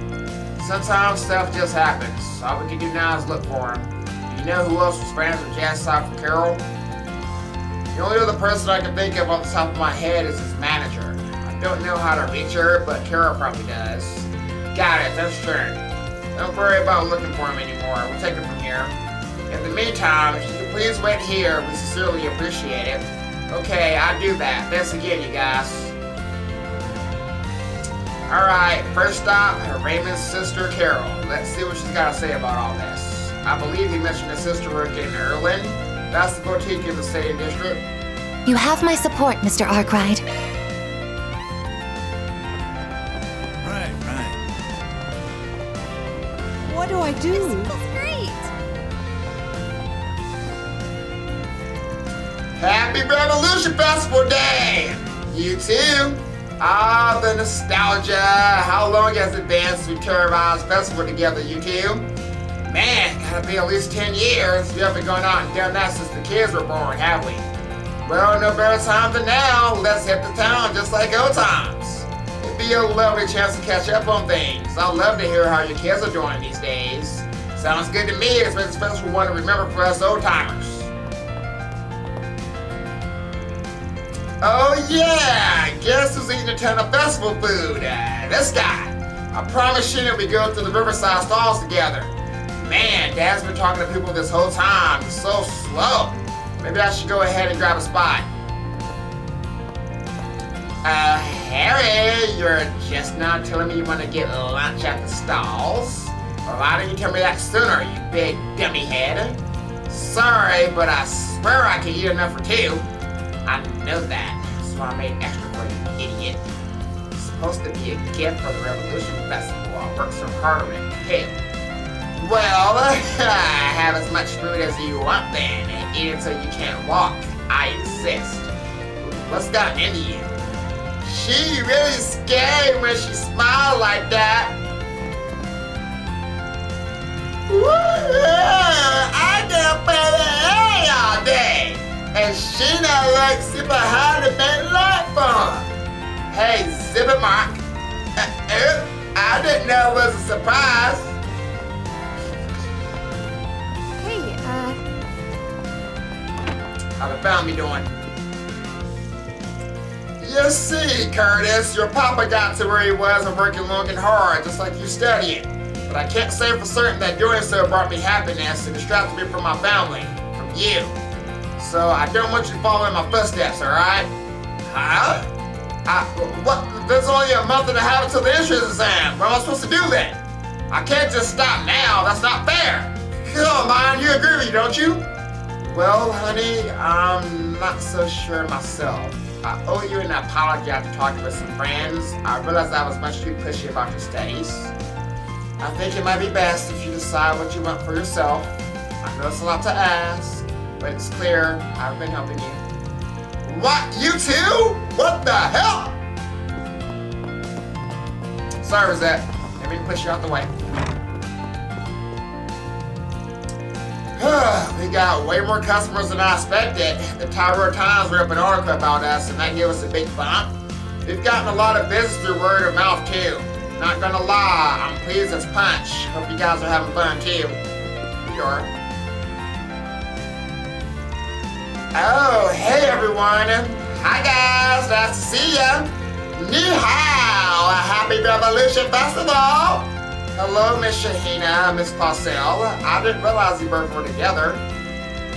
S1: Sometimes stuff just happens. All we can do now is look for him. Do you know who else was friends with Jess aside from Carol? The only other person I can think of off the top of my head is his manager. I don't know how to reach her, but Carol probably does. Got it, that's true. Don't worry about looking for him anymore. We'll take it from here. In the meantime, if you could please wait here, we sincerely appreciate it. Okay, I'll do that. Thanks again, you guys. Alright, first stop, Raymond's sister, Carol. Let's see what she's got to say about all this. I believe you mentioned his sister working in Erlin. That's the boutique in the Satan district.
S4: You have my support, Mr. Arkwright.
S19: Right.
S15: What do I do?
S10: This feels great.
S1: Happy Revolution Festival Day! You too! Ah, the nostalgia. How long has it been since we terrorized festival together, you two? Man, gotta be at least 10 years. We haven't gone out and done that since the kids were born, have we? Well, no better time than now. Let's hit the town just like old times. It'd be a lovely chance to catch up on things. I'd love to hear how your kids are doing these days. Sounds good to me. It's been a special one to remember for us old timers. Oh yeah! Guess who's eating a ton of festival food? This guy. I promise you that we go to the Riverside stalls together. Man, Dad's been talking to people this whole time. He's so slow. Maybe I should go ahead and grab a spot. Harry, you're just now telling me you want to get lunch at the stalls? Well, why didn't you tell me that sooner, you big dummy head? Sorry, but I swear I could eat enough for two. I know that, so I made extra for you, idiot. It's supposed to be a gift for the Revolution Festival. I worked so hard on it, too. Well, have as much food as you want then, and eat until you can't walk. I insist. What's gotten into you? She really scary when she smiles like that. I done play the hay all day, and she not like super hard to make light fun. Hey, zip it, Mark. I didn't know it was a surprise. How the family doing? You see, Curtis, your papa got to where he was and working long and hard, just like you studying. But I can't say for certain that doing so brought me happiness and distracted me from my family, from you. So I don't want you to follow in my footsteps, alright? Huh? What? There's only a month and a half until the entrance exam. What am I supposed to do then? I can't just stop now. That's not fair. Come on, you agree with me, don't you? Well, honey, I'm not so sure myself. I owe you an apology after talking with some friends. I realized I was much too pushy about your studies. I think it might be best if you decide what you want for yourself. I know it's a lot to ask, but it's clear I've been helping you. What? You too? What the hell? Sorry, Rosette. Let me push you out the way. We got way more customers than I expected. The Tyrone Times wrote an article about us, and that gave us a big bump. We've gotten a lot of business through word of mouth, too. Not gonna lie, I'm pleased as punch. Hope you guys are having fun, too. We are. Oh, hey, everyone. Hi, guys. Nice to see ya. Ni hao. Happy Revolution Festival. Hello, Miss Shahina, Miss Parcell. I didn't realize you both were together.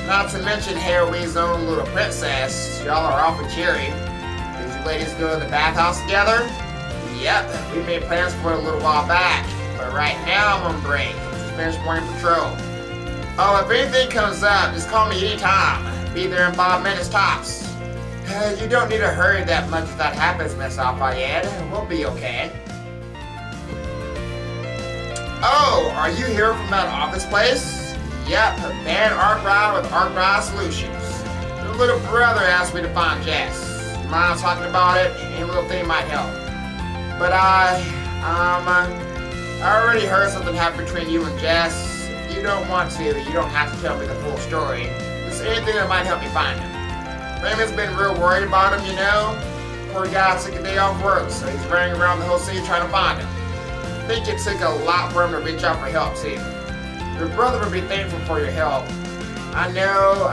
S1: Not to mention Harry's own little princess. Y'all are awfully cheery. Did you ladies go to the bathhouse together? Yep, we made plans for it a little while back. But right now I'm on break. Just finished morning patrol. Oh, if anything comes up, just call me anytime. Be there in 5 minutes tops. You don't need to hurry that much if that happens, Miss Alfayed. We'll be okay. Oh, are you here from that office place? Yep, Van Arkwright with Arkwright Solutions. Your little brother asked me to find Jess. You mind talking about it? Any little thing might help. But I already heard something happened between you and Jess. If you don't want to, you don't have to tell me the full story. Just anything that might help me find him. Raymond's been real worried about him, you know? Poor guy took a day off work, so he's running around the whole city trying to find him. I think it took a lot for him to reach out for help, too. Your brother would be thankful for your help. I know,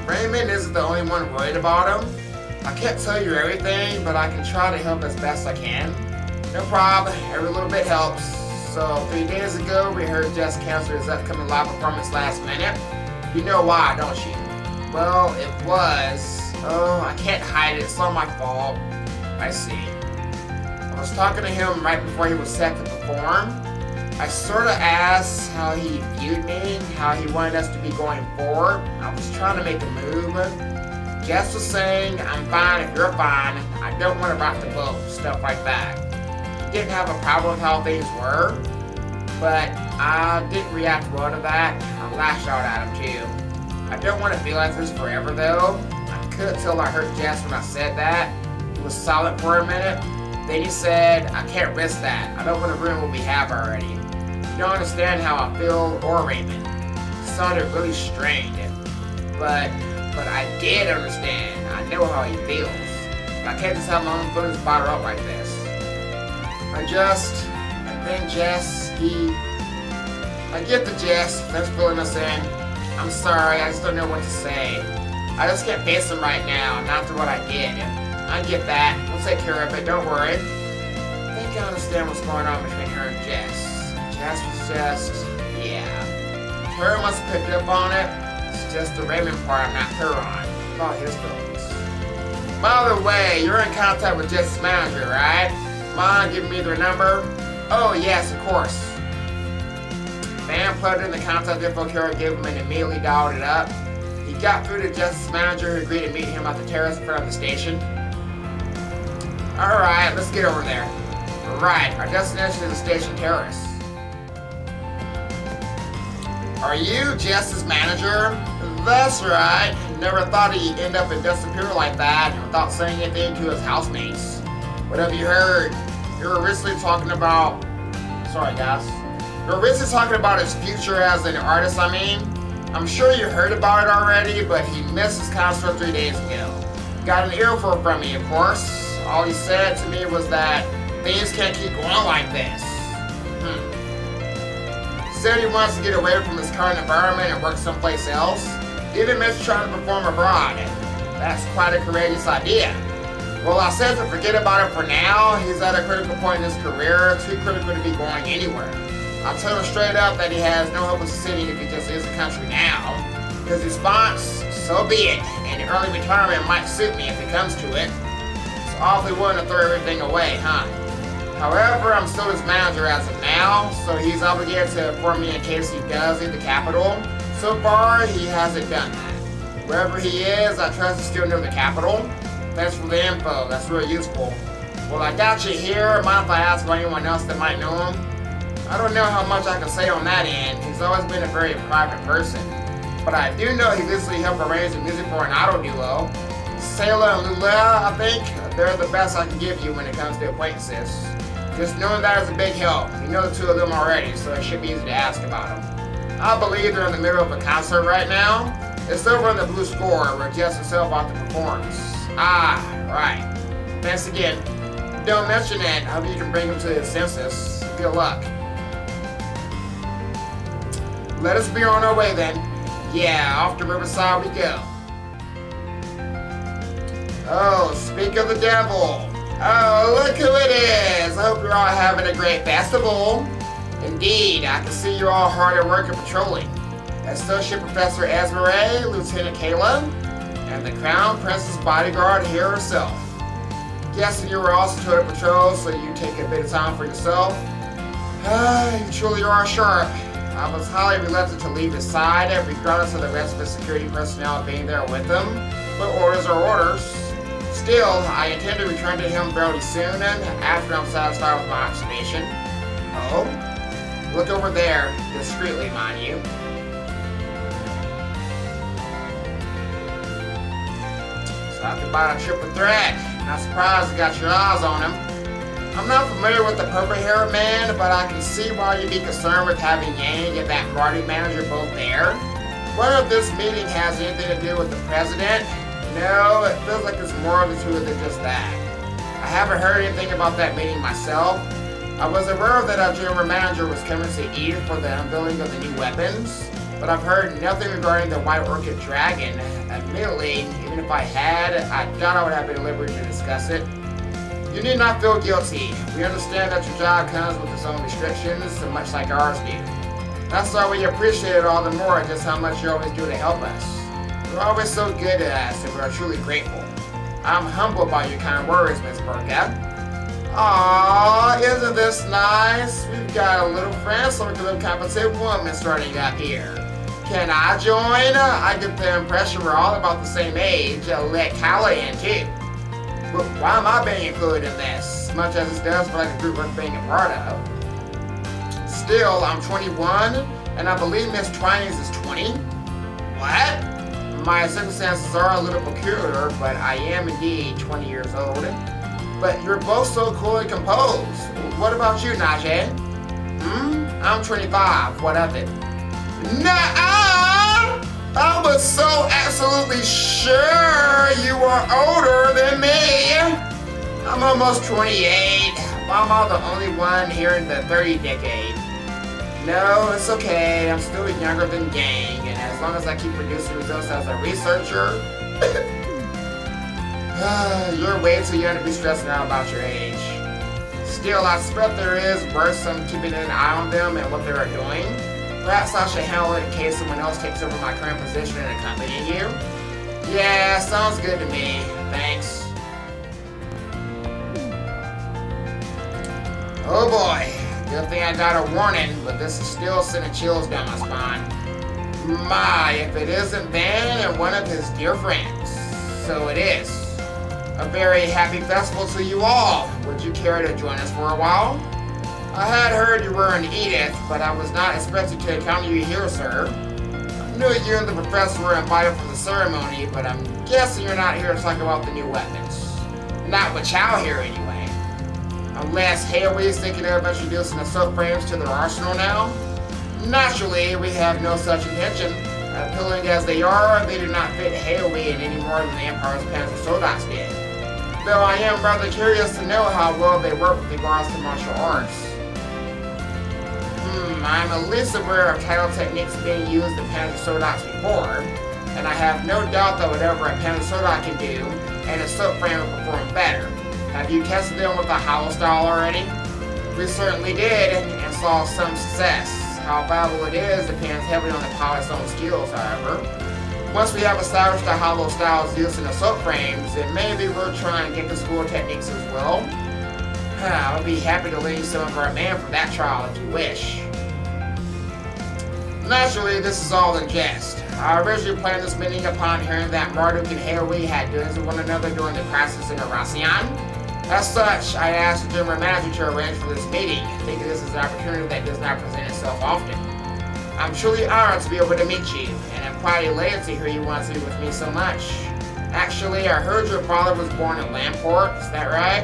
S1: Raymond isn't the only one worried about him. I can't tell you everything, but I can try to help as best I can. No problem, every little bit helps. So 3 days ago, we heard Jess cancel his upcoming live performance last minute. You know why, don't you? Well, it was. Oh, I can't hide it, it's all my fault. I see. I was talking to him right before he was set to perform. I sort of asked how he viewed me, how he wanted us to be going forward. I was trying to make a move. Jess was saying, I'm fine if you're fine. I don't want to rock the boat, stuff like that. He didn't have a problem with how things were, but I didn't react well to that. I lashed out at him too. I don't want to be like this forever though. I could tell I hurt Jess when I said that. He was silent for a minute. Then he said, I can't risk that. I don't want to ruin what we have already. You don't understand how I feel or Raymond. It sounded really strained. But I did understand. I know how he feels. But I can't just have my own feelings bottle up like this. And then Jess, I get the Jess. Thanks for filling us in. I'm sorry, I just don't know what to say. I just can't face him right now, not after what I did. I get that. We'll take care of it, don't worry. I think I understand what's going on between her and Jess. Jess was just, yeah. Tara must have picked up on it. It's just the Raymond part I'm not clear on. About his feelings. By the way, you're in contact with Jess's manager, right? Mind giving me their number? Oh, yes, of course. Van plugged in the contact info Kara gave him and immediately dialed it up. He got through to Jess's manager who agreed to meet him at the terrace in front of the station. Alright, let's get over there. Right, our destination is the station terrace. Are you Jess's manager? That's right. Never thought he'd end up and disappear like that without saying anything to his housemates. What have you heard? You were recently talking about... Sorry, guys. You were recently talking about his future as an artist, I mean. I'm sure you heard about it already, but he missed his concert 3 days ago. Got an earful from me, of course. All he said to me was that things can't keep going like this. Said he wants to get away from his current environment and work someplace else. Even mentioned trying to perform abroad. That's quite a courageous idea. Well, I said to forget about it for now. He's at a critical point in his career, too critical to be going anywhere. I told him straight up that he has no hope of succeeding if he just leaves the country now. His response, so be it, and early retirement might suit me if it comes to it. It's awfully willing to throw everything away, huh? However, I'm still his manager as of now, so he's obligated to inform me in case he does leave the capital. So far, he hasn't done that. Wherever he is, I trust he's still near the capital. Thanks for the info, that's really useful. Well, I got you here. Mind if I ask about anyone else that might know him? I don't know how much I can say on that end. He's always been a very private person. But I do know he recently helped arrange the music for an auto duo. Sayla and Lula, I think, they're the best I can give you when it comes to acquaintances. Just knowing that is a big help. You know the two of them already, so it should be easy to ask about them. I believe they're in the middle of a concert right now. It's over in the Blue Score, where Jess herself often performs. Ah, right. Thanks again. Don't mention it. I hope you can bring him to his senses. Good luck. Let us be on our way then. Yeah, off to Riverside we go. Oh, speak of the devil. Oh, look who it is. I hope you're all having a great festival. Indeed, I can see you're all hard at work at patrolling. Associate Professor Esmeralda, Lieutenant Kayla, and the Crown Princess bodyguard here herself. Guessing you were also towed to patrol, so you take a bit of time for yourself. You truly are sharp. I was highly reluctant to leave his side, regardless of the rest of the security personnel being there with him, but orders are orders. Still, I intend to return to him fairly soon, after I'm satisfied with my observation. So, look over there, discreetly, mind you. So after buying a triple threat, not surprised you got your eyes on him. I'm not familiar with the purple-haired man, but I can see why you'd be concerned with having Yang and that Marty manager both there. Whether this meeting has anything to do with the president? No, it feels like it's more of the two than just that. I haven't heard anything about that meeting myself. I was aware that our general manager was coming to Eve for the unveiling of the new weapons, but I've heard nothing regarding the White Orchid Dragon. Admittedly, even if I had, I doubt I would have been at liberty to discuss it. You need not feel guilty. We understand that your job comes with its own restrictions, so much like ours do. That's why we appreciate it all the more, just how much you always do to help us. You're always so good to us, and we are truly grateful. I'm humbled by your kind words, Miss Burka. Aww, isn't this nice? We've got a little friend circle of competent women starting up here. Can I join? I get the impression we're all about the same age. Let Kala in too. But why am I being included in this? Much as it does feel like a group worth being a part of. Still, I'm 21, and I believe Miss Twinings is 20. What? My circumstances are a little peculiar, but I am indeed 20 years old. But you're both so coolly composed. What about you, Najee? I'm 25. What of it? Nuh-uh! I was so absolutely sure you were older than me. I'm almost 28. Why am I the only one here in the 30 decade? No, it's okay. I'm still younger than Yang, and as long as I keep producing results as a researcher, you're way too young to be stressing out about your age. Still, I suspect there is worth some keeping an eye on them and what they are doing. Perhaps I should handle it in case someone else takes over my current position in accompanying you. Yeah, sounds good to me. Thanks. Oh boy. Good thing I got a warning, but this is still sending chills down my spine. My, if it isn't Van and one of his dear friends. So it is. A very happy festival to you all. Would you care to join us for a while? I had heard you were in Edith, but I was not expecting to encounter you here, sir. I knew you and the professor were invited for the ceremony, but I'm guessing you're not here to talk about the new weapons. Not with Chow here, anyway. Unless Hayway is thinking of introducing the subframes to their arsenal now? Naturally, we have no such intention. Appealing as they are, they do not fit Hayway in any more than the Empire's Panzer Sodas did. Though I am rather curious to know how well they work with regards to martial arts. I'm at least aware of title techniques being used in Panzer Sodas before, and I have no doubt that whatever a Panzer Soda can do, and its subframe will perform better. Have you tested them with the hollow style already? We certainly did, and saw some success. How viable it is depends heavily on the pilot's own skills, however. Once we have established the hollow styles used in the subframes, it may be worth trying to get the school techniques as well. I would be happy to lend you some of our men for that trial if you wish. Naturally, this is all in jest. I originally planned this meeting upon hearing that Marduk and Hayway had dealings with one another during the crisis in Erasion. As such, I asked the general manager to arrange for this meeting, thinking this is an opportunity that does not present itself often. I'm truly honored to be able to meet you, and I'm quite elated to hear you want to be with me so much. Actually, I heard your father was born in Lamport, is that right?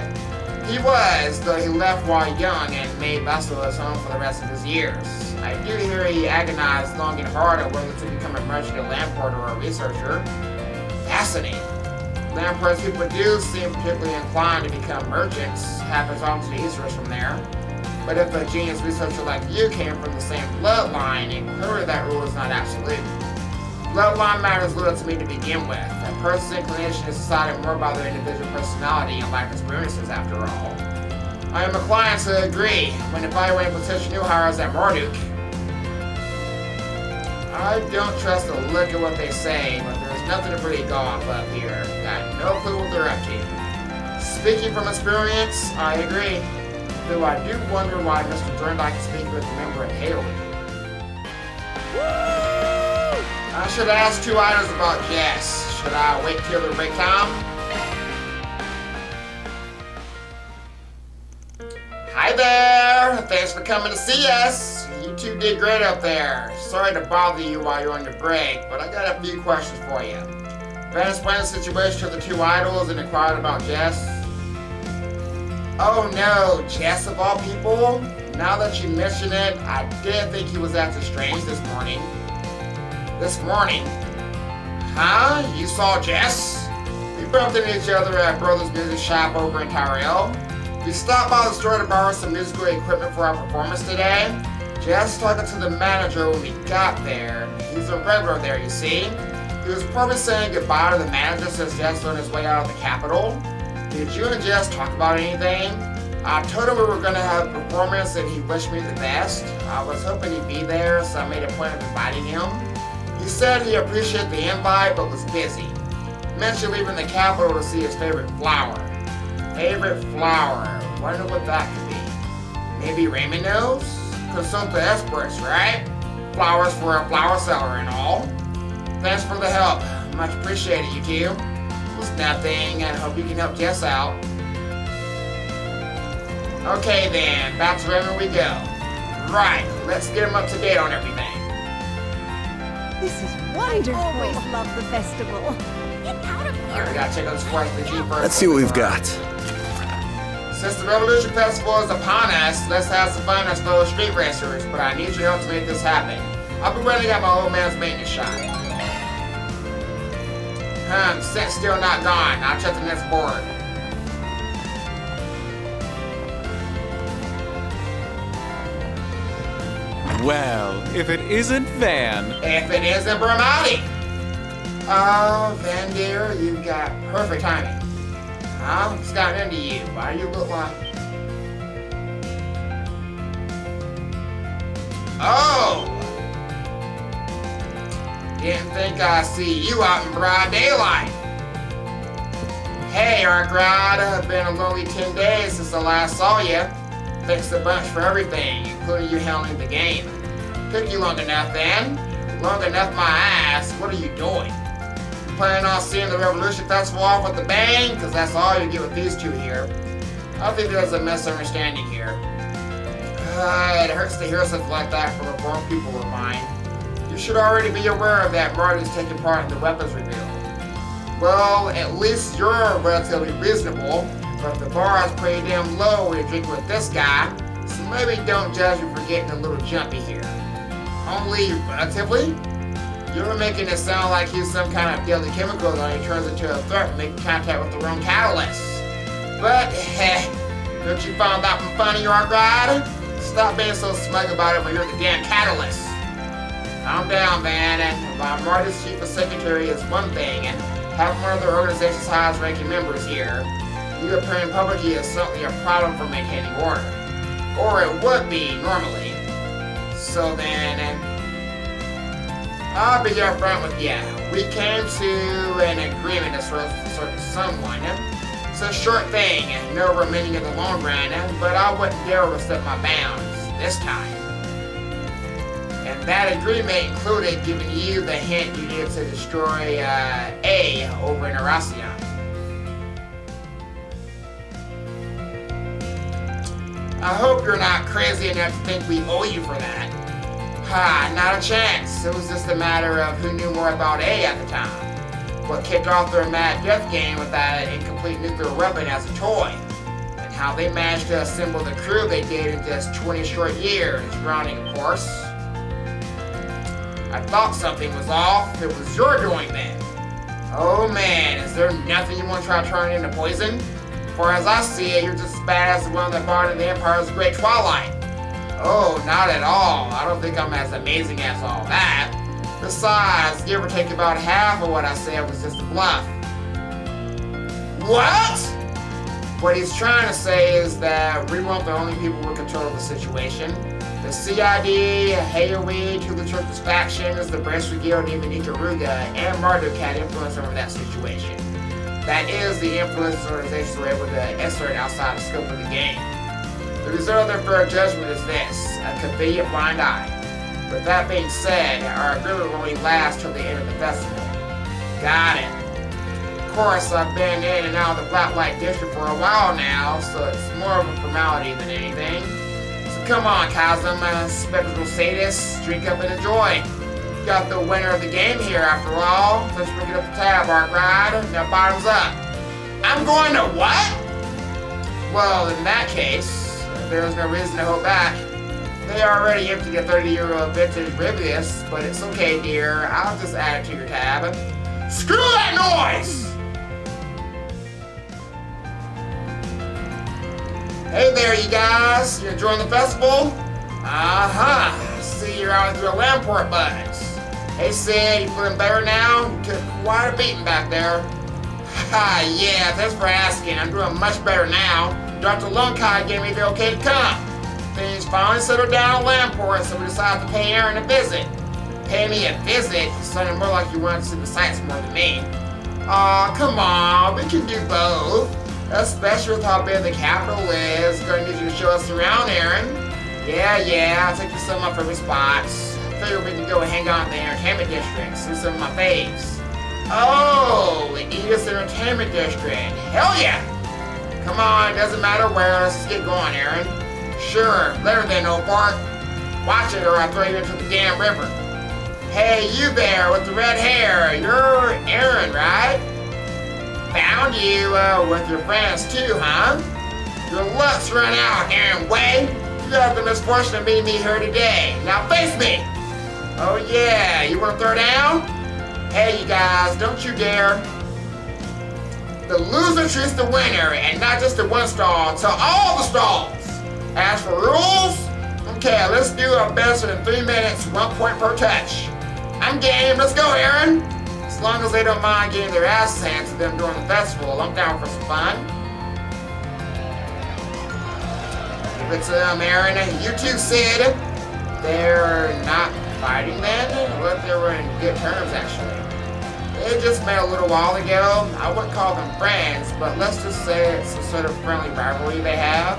S1: He was, though he left while young and made Basel his home for the rest of his years. I do hear he agonized long and hard on whether to become a merchant at Lamport or a researcher. Fascinating. Lamport's people do seem particularly inclined to become merchants, happens on to the eastwards from there. But if a genius researcher like you came from the same bloodline, and clearly that rule is not absolute. Bloodline matters little to me to begin with. A person's inclination is decided more by their individual personality and life experiences, after all. I am inclined to agree when evaluating potential new hires at Marduk. I don't trust a look at what they say, but there's nothing to really go off of here. Got no clue what they're up to. Speaking from experience, I agree. Though I do wonder why Mr. Thorndike is speaking with a member of Haley. I should ask 2 items about Jess. Should I wait till the break time? Hi there! there. Thanks for coming to see us. You two did great up there. Sorry to bother you while you're on your break, but I got a few questions for you. Van explained the situation to the two idols and inquired about Jess. Oh no, Jess of all people? Now that you mention it, I did think he was acting strange this morning. This morning? Huh? You saw Jess? We bumped into each other at Brothers Music Shop over in Tyrell. We stopped by the store to borrow some musical equipment for our performance today. Jess talking to the manager when we got there. He's a regular there, you see. He was probably saying goodbye to the manager since Jess was on his way out of the Capitol. Did you and Jess talk about anything? I told him we were going to have a performance and he wished me the best. I was hoping he'd be there, so I made a point of inviting him. He said he appreciated the invite but was busy. Mentioned leaving the Capitol to see his favorite flower. Favorite flower? Wonder what that could be. Maybe Raymond knows? Consult the experts, right? Flowers for a flower seller and all. Thanks for the help. Much appreciated, you two. It was nothing, and I hope you can help Jess out. Okay then, back to Raymond we go. Right, let's get him up to date on everything.
S15: This is wonderful. I always love the festival. Get out of here.
S1: We gotta check out this flight to the Jeep first.
S6: Let's see what we've got.
S1: Since the Revolution Festival is upon us, let's have some fun as fellow street racers, but I need your help to make this happen. I'll be running at my old man's maintenance shop. Scent's still not gone. I'll check the next board.
S9: Well, if it isn't Van.
S1: If it isn't Bramati. Oh, Van dear, you've got perfect timing. What's gotten into you? Why do you look like... Oh! Didn't think I'd see you out in broad daylight. Hey, Arkrod, been a lonely 10 days since I last saw you. Thanks a bunch for everything, including you handling the game. Took you long enough then. Long enough my ass. What are you doing? Planning on seeing the Revolution Festival off with a bang? Because that's all you get with these two here. I think there's a misunderstanding here. It hurts to hear something like that from a foreign people of mine. You should already be aware of that Marty's taking part in the weapons reveal. Well, at least you're relatively reasonable, but the bar is pretty damn low when you're drinking with this guy, so maybe don't judge me for getting a little jumpy here. Only relatively? You're making it sound like he's some kind of deadly chemical that he turns into a threat making contact with the wrong catalyst. But, don't you find that funny, Arkrod? Stop being so smug about it when you're the damn catalyst. Calm down, Van, and while Marty's chief of secretary is one thing, and having one of the organization's highest ranking members here, you appearing publicly is certainly a problem for maintaining order. Or it would be, normally. So then, I'll be upfront with you. We came to an agreement to sort of someone. It's a short thing, no remaining in the long run, but I wouldn't dare overstep my bounds this time. And that agreement included giving you the hint you needed to destroy A over in Erasion. I hope you're not crazy enough to think we owe you for that. Not a chance. It was just a matter of who knew more about A at the time. What kicked off their mad death game with that incomplete nuclear weapon as a toy. And how they managed to assemble the crew they did in just 20 short years, drowning of course. I thought something was off. It was your doing then. Oh man, is there nothing you want to try turning into poison? For as I see it, you're just as bad as the one that brought in the Empire's Great Twilight. Oh, not at all. I don't think I'm as amazing as all that. Besides, give or take about half of what I said was just a bluff. What? What he's trying to say is that we weren't the only people who control the situation. The CID, Hayoe, to the Turkish factions, the Brestry Guild, even Ikaruga, and Marduk had influence over that situation. That is the influence organizations were able to exert outside the scope of the game. The result of their fair judgment is this, a convenient blind eye. With that being said, our agreement will only last till the end of the festival. Got it. Of course, I've been in and out of the Blacklight District for a while now, so it's more of a formality than anything. So come on, Chasm, spectacle sadist, drink up and enjoy. Got the winner of the game here, after all. Let's bring it up the tab, Art Ride. Now, bottoms up. I'm going to what? Well, in that case, there's no reason to hold back. They already emptied a 30-year-old vintage Rivius, but it's okay, dear. I'll just add it to your tab. Screw that noise! Hey there, you guys. You enjoying the festival? Uh-huh. See you're out with your Lamport buds. Hey, Sid, you feeling better now? You took quite a beating back there. Haha, yeah, thanks for asking. I'm doing much better now. Dr. Lunkai gave me the okay to come. Things finally settled down at Lamport, so we decided to pay Aaron a visit. Pay me a visit? You sounded more like you wanted to see the sights more than me. Aw, come on, we can do both. Especially with how big the capital is. Gonna need you to show us around, Aaron. Yeah, I'll take you to some of my favorite spots. Figure we can go hang out in the entertainment district, see some of my faves. Oh, the Edith Entertainment District. Hell yeah! Come on, doesn't matter where, let's just get going, Aaron. Sure, later then, old fart. Watch it or I'll throw you into the damn river. Hey, you there with the red hair, you're Aaron, right? Found you with your friends too, huh? Your luck's run out, Aaron Way. You have the misfortune of meeting me here today. Now face me! Oh yeah, you wanna throw down? Hey you guys, don't you dare. The loser treats the winner, and not just to one stall, to all the stalls. As for rules, okay, let's do our best in 3 minutes, 1 point per touch. I'm game, let's go Aaron. As long as they don't mind getting their asses handed to them during the festival, I'm down for some fun. Give it to them, Aaron. You too, Sid. They're not fighting then? Well, they were in good terms, actually. They just met a little while ago. I wouldn't call them friends, but let's just say it's a sort of friendly rivalry they have.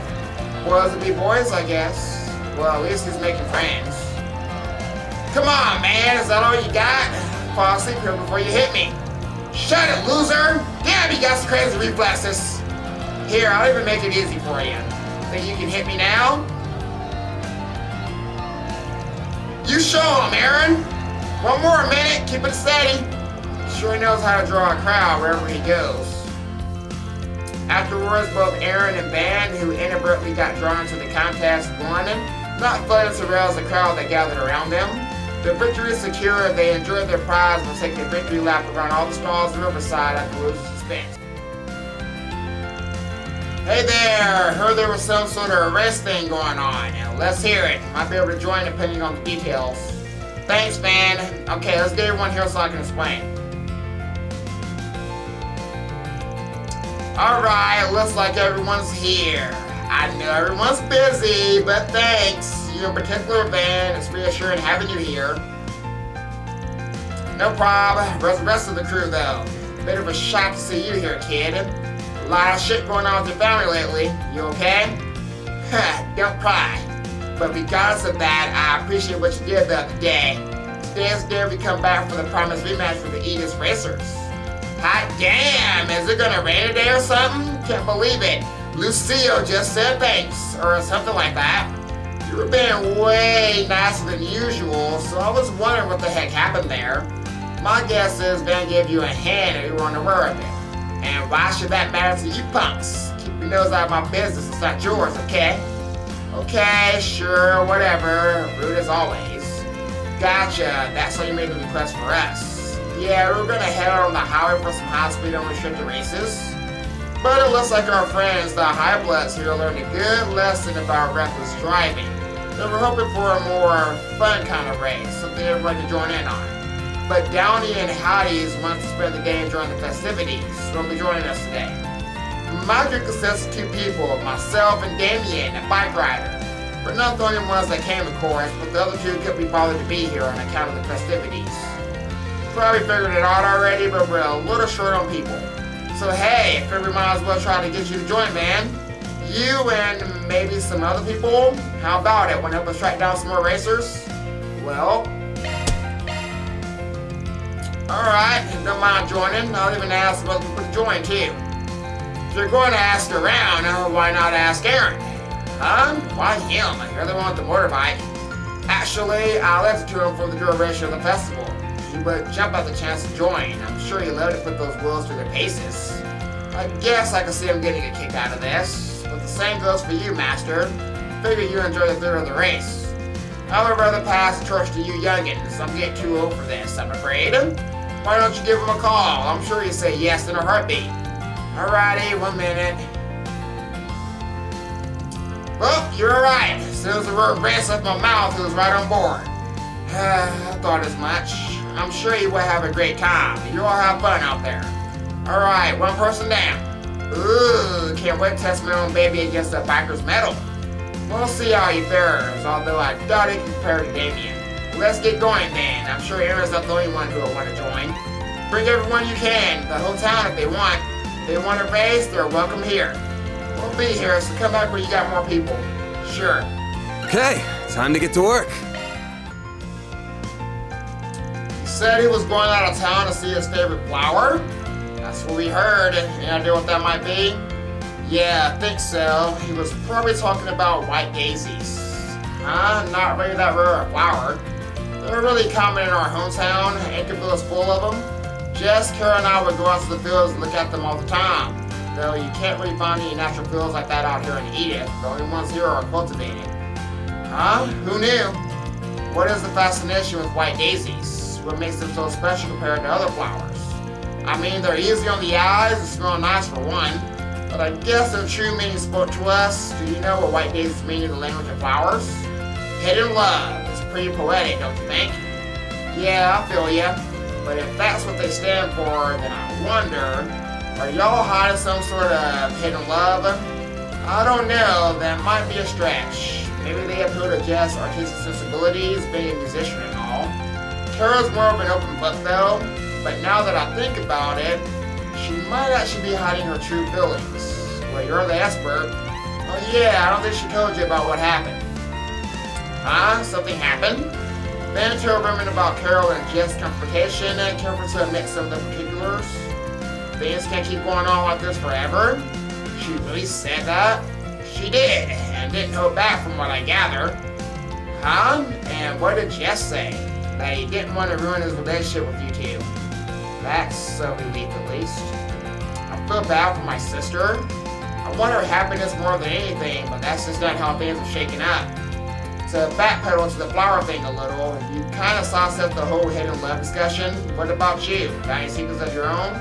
S1: Boys would be boys, I guess. Well, at least he's making friends. Come on, man. Is that all you got? Fall asleep here before you hit me. Shut it, loser! Damn, you got some crazy reflexes. Here, I'll even make it easy for you. Think you can hit me now? You show him, Aaron. 1 more minute, keep it steady. Sure knows how to draw a crowd wherever he goes. Afterwards, both Aaron and Van, who inadvertently got drawn into the contest, won, not fun to rouse the crowd that gathered around them. The victory is secure. They enjoyed their prize and will take the victory lap around all the stalls in Riverside after losing suspense. Hey there! Heard there was some sort of race thing going on. Let's hear it. Might be able to join depending on the details. Thanks, man. Okay, let's get everyone here so I can explain. Alright, looks like everyone's here. I know everyone's busy, but thanks. You in particular, Van, it's reassuring having you here. No problem. Where's the rest of the crew, though? Bit of a shock to see you here, kid. A lot of shit going on with your family lately. You okay? Don't cry. But regardless of that, I appreciate what you did the other day. Today's the day we come back for the promised rematch for the Edith Racers. Hot damn! Is it gonna rain today or something? Can't believe it. Lucio just said thanks, or something like that. You were being way nicer than usual, so I was wondering what the heck happened there. My guess is Van gave you a hand and you weren't aware of it. And why should that matter to you punks? Keep your nose out of my business, it's not yours, okay? Okay, sure, whatever. Rude as always. Gotcha, that's why you made the request for us. Yeah, we were gonna head out on the highway for some high-speed unrestricted races. But it looks like our friends, the High Bloods here, learned a good lesson about reckless driving. They were hoping for a more fun kind of race, something everybody could join in on. But Downey and Hotties want to spend the day enjoying the festivities, so they'll be joining us today. My group consists of 2 people, myself and Damien, a bike rider. We're not the only ones that came, of course, but the other 2 couldn't be bothered to be here on account of the festivities. Probably figured it out already, but we're a little short on people. So hey, I figured we might as well try to get you to join, man. You and maybe some other people? How about it? Want to help us track down some more racers? Well, alright, don't mind joining. I'll even ask some people to join too. If you're going to ask around, why not ask Aaron? Why him? You're the one with the motorbike. Actually, I left it to him for the duration of the festival. He would jump at the chance to join. I'm sure he'd love to put those wheels through their paces. I guess I can see him getting a kick out of this. But the same goes for you, Master. Figure you enjoy the thrill of the race. I would rather pass the torch to you youngins. I'm getting too old for this, I'm afraid. Why don't you give him a call? I'm sure he'd say yes in a heartbeat. Alrighty, 1 minute. Well, you're alright. As soon as the word race left my mouth, he was right on board. I thought as much. I'm sure you will have a great time. You all have fun out there. Alright, 1 person down. Ooh, can't wait to test my own baby against a biker's medal. We'll see how he fares, although I doubt he can compare to Damien. Let's get going then. I'm sure Aaron's not the only one who will want to join. Bring everyone you can, the whole town if they want. If they want to race, they're welcome here. We'll be here, so come back when you got more people. Sure.
S6: Okay, time to get to work.
S1: He said he was going out of town to see his favorite flower. That's what we heard. Any idea what that might be? Yeah, I think so. He was probably talking about white daisies. Not really that rare a flower. They're really common in our hometown. Anchorville is full of them. Jess, Kara, and I would go out to the fields and look at them all the time. Though you can't really find any natural fields like that out here in Edith. The only ones here are cultivated. Who knew? What is the fascination with white daisies? What makes them so special compared to other flowers? I mean, they're easy on the eyes and smell nice for one. But I guess their true meaning spoke to us. Do you know what white daisies mean in the language of flowers? Hidden love. It's pretty poetic, don't you think? Yeah, I feel ya. But if that's what they stand for, then I wonder, are y'all hiding some sort of hidden love? I don't know, that might be a stretch. Maybe they appeal to Jess' artistic sensibilities, being a musician and all. Kara's more of an open book though, but now that I think about it, she might actually be hiding her true feelings. Well, you're the expert. Oh yeah, I don't think she told you about what happened. Something happened? Then told Roman about Carol and Jess' confrontation and careful to admit some of the particulars. Things can't keep going on like this forever. She really said that? She did, and didn't hold back from what I gather. And what did Jess say? That he didn't want to ruin his relationship with you two. That's a relief at least. I feel bad for my sister. I want her happiness more than anything, but that's just not how things are shaking up. To backpedal to the flower thing a little, you kind of sauced up the whole hidden love discussion. What about you? Got any secrets of your own?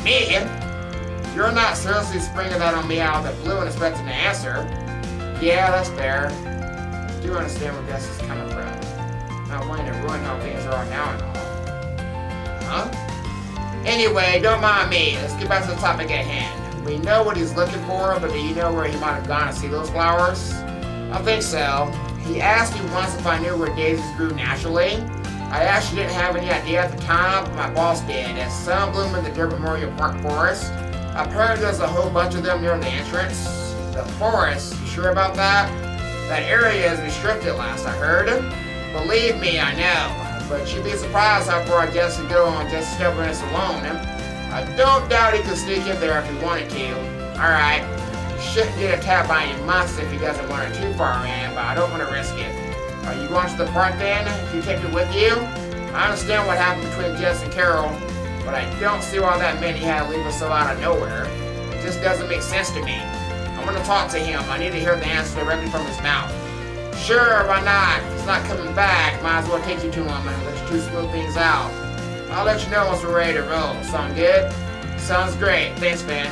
S1: Me? You're not seriously springing that on me out of the blue and expecting an answer. Yeah, that's fair. I do understand where Jess is coming from. Not wanting to ruin how things are now and all. Anyway, don't mind me. Let's get back to the topic at hand. We know what he's looking for, but do you know where he might have gone to see those flowers? I think so. He asked me once if I knew where daisies grew naturally. I actually didn't have any idea at the time, but my boss did. As some bloom in the Deer Memorial Park Forest. Apparently there's a whole bunch of them near the entrance. The forest, you sure about that? That area is restricted last I heard. Believe me, I know. But you'd be surprised how far Jess could go on just stubbornness alone. I don't doubt he could sneak in there if he wanted to. Alright. Shouldn't get attacked by any monsters if he doesn't want it too far in, but I don't want to risk it. Are you going to the park then? If you take it with you? I understand what happened between Jess and Carol, but I don't see why that meant he had to leave us so out of nowhere. It just doesn't make sense to me. I'm gonna talk to him. I need to hear the answer directly from his mouth. Sure, why not? If he's not coming back, might as well take you to him and let you two smooth things out. I'll let you know once we're ready to roll. Sound good? Sounds great. Thanks, man.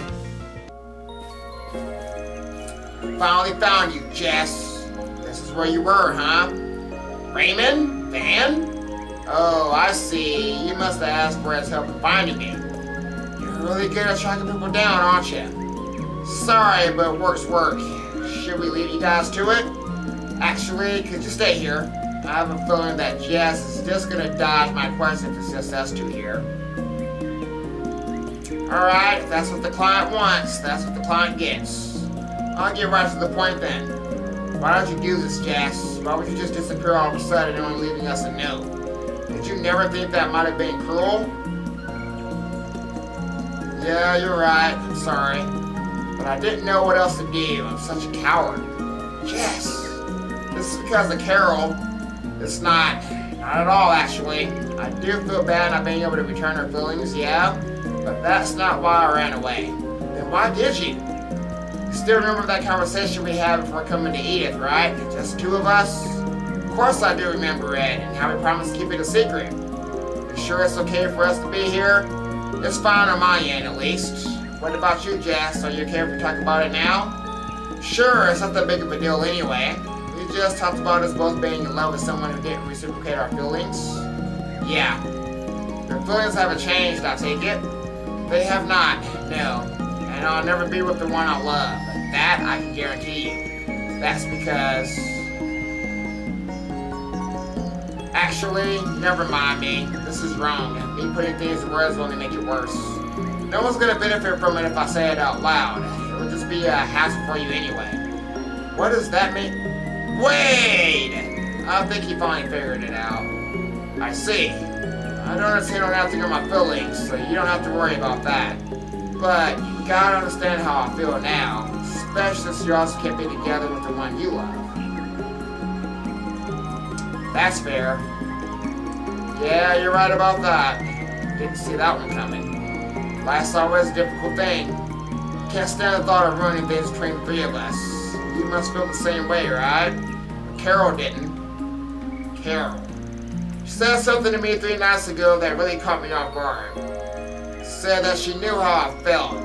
S1: Finally found you, Jess. This is where you were, huh? Raymond? Van? Oh, I see. You must have asked for his help in finding me. You're really good at tracking people down, aren't you? Sorry, but work's work. Should we leave you guys to it? Actually, could you stay here? I have a feeling that Jess is just gonna dodge my question if it's just us two here. Alright, if that's what the client wants, that's what the client gets. I'll get right to the point then. Why don't you do this, Jess? Why would you just disappear all of a sudden and only leaving us a note? Did you never think that might have been cruel? Yeah, you're right. I'm sorry. But I didn't know what else to do. I'm such a coward. Jess, this is because of Carol. It's not at all, actually. I do feel bad not being able to return her feelings, yeah, but that's not why I ran away. Then why did you? You still remember that conversation we had before coming to Edith, right? Just two of us? Of course I do remember it, and how we promised to keep it a secret. You sure it's okay for us to be here? It's fine on my end, at least. What about you, Jess? Are you okay if we talk about it now? Sure, it's not that big of a deal anyway. We just talked about us both being in love with someone who didn't reciprocate our feelings. Yeah. Your feelings haven't changed, I take it? They have not, no. And I'll never be with the one I love. That I can guarantee you. That's because... Actually, never mind me. This is wrong. Me putting things in words will only make it worse. No one's gonna benefit from it if I say it out loud. It will just be a hassle for you anyway. What does that mean? Wait! I think he finally figured it out. I see. I don't understand on acting on my feelings, so you don't have to worry about that. But you gotta understand how I feel now, especially since you also can't be together with the one you love. That's fair. Yeah, you're right about that. Didn't see that one coming. Life's always a difficult thing. Can't stand the thought of ruining things between the three of us. You must feel the same way, right? But Carol didn't. Carol. She said something to me 3 nights ago that really caught me off guard. Said that she knew how I felt.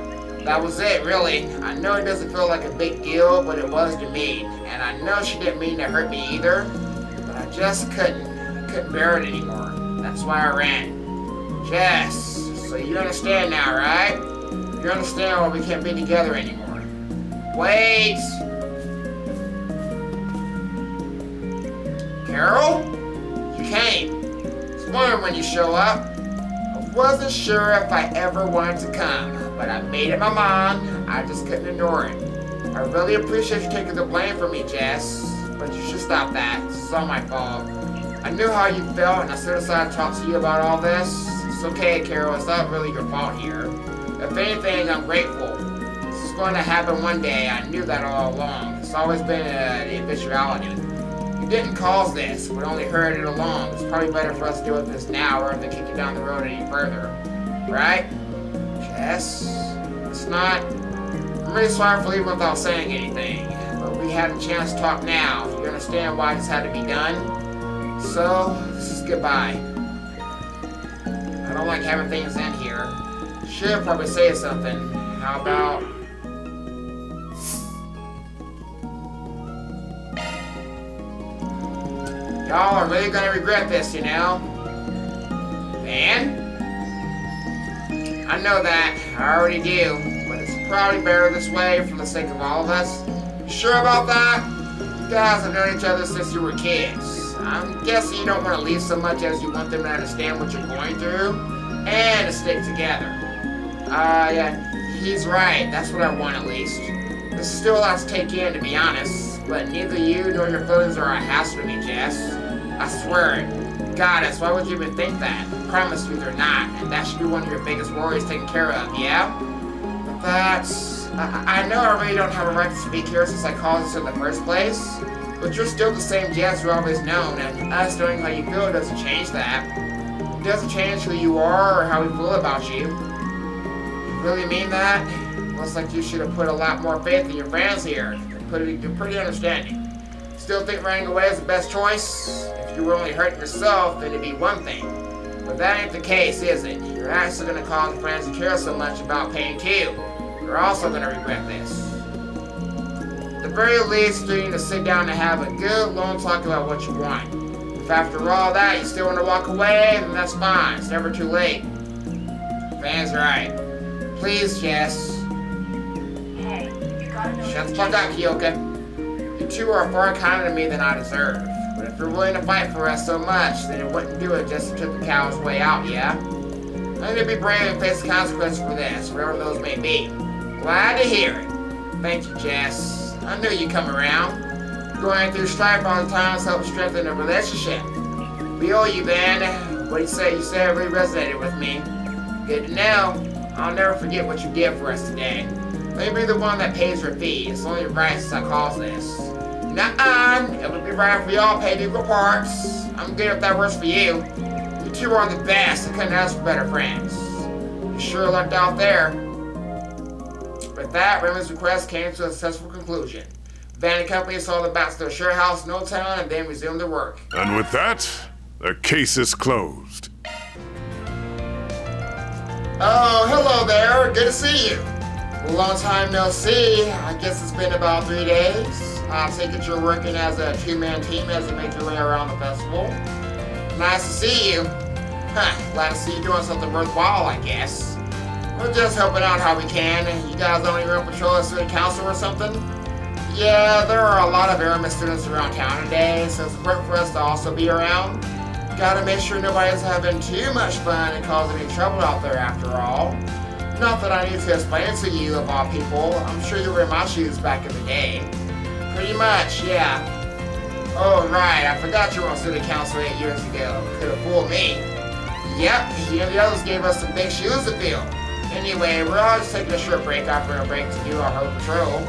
S1: That was it, really. I know it doesn't feel like a big deal, but it was to me. And I know she didn't mean to hurt me either. But I just couldn't bear it anymore. That's why I ran. Jess, so you understand now, right? You understand why we can't be together anymore. Wait! Carol? You came. I was wondering when you show up. I wasn't sure if I ever wanted to come, but I made up my mind. I just couldn't ignore it. I really appreciate you taking the blame for me, Jess, but you should stop that. It's all my fault. I knew how you felt, and I set aside to talk to you about all this. It's okay, Carol. It's not really your fault here. If anything, I'm grateful. This is going to happen one day. I knew that all along. It's always been an eventuality. You didn't cause this, but only hurried it along. It's probably better for us to deal with this now rather than kick it down the road any further. Right? Jess? It's not... I'm really sorry for leaving without saying anything. But we had a chance to talk now. You understand why this had to be done? So, this is goodbye. I don't like having things in here. Should probably say something. How about... Y'all are really gonna regret this, you know? Van? I know that. I already do. But it's probably better this way for the sake of all of us. You sure about that? You guys have known each other since you were kids. I'm guessing you don't want to leave so much as you want them to understand what you're going through and to stick together. Yeah, he's right. That's what I want at least. This is still a lot to take in, to be honest, but neither you nor your feelings are a hassle to me, Jess. I swear it. Goddess, why would you even think that? I promise you they're not, and that should be one of your biggest worries taken care of, yeah? But that's... I know I really don't have a right to speak here since I caused this in the first place. But you're still the same Jess we've always known, and us knowing how you feel doesn't change that. It doesn't change who you are or how we feel about you. You really mean that? Looks like you should have put a lot more faith in your friends here. You're pretty understanding. Still think running away is the best choice? If you were only hurting yourself, then it'd be one thing. But that ain't the case, is it? You're actually going to cause your friends to care so much about pain too. You're also going to regret this. At the very least, you need to sit down and have a good long talk about what you want. If after all that you still want to walk away, then that's fine. It's never too late. Van's right. Please, Jess.
S21: Hey, you gotta
S1: Shut the fuck up, Kyoka. You two are far kinder to me than I deserve. But if you're willing to fight for us so much, then it wouldn't do it just to took the coward's way out, yeah? I'm gonna be brave and face the consequences for this, whatever those may be. Glad to hear it. Thank you, Jess. I knew you'd come around. Going through strife all the time helps strengthen a relationship. We owe you, Van. What you said really resonated with me. Good to know. I'll never forget what you did for us today. Let me be the one that pays your fee. It's only right since I caused this. Nuh-uh. It would be right if we all paid equal parts. I'm good if that works for you. You two are the best. I couldn't ask for better friends. You sure lucked out there. With that, Raymond's request came to a successful conclusion. Van and company sold the bats to their share house in no time and then resumed their work.
S11: And with that, the case is closed.
S1: Oh, hello there. Good to see you. Long time no see. I guess it's been about 3 days. I take it you're working as a two-man team as you make your way around the festival. Nice to see you. Glad to see you doing something worthwhile, I guess. We're just helping out how we can. You guys on your own patrol as city council or something? Yeah, there are a lot of airman students around town today, so it's important for us to also be around. Gotta make sure nobody's having too much fun and causing any trouble out there after all. Not that I need to explain it to you, of all people. I'm sure you were in my shoes back in the day. Pretty much, yeah. Oh, right, I forgot you were on city council 8 years ago. Could have fooled me. Yep, you and the others gave us some big shoes to fill. Anyway, we're all just taking a short break after a break to do our whole patrol.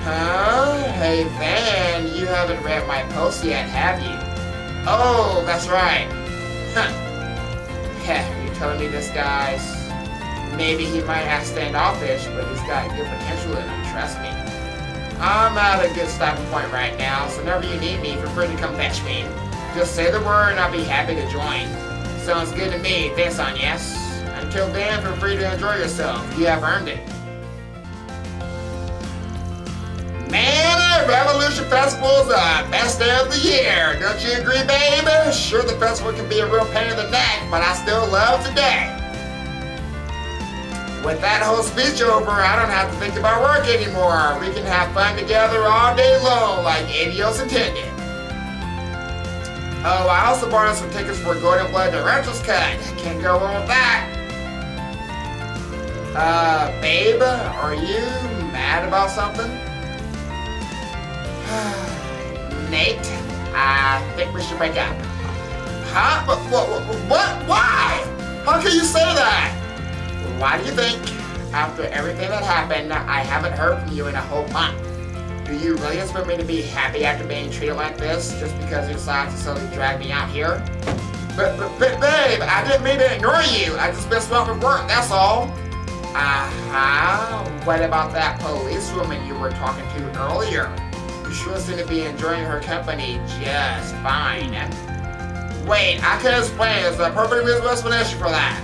S1: Huh? Hey, Van, you haven't read my post yet, have you? Oh, that's right. Huh. Yeah, you're telling me this guy's... Maybe he might act standoffish, but he's got good potential in him, trust me. I'm at a good stopping point right now, so whenever you need me, feel free to come fetch me. Just say the word and I'll be happy to join. Sounds good to me, thanks on yes. Until then, feel free to enjoy yourself. You have earned it. Man, Revolution Festival is the best day of the year. Don't you agree, babe? Sure, the festival can be a real pain in the neck, but I still love today. With that whole speech over, I don't have to think about work anymore. We can have fun together all day long, like Adios intended. Oh, I also bought us some tickets for Golden Blood Director's Cut. Can't go wrong with that. Babe, are you mad about something? Nate, I think we should break up. Huh? What? Why? How can you say that? Why do you think, after everything that happened, I haven't heard from you in a whole month? Do you really expect me to be happy after being treated like this, just because you decided to suddenly drag me out here? But babe, I didn't mean to ignore you. I just been swamped with work, that's all. What about that policewoman you were talking to earlier? You sure seem to be enjoying her company just fine. Wait, I can explain. There's a perfectly reasonable explanation for that.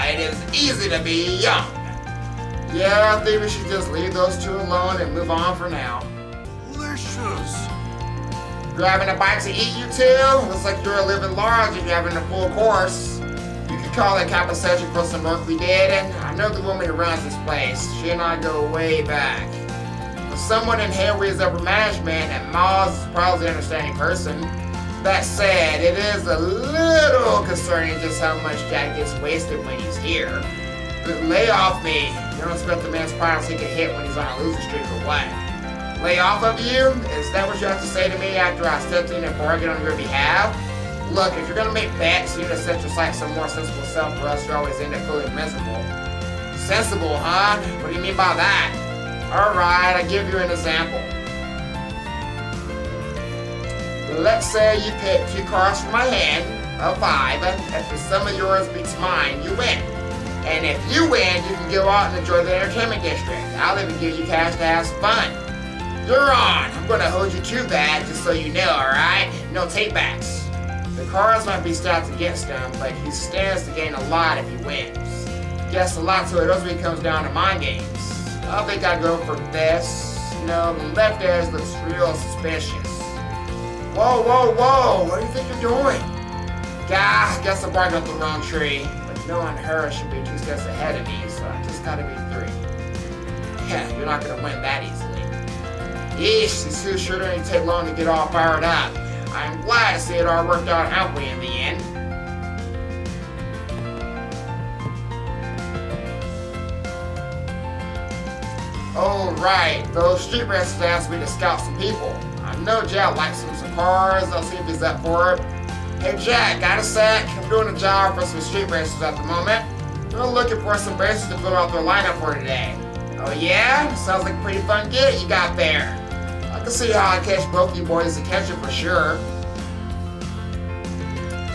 S1: It is easy to be young. Yeah, I think we should just leave those two alone and move on for now.
S19: Delicious.
S1: Grabbing a bite to eat, you two? Looks like you're living large if you're having a full course. You could call it compensation for some work we did, and I know the woman who runs this place. She and I go way back. For someone in Hayway's upper management, and Maz is probably an understanding person. That said, it is a little concerning just how much Jack gets wasted when he's here. But lay off me. You don't expect the man's pride to take a hit when he's on a losing streak or what? Lay off of you? Is that what you have to say to me after I stepped in and bargained on your behalf? Look, if you're gonna make bets, you need to set your sights some more sensible self, or else you always end up feeling miserable. Sensible, huh? What do you mean by that? Alright, I'll give you an example. Let's say you pick 2 cards from my hand, a 5. If the sum of yours beats mine, you win. And if you win, you can go out and enjoy the entertainment district. I'll even give you cash to have some fun. You're on. I'm gonna hold you to that, just so you know, alright? No take-backs. The cards might be stacked against him, but he stands to gain a lot if he wins. Guess a lot, so it ultimately comes down to mind games. I think I'd go for this. No, the left edge looks real suspicious. Whoa, what do you think you're doing? Gah, I guess I barked up the wrong tree. But knowing her should be 2 steps ahead of me, so I just gotta be 3. Yeah, you're not gonna win that easily. Yeesh, these two sure don't take long to get all fired up. I'm glad to see it all worked out happily in the end. Oh right, those street racers asked me to scout some people. I know Jack likes some cars, I'll see if he's up for it. Hey Jack, got a sec? I'm doing a job for some street racers at the moment. We're looking for some racers to fill out their lineup for today. Oh yeah? Sounds like a pretty fun gig you got there. can see how I catch both you boys attention for sure.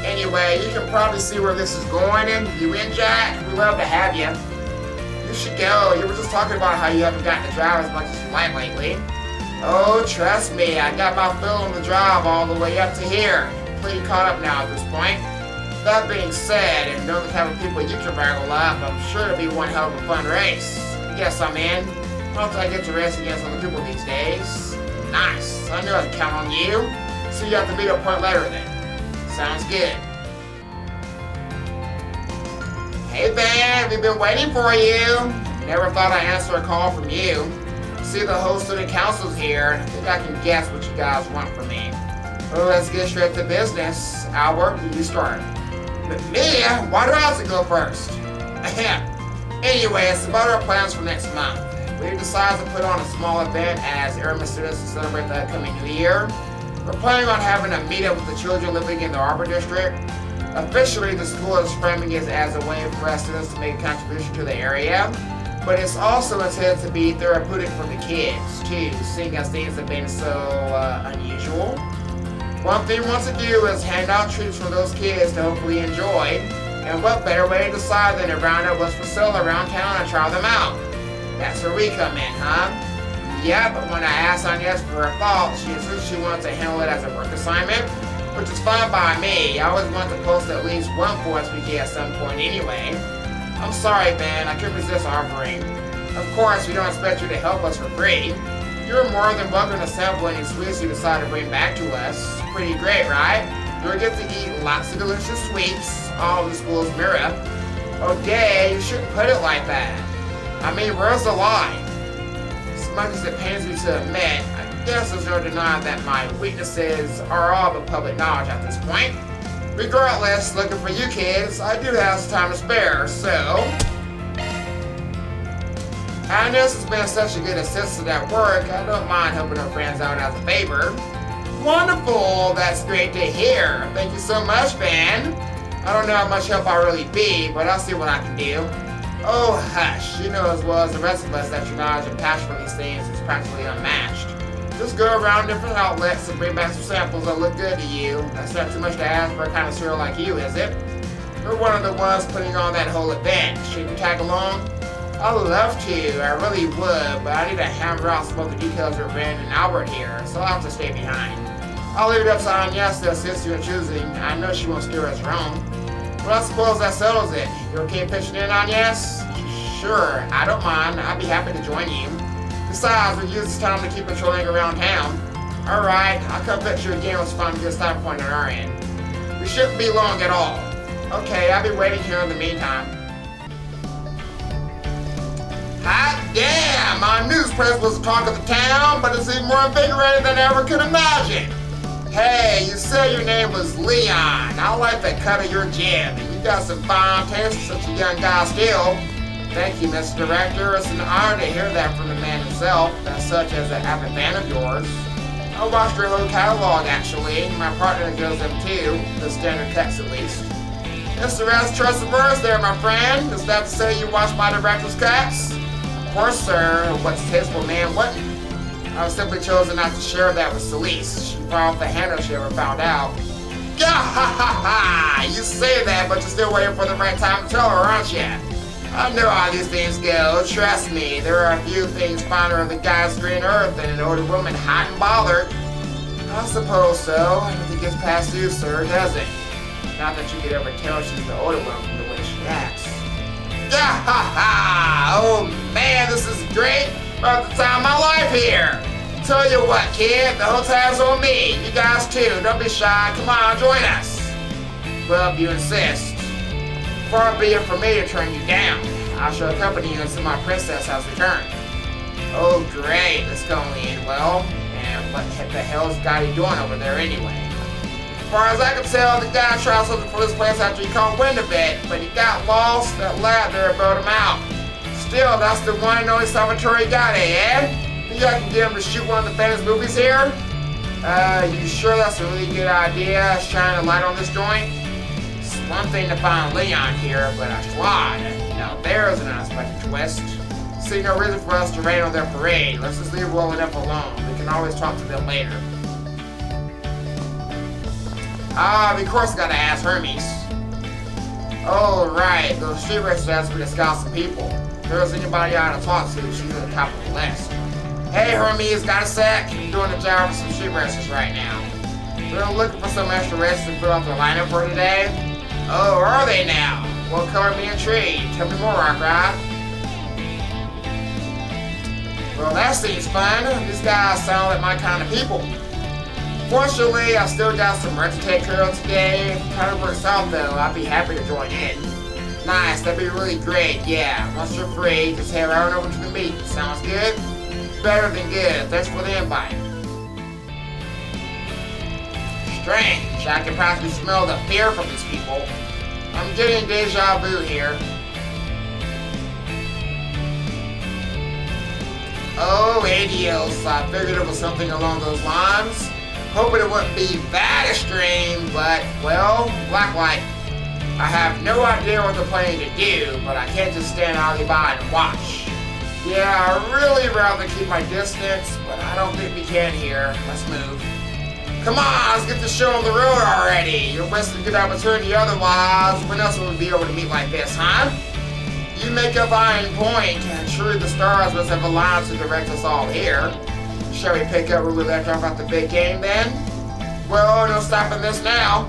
S1: Anyway, you can probably see where this is going, and you in, Jack? We'd love to have you. You should go. You were just talking about how you haven't gotten to drive as much as you like lately. Oh, trust me, I got my fill on the drive all the way up to here. Completely caught up now at this point. That being said, and knowing the type of people you can wrangle up, I'm sure it'll be one hell of a fun race. Yes, I'm in. Hope I get to race against other people these days. Nice. I knew I could count on you. So you have to meet up point later then. Sounds good. Hey, Ben, we've been waiting for you. Never thought I'd answer a call from you. See, the whole student council's here. I think I can guess what you guys want from me. Well, let's get straight to business. Albert, you start. But me? Why do I have to go first? Ahem. Anyway, it's about our plans for next month. We decided to put on a small event as airman students to celebrate the upcoming new year. We're planning on having a meetup with the children living in the Arbor District. Officially, the school is framing it as a way for us students to make a contribution to the area, but it's also intended to be therapeutic for the kids, too, seeing as things have been so unusual. One thing we want to do is hand out treats for those kids to hopefully enjoy, and what better way to decide than to round up what's for sale around town and try them out. That's where we come in, huh? Yeah, but when I asked Agnes for her thoughts, she insisted she wanted to handle it as a work assignment, which is fine by me. I always want to post at least one for SPK at some point anyway. I'm sorry, Ben, I couldn't resist offering. Of course, we don't expect you to help us for free. You're more than welcome to sample any sweets you decide to bring back to us. Pretty great, right? You'll get to eat lots of delicious sweets, all of the school's mirror. Okay, you shouldn't put it like that. I mean, where's the line? As much as it pains me to admit, I guess there's no denying that my weaknesses are all but public knowledge at this point. Regardless, looking for you kids, I do have some time to spare, so... Agnes has been such a good assistant at work, I don't mind helping her friends out as a favor. Wonderful, that's great to hear. Thank you so much, Ben. I don't know how much help I'll really be, but I'll see what I can do. Oh, hush, you know as well as the rest of us that your knowledge and passion for these things is practically unmatched. Just go around different outlets and bring back some samples that look good to you. That's not too much to ask for a kind of serial like you, is it? You're one of the ones putting on that whole event. Should you tag along? I'd love to, I really would, but I need to hammer out some of the details with Ben and Albert here, so I'll have to stay behind. I'll leave it up to Agnes to assist you in choosing. I know she won't steer us wrong. Well, I suppose that settles it. You okay pitching in, Agnes? Sure, I don't mind. I'd be happy to join you. Besides, we use this time to keep patrolling around town. Alright, I'll come fetch you again once we find a good stop point on our end. We shouldn't be long at all. Okay, I'll be waiting here in the meantime. Hot damn! My news press was the talk of the town, but it's even more invigorating than I ever could imagine. Hey, you said your name was Leon. I like the cut of your jib, and you got some fine taste for such a young guy still. Thank you, Mr. Director. It's an honor to hear that from the man himself, as such as an avid fan of yours. I watched your whole catalog, actually. My partner does them too, the standard cuts at least. Mr. S. Trust the words there, my friend. Is that to say you watch my director's cuts? Of course, sir. What's tasteful, man? What? I was simply chosen not to share that with Celeste. She far off the handle if she ever found out. Gah ha ha ha! You say that, but you're still waiting for the right time to tell her, aren't you? I know how these things go. Trust me, there are a few things finer than God's green earth than an older woman hot and bothered. I suppose so. I don't think it's past you, sir, does it? Not that you could ever tell she's the older one from the way she acts. Gah ha ha! Oh man, this is great! About the time of my life here! Tell you what, kid, the whole time's on me. You guys too, don't be shy. Come on, join us. Well, if you insist. Far be it from me to turn you down. I shall accompany you until my princess has returned. Oh great, this can only end well. And what the hell's Gotti doing over there anyway? As far as I can tell, the guy tried something for this place after he caught wind of it, but he got lost. That lad there bailed him out. Still, that's the one and only Salvatore Gotti, eh? Think I can get him to shoot one of the famous movies here? You sure that's a really good idea, shining a light on this joint? It's one thing to find Leon here, but a Schwad. Now there's an unexpected twist. See no reason for us to rain on their parade. Let's just leave well enough alone. can always talk to them later. Of course I gotta ask Hermes. Oh, right, those street racers asked me to scout some people. If there's anybody I want to talk to, she's at the top of the list. Hey, Hermes, got a sec? I'm doing a job with some street racers right now. They're looking for some extra racers to fill out their lineup for today. Oh, are they now? Well, cover me intrigued. Tell me more, Rockrat. Well, that seems fun. These guys sound like my kind of people. Fortunately, I still got some rent to take care of today. If it kind of works out, though, I'd be happy to join in. Nice, that'd be really great, yeah. Once you're free, just head right over to the meet. Sounds good? Better than good. Thanks for the invite. Strange. I can practically smell the fear from these people. I'm getting deja vu here. Oh, adios. I figured it was something along those lines. Hoping it wouldn't be that extreme, but, well, blacklight. I have no idea what they're planning to do, but I can't just stand idly by and watch. Yeah, I'd really rather keep my distance, but I don't think we can here. Let's move. Come on, let's get this show on the road already. You're wasting a good opportunity otherwise. When else would we be able to meet like this, huh? You make up Iron Point, and surely the stars must have aligned to direct us all here. Shall we pick up where we left off at the big game then? Well, no stopping this now.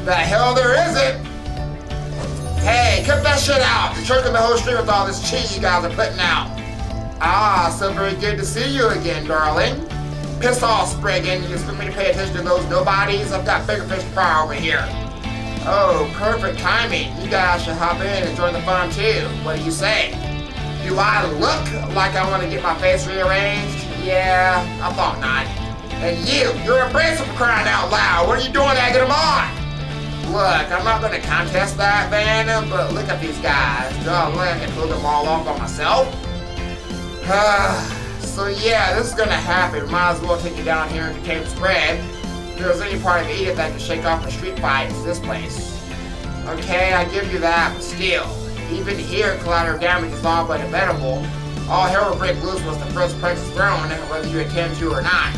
S1: The hell there isn't! Hey, cut that shit out! You're choking the whole stream with all this cheat you guys are putting out. Ah, so very good to see you again, darling. Piss off, Spriggan. You expect me to pay attention to those nobodies? I've got bigger fish to fry over here. Oh, perfect timing. You guys should hop in and join the fun too. What do you say? Do I look like I want to get my face rearranged? Yeah, I thought not. And you're abrasive for crying out loud. What are you doing egging them on? Look, I'm not going to contest that, Van, but look at these guys. John Lynn can pull them all off by myself. So yeah, this is going to happen. Might as well take you down here and contain the spread. If there's any part of Edith that can shake off the street fight, it's this place. Okay, I give you that, but still. Even here, collateral damage is all but inevitable. All hell will break loose once the first price is thrown, whether you intend to or not.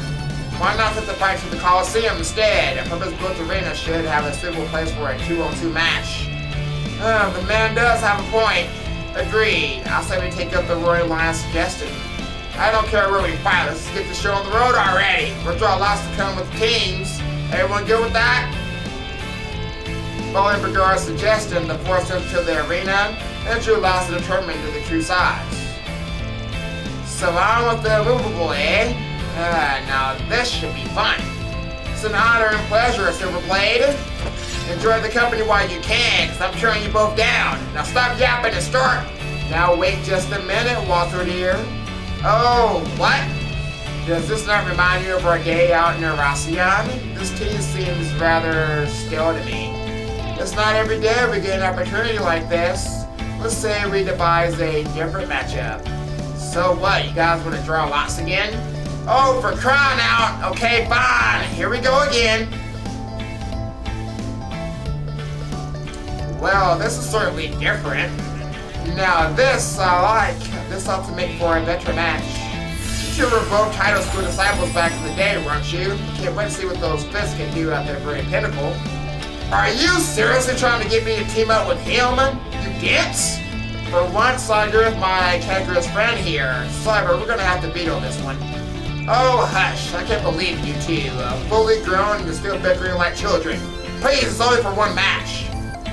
S1: Why not set the fight to the Coliseum instead? A purpose-built arena should have a suitable place for a 2-on-2 match. The man does have a point. Agreed. I'll say we take up the Royal Lion's suggestion. I don't care where we fight, let's get the show on the road already. We'll draw lots to come with the teams. Everyone good with that? Following Bergara's suggestion, the four steps to the arena and drew lots to determine to the true size. So on with the movable, eh? Now this should be fun. It's an honor and pleasure, Silverblade. Enjoy the company while you can, because I'm turning you both down. Now stop yapping and start. Now wait just a minute, Walter dear. Oh, what? Does this not remind you of our day out in Erasion? This team seems rather still to me. It's not every day we get an opportunity like this. Let's say we devise a different matchup. So what, you guys want to draw lots again? Oh, for crying out! Okay, fine, here we go again. Well, this is certainly different. Now this I like. This ought to make for a better match. You two were both title school disciples back in the day, weren't you? Can't wait to see what those fists can do at their very pinnacle. Are you seriously trying to get me to team up with him? You gits? For once, I agree with my cankerous friend here. Cyber, we're gonna have to veto this one. Oh, hush, I can't believe you two. Fully grown and you're still bickering like children. Please, it's only for one match.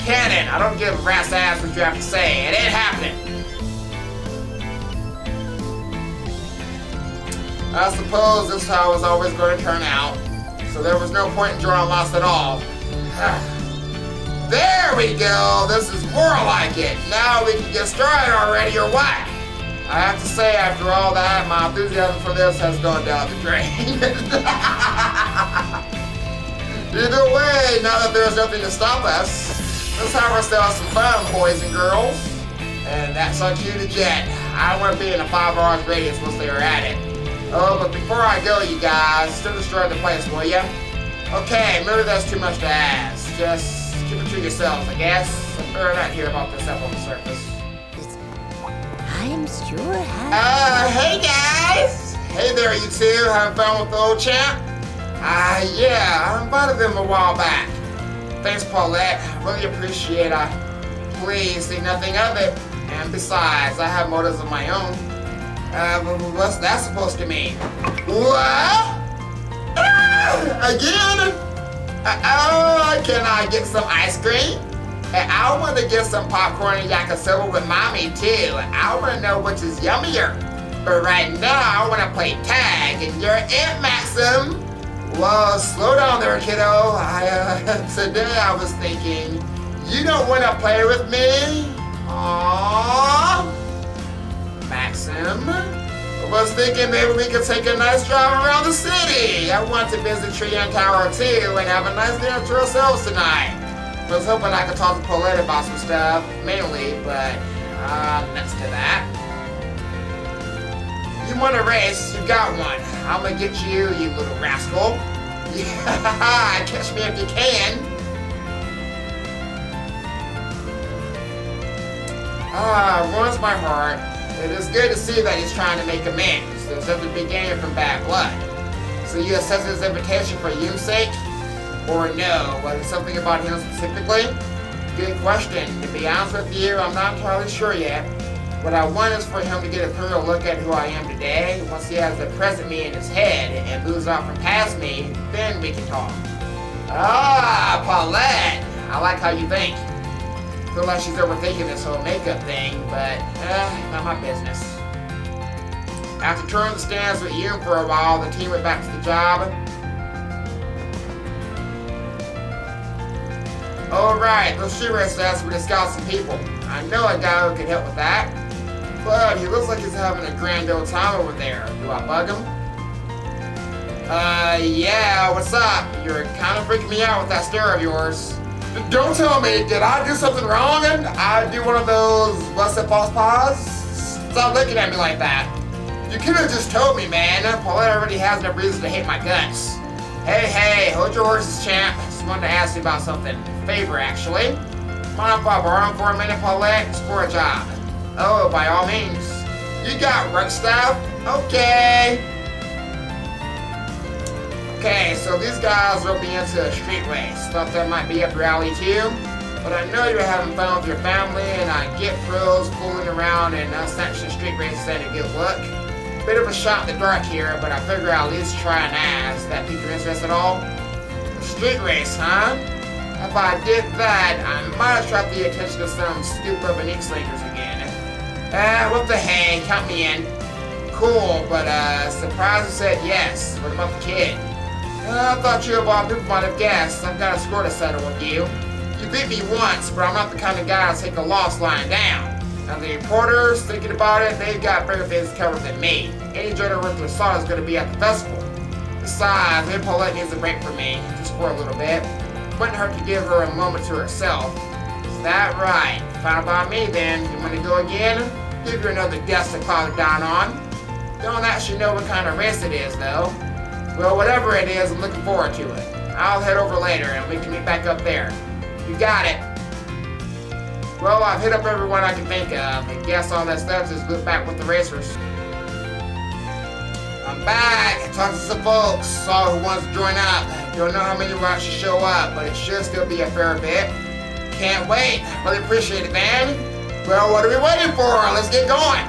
S1: Cannon, I don't give a rat's ass what you have to say. It ain't happening. I suppose this is how it was always going to turn out. So there was no point in drawing lots at all. There we go! This is more like it! Now we can get started already, or what? I have to say, after all that, my enthusiasm for this has gone down the drain. Either way, now that there's nothing to stop us, let's have ourselves some fun, boys and girls. And that's on cue to Jet. I want to be in a 5 hours radius once they are at it. Oh, but before I go, you guys, still destroy the place, will ya? Okay, maybe that's too much to ask. Just keep it to yourselves, I guess. I'm sure not hear about this up on the surface.
S15: I'm sure
S1: hey guys! Hey there, you two. Having fun with the old champ? Yeah, I invited them a while back. Thanks, Paulette. I really appreciate it. Please think nothing of it. And besides, I have motives of my own. What's that supposed to mean? What? Again? Can I get some ice cream? And I want to get some popcorn and yakisoba with mommy too. I want to know which is yummier. But right now, I want to play tag, and you're it, Maxim. Well, slow down there, kiddo. Today I was thinking, you don't want to play with me? Aww. Maxim? I was thinking maybe we could take a nice drive around the city. I want to visit Tree Tower too and have a nice dinner to ourselves tonight. I was hoping I could talk to Paulette about some stuff, mainly, but next to that. You want a race? You got one. I'm gonna get you, you little rascal. Yeah, catch me if you can. Warms my heart. It is good to see that he's trying to make amends. There's nothing to be gained from bad blood. So you accept his invitation for Yoon's sake? Or no? Was it something about him specifically? Good question. To be honest with you, I'm not entirely sure yet. What I want is for him to get a clearer look at who I am today. Once he has the present me in his head and moves on from past me, then we can talk. Paulette! I like how you think. Feel like she's overthinking this whole makeup thing, but not my business. After touring the stands with Yoon for a while, the team went back to the job. Alright, those street races asked me to scout some people. I know a guy who can help with that. But he looks like he's having a grand old time over there. Do I bug him? Yeah, what's up? You're kind of freaking me out with that stare of yours. Don't tell me, did I do something wrong? I do one of those busted false paws? Stop looking at me like that. You could have just told me, man. Paulette already has no reason to hate my guts. Hey, hold your horses, champ. Just wanted to ask you about something. Favor, actually. Mind if I borrow him for a minute, Paulette? It's for a job. Oh, by all means. You got work stuff? Okay. Okay, so these guys will be into a street race. Thought that might be up your alley too. But I know you're having fun with your family, and I get pros fooling around in unsanctioned street races ain't a good look. Bit of a shot in the dark here, but I figure I'll at least try and ask. That pique your interest at all? A street race, huh? If I did that, I might attract the attention of some scoop of an ink slingers again. What the hey, count me in. Cool, but surprised you said yes. What about the kid? I thought you of all people might have guessed. I've got a score to settle with you. You beat me once, but I'm not the kind of guy to take a loss lying down. Now the reporters, thinking about it, they've got bigger things covered than me. Any journal worth their salt is going to be at the festival. Besides, maybe Paulette needs a break from me, just for a little bit. Wouldn't hurt to give her a moment to herself. Is that right? Fine by me then. You want to go again? Give you another guest to cloud down on. Don't actually know what kind of race it is, though. Well, whatever it is, I'm looking forward to it. I'll head over later, and we can meet back up there. You got it. Well, I've hit up everyone I can think of. I guess all that's left is look back with the racers. I'm back. Talked to some folks. Saw who wants to join up. Don't know how many will actually show up, but it should still be a fair bit. Can't wait. Really appreciate it, man. Well, what are we waiting for? Let's get going.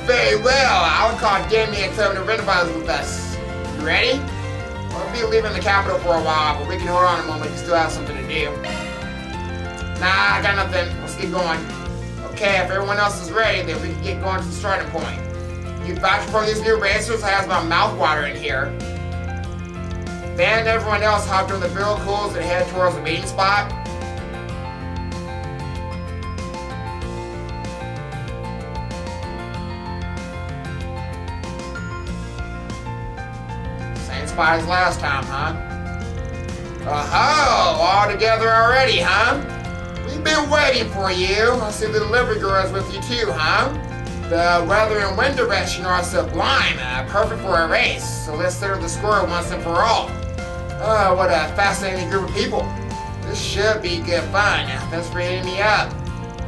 S1: Very well. I would call Danny and tell him to renounce with us. You ready? We'll be leaving the capital for a while, but we can hold on a moment. We still have something to do. Nah, I got nothing. Let's get going. Okay, if everyone else is ready, then we can get going to the starting point. You vouch for these new racers? I have my mouth watering here. Van and everyone else hopped on the vehicles and head towards the meeting spot. Same spot as last time, huh? Oh, all together already, huh? We've been waiting for you. I see the delivery girl is with you too, huh? The weather and wind direction are sublime, perfect for a race. So let's settle the score once and for all. Oh, what a fascinating group of people. This should be good fun. Thanks for hitting me up.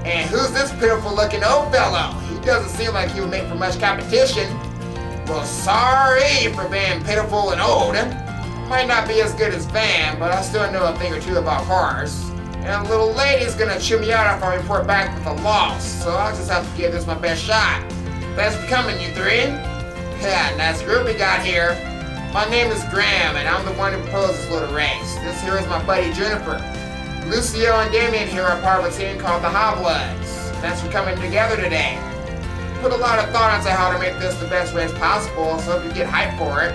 S1: And who's this pitiful looking old fellow? He doesn't seem like he would make for much competition. Well, sorry for being pitiful and old. Might not be as good as Van, but I still know a thing or two about cars. And the little lady's gonna chew me out if I report back with a loss, so I'll just have to give this my best shot. Thanks for coming, you three. Yeah, nice group we got here. My name is Graham, and I'm the one who proposed this little race. This here is my buddy Juniper. Lucio and Damien here are part of a team called the Hobbloods. Thanks for coming together today. Put a lot of thought into how to make this the best race possible, so if you get hyped for it.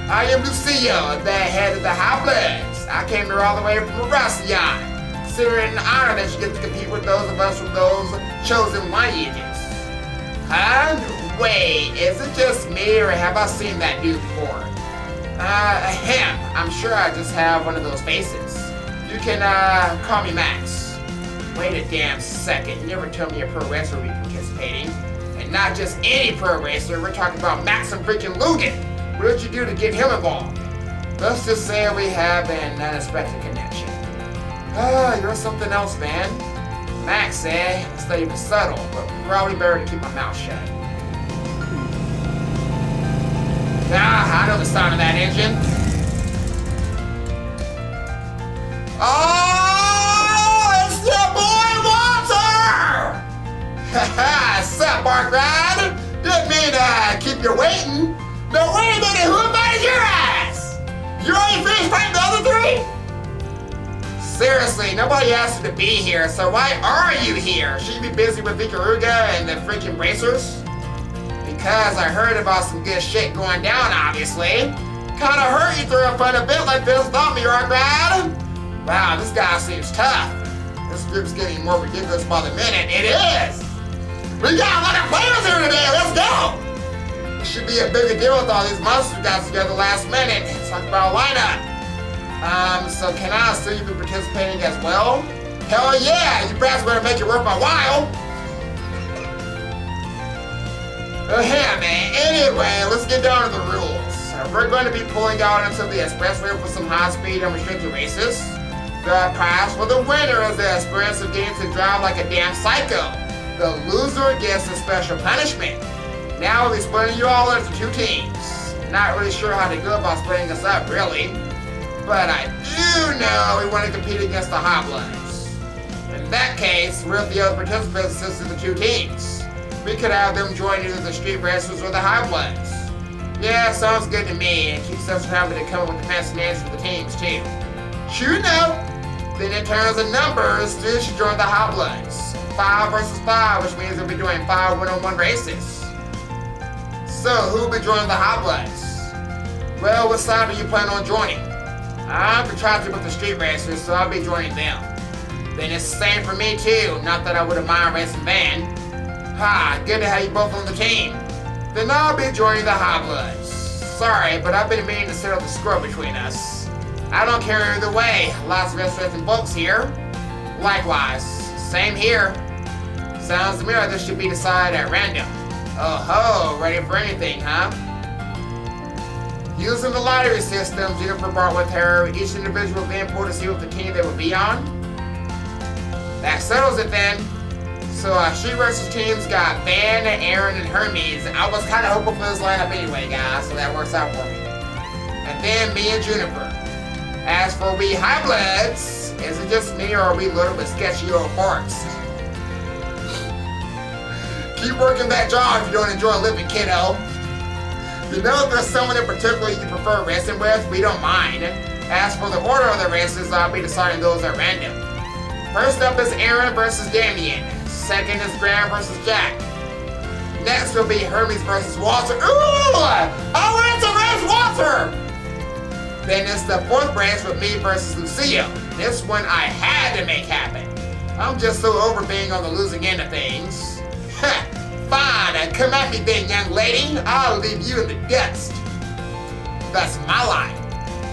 S1: I am Lucio, the head of the Hobbloods. I came here all the way from Procyon. Consider it an honor that you get to compete with those of us from those chosen lineages. Huh? Wait, is it just me, or have I seen that dude before? I'm sure I just have one of those faces. You can, call me Max. Wait a damn second, you never told me a pro wrestler would be participating. And not just any pro racer, we're talking about Max and freaking Lugan. What did you do to get him involved? Let's just say we have an unexpected connection. You're something else, man. Max, it's not even subtle, but probably better to keep my mouth shut. I know the sound of that engine. Oh, it's your boy Walter! Haha, sup, Bark Ride? Didn't mean to keep you waiting. No, wait a minute, who invited your ass? You already finished fighting the other three? Seriously, nobody asked you to be here, so why are you here? Should you be busy with Ikaruga and the freaking bracers? Because I heard about some good shit going down, obviously. Kinda hurt you through a fun event like this, thought me, Argrad? Wow, this guy seems tough. This group's getting more ridiculous by the minute. It is! We got a lot of players here today, let's go! It should be a bigger deal with all these monsters we got together last minute. Talk about a lineup. So can I assume you'll be participating as well? Hell yeah, you perhaps better make it worth my while. Yeah, man. Anyway, let's get down to the rules. We're going to be pulling out into the expressway for some high-speed and restricted races. The prize for the winner is the experience of getting to drive like a damn psycho. The loser gets a special punishment. Now we'll be splitting you all into two teams. Not really sure how to go about splitting us up, really. But I do know we want to compete against the Hobbloods. In that case, we're the other participants into the two teams. We could have them join either the Street Racers or the Hobbloods. Yeah, sounds good to me, and keeps us from having to come up with the fancy names for the teams, too. Sure enough. Then in terms of numbers, you should join the Hobbloods. 5 versus 5, which means we'll be doing 5 one-on-one races. So, who'll be joining the Hobbloods? Well, what side are you planning on joining? I'm contracted with the Street Racers, so I'll be joining them. Then it's the same for me too, not that I wouldn't mind racing Van. Ha, good to have you both on the team. Then I'll be joining the Hobbloods. Sorry, but I've been meaning to settle the score between us. I don't care either way, lots of interesting folks here. Likewise, same here. Sounds to me like this should be decided at random. Oh ho, ready for anything, huh? Using the lottery system Jennifer brought with her, each individual then pulled to see what the team they would be on. That settles it then. So Street Racers teams got Van, Aaron, and Hermes. I was kind of hoping for this lineup anyway, guys, so that works out for me. And then me and Juniper. As for we Hobbloods, is it just me or are we little bit sketchy old farts? Keep working that job if you don't enjoy living, kiddo. You know if there's someone in particular you prefer racing with, we don't mind. As for the order of the races, I'll be deciding those at random. First up is Aaron versus Damien. Second is Graham versus Jack. Next will be Hermes versus Walter. Ooh! I want to race Walter! Then it's the fourth race with me versus Lucio. This one I had to make happen. I'm just so over being on the losing end of things. Fine, come at me then, young lady. I'll leave you in the dust. That's my line.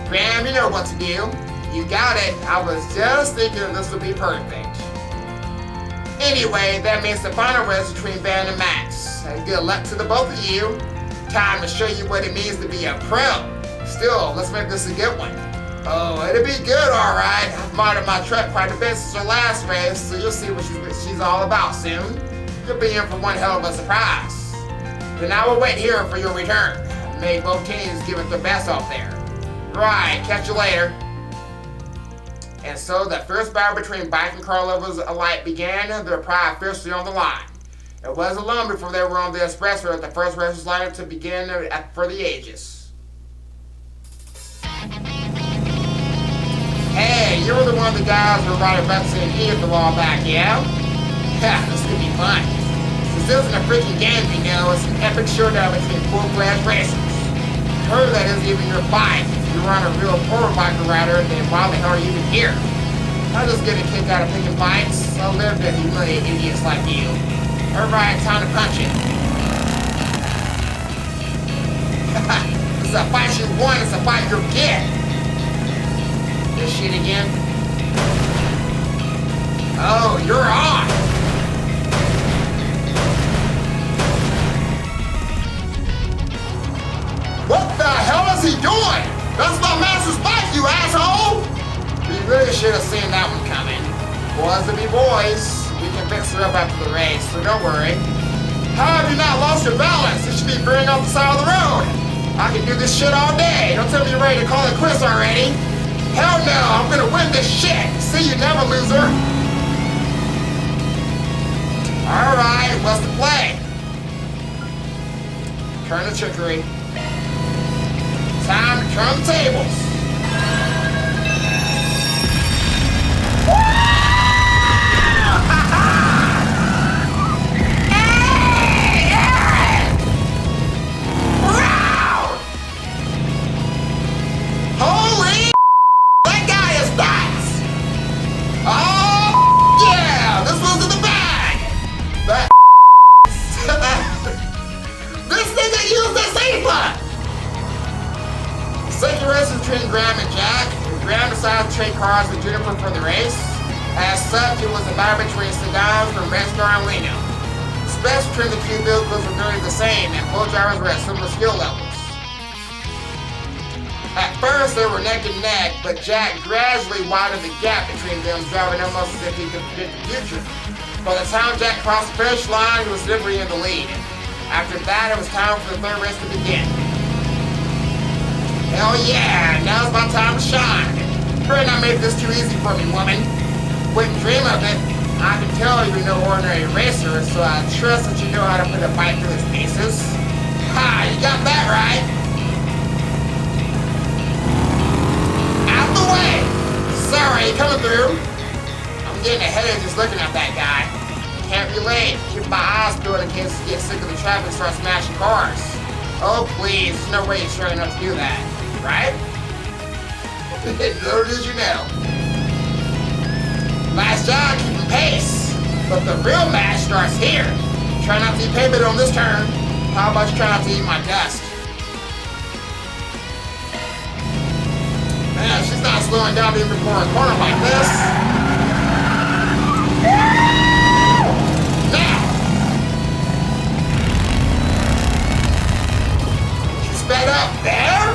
S1: Graham, you know what to do. You got it. I was just thinking this would be perfect. Anyway, that means the final race between Ben and Max. Good luck to the both of you. Time to show you what it means to be a pro. Still, let's make this a good one. Oh, it'll be good, alright. I've modded my truck quite a bit since our last race, so you'll see what she's all about soon. You'll be in for one hell of a surprise. Then I will wait here for your return. May both teams give it their best out there. Right, catch you later. And so the first battle between bike and car lovers alike began. Their pride fiercely on the line. It wasn't long before they were on the expressway at the first race lineup to begin for the ages. Hey, you were the one of the guys who were riding Betsy and Eve a while back, yeah? Ha, this could be fun. Since this isn't a freaking game, you know, it's an epic showdown between full-fledged racers. Heard that isn't even your bike. If you're on a real poor biker rider, then why the hell are you even here? I just get a kick out of picking fights. I live to humiliate idiots like you. Alright, time to punch it. This is a fight you won, it's a fight you'll get. This shit again. Oh, you're on! What the hell is he doing? That's my master's bike, you asshole! We really should have seen that one coming. Boys will be boys. We can fix her up after the race, so don't worry. How have you not lost your balance? You should be veering off the side of the road. I can do this shit all day. Don't tell me you're ready to call it quits already. Hell no, I'm gonna win this shit. See you never, loser. Alright, what's the play? Turn the trickery. Time to turn the tables. Holy that guy is nuts! Oh yeah, this was in the bag. That this nigga used the safer. Second race between Graham and Jack. Graham decided to trade cars with Juniper for the race. As such, it was a battle between sedans from Red Star and Leno. Specs between the two vehicles were nearly the same, and both drivers were at similar skill levels. At first, they were neck and neck, but Jack gradually widened the gap between them, driving almost as if he could predict the future. By the time Jack crossed the finish line, he was literally in the lead. After that, it was time for the third race to begin. Hell yeah, now's my time to shine. Better not make this too easy for me, woman. Wouldn't dream of it. I can tell you're no ordinary racer, so I trust that you know how to put a bike through its paces. Ha, you got that right. Out the way! Sorry, coming through. I'm getting a headache just looking at that guy. Can't be late. Keep my eyes peeled in case you get sick of the traffic and start smashing cars. Oh please, there's no way you're strong enough to do that, right? Little did you know. Nice job keeping pace, but the real match starts here. Try not to eat pavement on this turn. How about you try not to eat my dust? Man, she's not slowing down even before a corner like this. Now! She sped up there?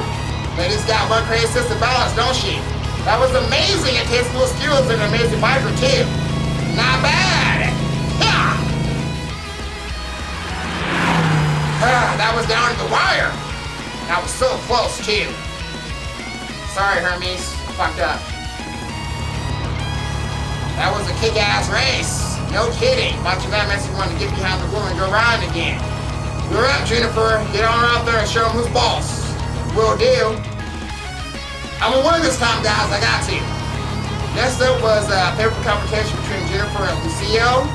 S1: Lady's got one crazy sense of balance, don't she? That was amazing at his full skills and an amazing biker too. Not bad! Yeah! That was down to the wire. That was so close too. Sorry, Hermes. I fucked up. That was a kick-ass race. No kidding. Much of that makes me want to get behind the wheel and go riding again. You're up, Juniper. Get on out there and show them who's boss. Will do. I'm gonna win this time, guys. I got to. Next up was a favorite competition between Juniper and Lucio.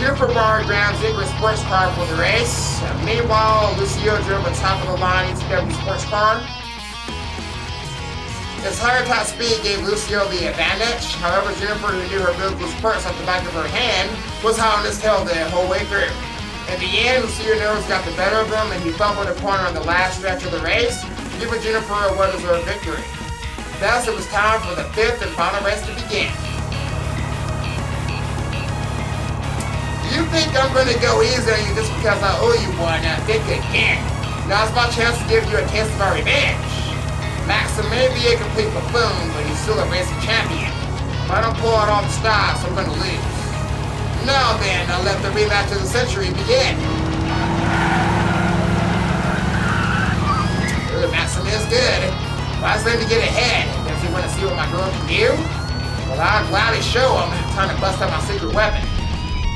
S1: Juniper borrowed Graham's Zebra sports car for the race. Meanwhile, Lucio drove a top-of-the-line ETW sports car. His higher top speed gave Lucio the advantage. However, Juniper, who knew her vehicle's perks at the back of her hand, was hot on his tail the whole way through. In the end, Lucio nose got the better of him, and he fumbled a corner on the last stretch of the race, giving Juniper a well-deserved victory. Thus, it was time for the fifth and final race to begin. You think I'm going to go easy on you just because I owe you one? Think again. Now's my chance to give you a taste of my revenge. Maxim may be a complete buffoon, but he's still a racing champion. If I don't pull out all the stops, I'm going to lose. Now then, I'll let the rematch of the century begin. Maxim is good. But I just need to get ahead. Does he want to see what my girl can do? Well, I'll gladly show him. Time to bust out my secret weapon.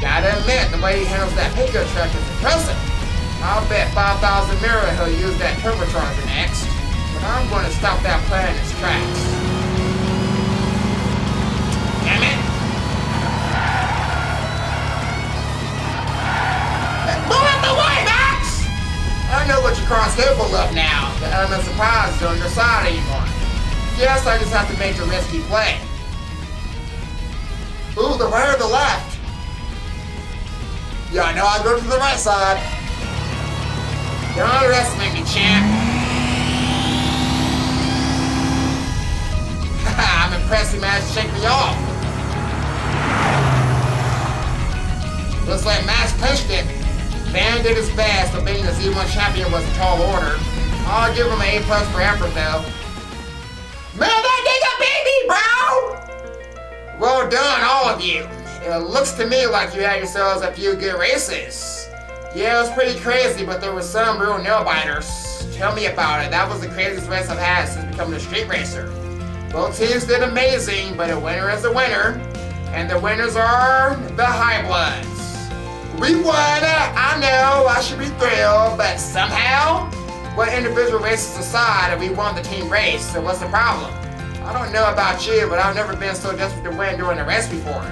S1: Gotta admit, the way he handles that pickup truck is impressive. I'll bet 5,000 mirror he'll use that turbocharger next. But I'm going to stop that plan in its tracks. Damn it! Move out the way, Max! I know what your car's capable of now. The element of surprise is on your side anymore. Yes, I just have to make a risky play. Ooh, the right or the left? Yeah, I know I'll go to the right side. Don't underestimate me, champ. I'm impressed you managed to shake me off. Looks like Max punched it. Van did his best, but being the Z1 champion was a tall order. I'll give him an A+ for effort, though. Man, that nigga beat me, bro! Well done, all of you. It looks to me like you had yourselves a few good races. Yeah, it was pretty crazy, but there were some real nail-biters. Tell me about it. That was the craziest race I've had since becoming a street racer. Both teams did amazing, but a winner is a winner. And the winners are the High Bloods. We won! I know, I should be thrilled, but somehow, what individual races aside, we won the team race, so what's the problem? I don't know about you, but I've never been so desperate to win during a race before.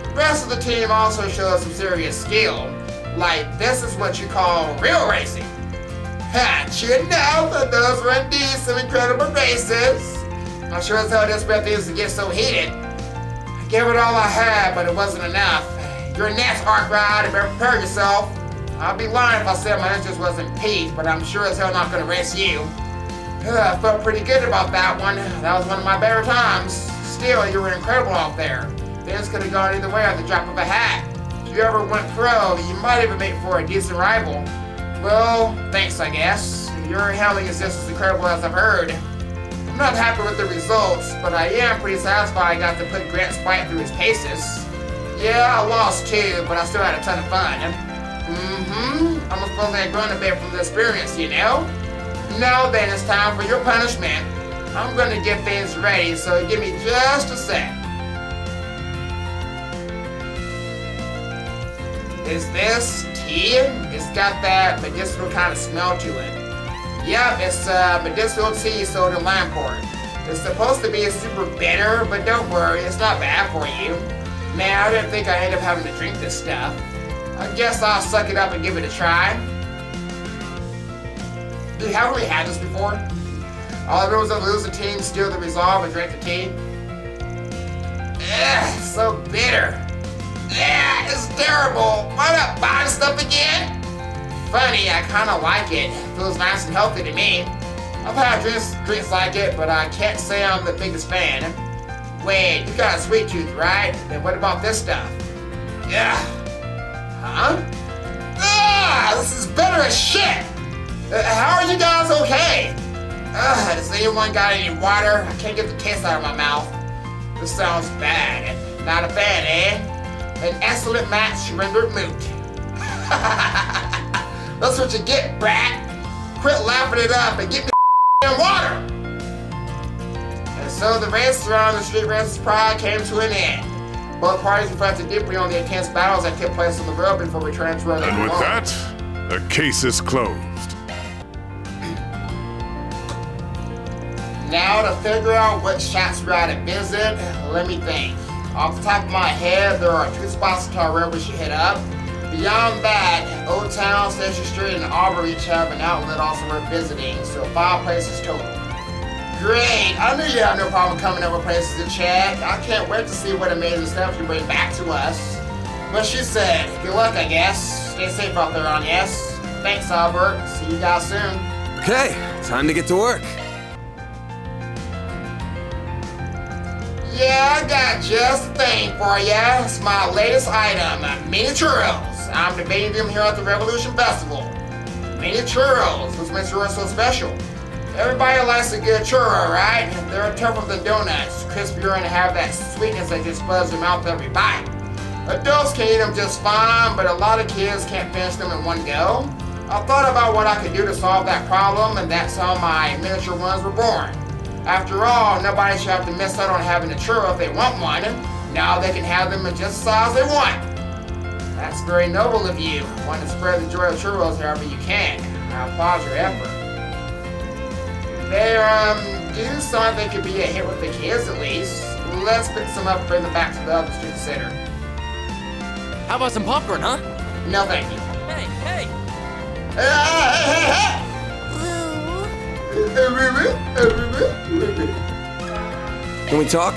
S1: The rest of the team also shows some serious skill. Like, this is what you call real racing. Ha, you know that those were indeed some incredible races. I'm sure as hell didn't expect things to get so heated. I gave it all I had, but it wasn't enough. You're next, Arc Ride, and better prepare yourself. I'd be lying if I said my interest wasn't peaked, but I'm sure as hell not gonna race you. I felt pretty good about that one. That was one of my better times. Still, you were incredible out there. Things could have gone either way at the drop of a hat. If you ever went pro, you might even make for a decent rival. Well, thanks, I guess. Your handling is just as incredible as I've heard. I'm not happy with the results, but I am pretty satisfied I got to put Grant's fight through his paces. Yeah, I lost too, but I still had a ton of fun. I'm supposed to have grown a bit from the experience, you know? Now then, it's time for your punishment. I'm gonna get things ready, so give me just a sec. Is this tea? It's got that medicinal kind of smell to it. Yep, it's medicinal tea sold in Lamport. It's supposed to be super bitter, but don't worry, it's not bad for you. Man, I didn't think I'd end up having to drink this stuff. I guess I'll suck it up and give it a try. Dude, haven't we had this before? All the rules of the losing team steal the resolve and drink the tea. Ugh, so bitter. Ugh, it's terrible. Why not buy stuff again? Funny, I kinda like it. Feels nice and healthy to me. I've had drinks like it, but I can't say I'm the biggest fan. Wait, you got a sweet tooth, right? Then what about this stuff? Yeah. Huh? Ah, this is bitter as shit! How are you guys okay? Does anyone got any water? I can't get the taste out of my mouth. This sounds bad. Not a fan, eh? An excellent match rendered moot. That's what you get, brat. Quit laughing it up and get me water. And so the race around the Street Racer's Pride came to an end. Both parties reflected deeply on the intense battles that took place on the road before returning to where they belong.
S11: And with that, the case is closed.
S1: Now to figure out what shots we're at to visit, let me think. Off the top of my head, there are 2 spots in Tyrell we should hit up. Beyond that, Old Town, Station Street, and Auburn each have an outlet also worth visiting, so 5 places total. Great! I knew you had no problem coming up with places to check. I can't wait to see what amazing stuff you bring back to us. What she said, good luck, I guess. Stay safe out there, on yes. Thanks, Albert. See you guys soon.
S6: Okay, time to get to work.
S1: Yeah, I got just the thing for ya. It's my latest item, mini churros. I'm debating them here at the Revolution Festival. Mini churros, which makes churros so special. Everybody likes a good churro, right? They're tougher than donuts, crispier and have that sweetness that just floods your mouth every bite. Adults can eat them just fine, but a lot of kids can't finish them in one go. I thought about what I could do to solve that problem, and that's how my miniature ones were born. After all, nobody should have to miss out on having a churro if they want one. Now they can have them in just the size they want. That's very noble of you, wanting to spread the joy of churros however you can. I applaud your effort. They do something that could be a hit with the kids at least. Let's pick some up and bring them back to the others to consider.
S5: How about some popcorn, huh?
S1: No thank you.
S5: Hey, hey!
S6: Can we talk?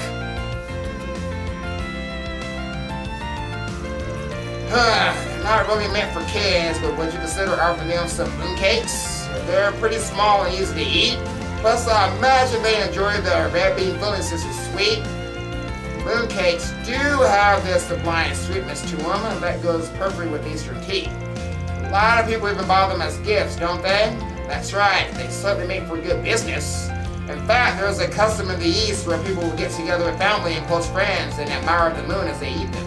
S1: Not really meant for kids, but would you consider offering them some mooncakes? They're pretty small and easy to eat. Plus, I imagine they enjoy the red bean filling since it's sweet. Mooncakes do have this sublime sweetness to them, and that goes perfectly with Eastern tea. A lot of people even buy them as gifts, don't they? That's right, they certainly make for good business. In fact, there's a custom in the East where people will get together with family and close friends and admire the moon as they eat them.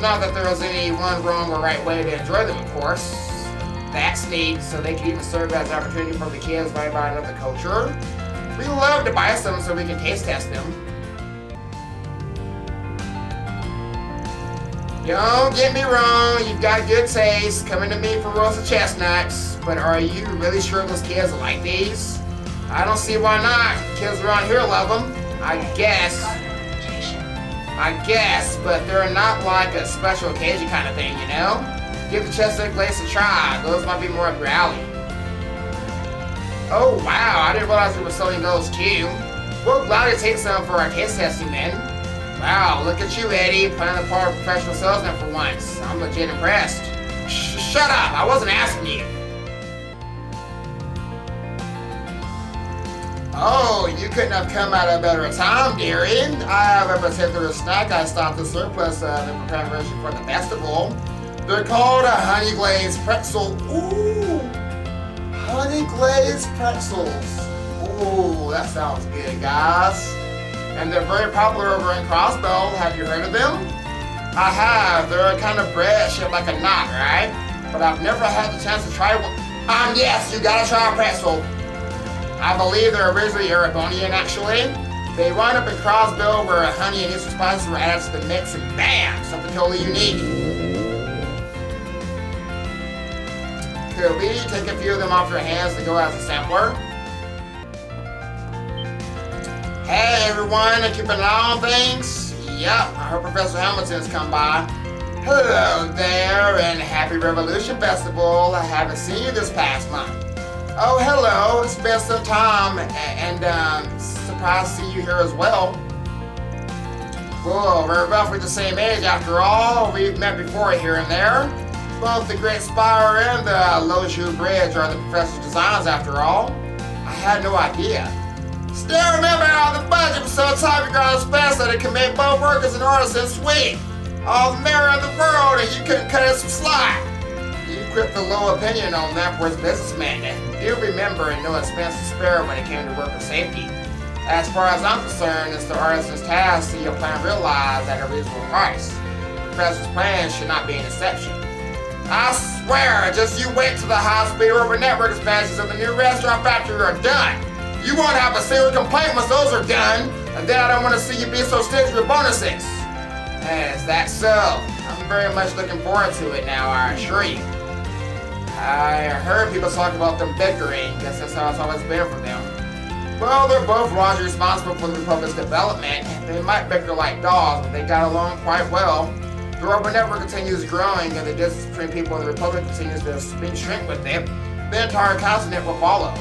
S1: Not that there is any one wrong or right way to enjoy them, of course. That's neat, so they can even serve as an opportunity for the kids by buying another culture. We love to buy some so we can taste test them. Don't get me wrong, you've got good taste, coming to me for roasted chestnuts, but are you really sure those kids like these? I don't see why not. Kids around here love them. I guess, but they're not like a special occasion kind of thing, you know? Give the chestnut glaze a try. Those might be more up your alley. Oh wow, I didn't realize we were selling those too. We're glad to take some for our taste testing then. Wow, look at you, Eddie, playing the part of a professional salesman for once. I'm legit impressed. Shut up, I wasn't asking you. Oh, you couldn't have come at a better time, dearie. I have a particular snack I stocked the surplus of in preparation for the festival. They're called a honey glazed pretzel. Ooh, honey glazed pretzels. Ooh, that sounds good, guys. And they're very popular over in Crossbow. Have you heard of them? I have. They're a kind of bread shaped like a knot, right? But I've never had the chance to try one. Yes, you gotta try a pretzel. I believe they're originally Erebonian, actually. They wound up in Crossbow where honey and Eastern spices were added to the mix, and bam, something totally unique. Could we take a few of them off your hands to go as a sampler? Hey everyone, keeping an eye on things? Yep, I heard Professor Hamilton's come by. Hello there, and Happy Revolution Festival. I haven't seen you this past month. Oh, hello, it's been some time, and surprised to see you here as well. Whoa, we're roughly the same age after all. We've met before here and there. Both the Great Spire and the Loju Bridge are the professor's designs after all. I had no idea. Still remember how the budget was so tight we got a expense that it could make both workers and artisans sweet. All the merrier in the world, and you couldn't cut us some slack. You quipped a low opinion on that for his businessman. Do remember and no expense to spare when it came to worker safety. As far as I'm concerned, it's the artisan's task to see your plan realized at a reasonable price. The professor's plan should not be an exception. I swear, just you wait till the high-speed urban network expansions of the new restaurant factory are done. You won't have a single complaint once those are done, and then I don't want to see you be so stingy with bonuses. Is that so? I'm very much looking forward to it now, I assure you. I heard people talk about them bickering. Guess that's how it's always been for them. Well, they're both largely responsible for the Republic's development. They might bicker like dogs, but they got along quite well. The urban network continues growing, and the distance between people in the Republic continues to shrink with it. The entire continent will follow.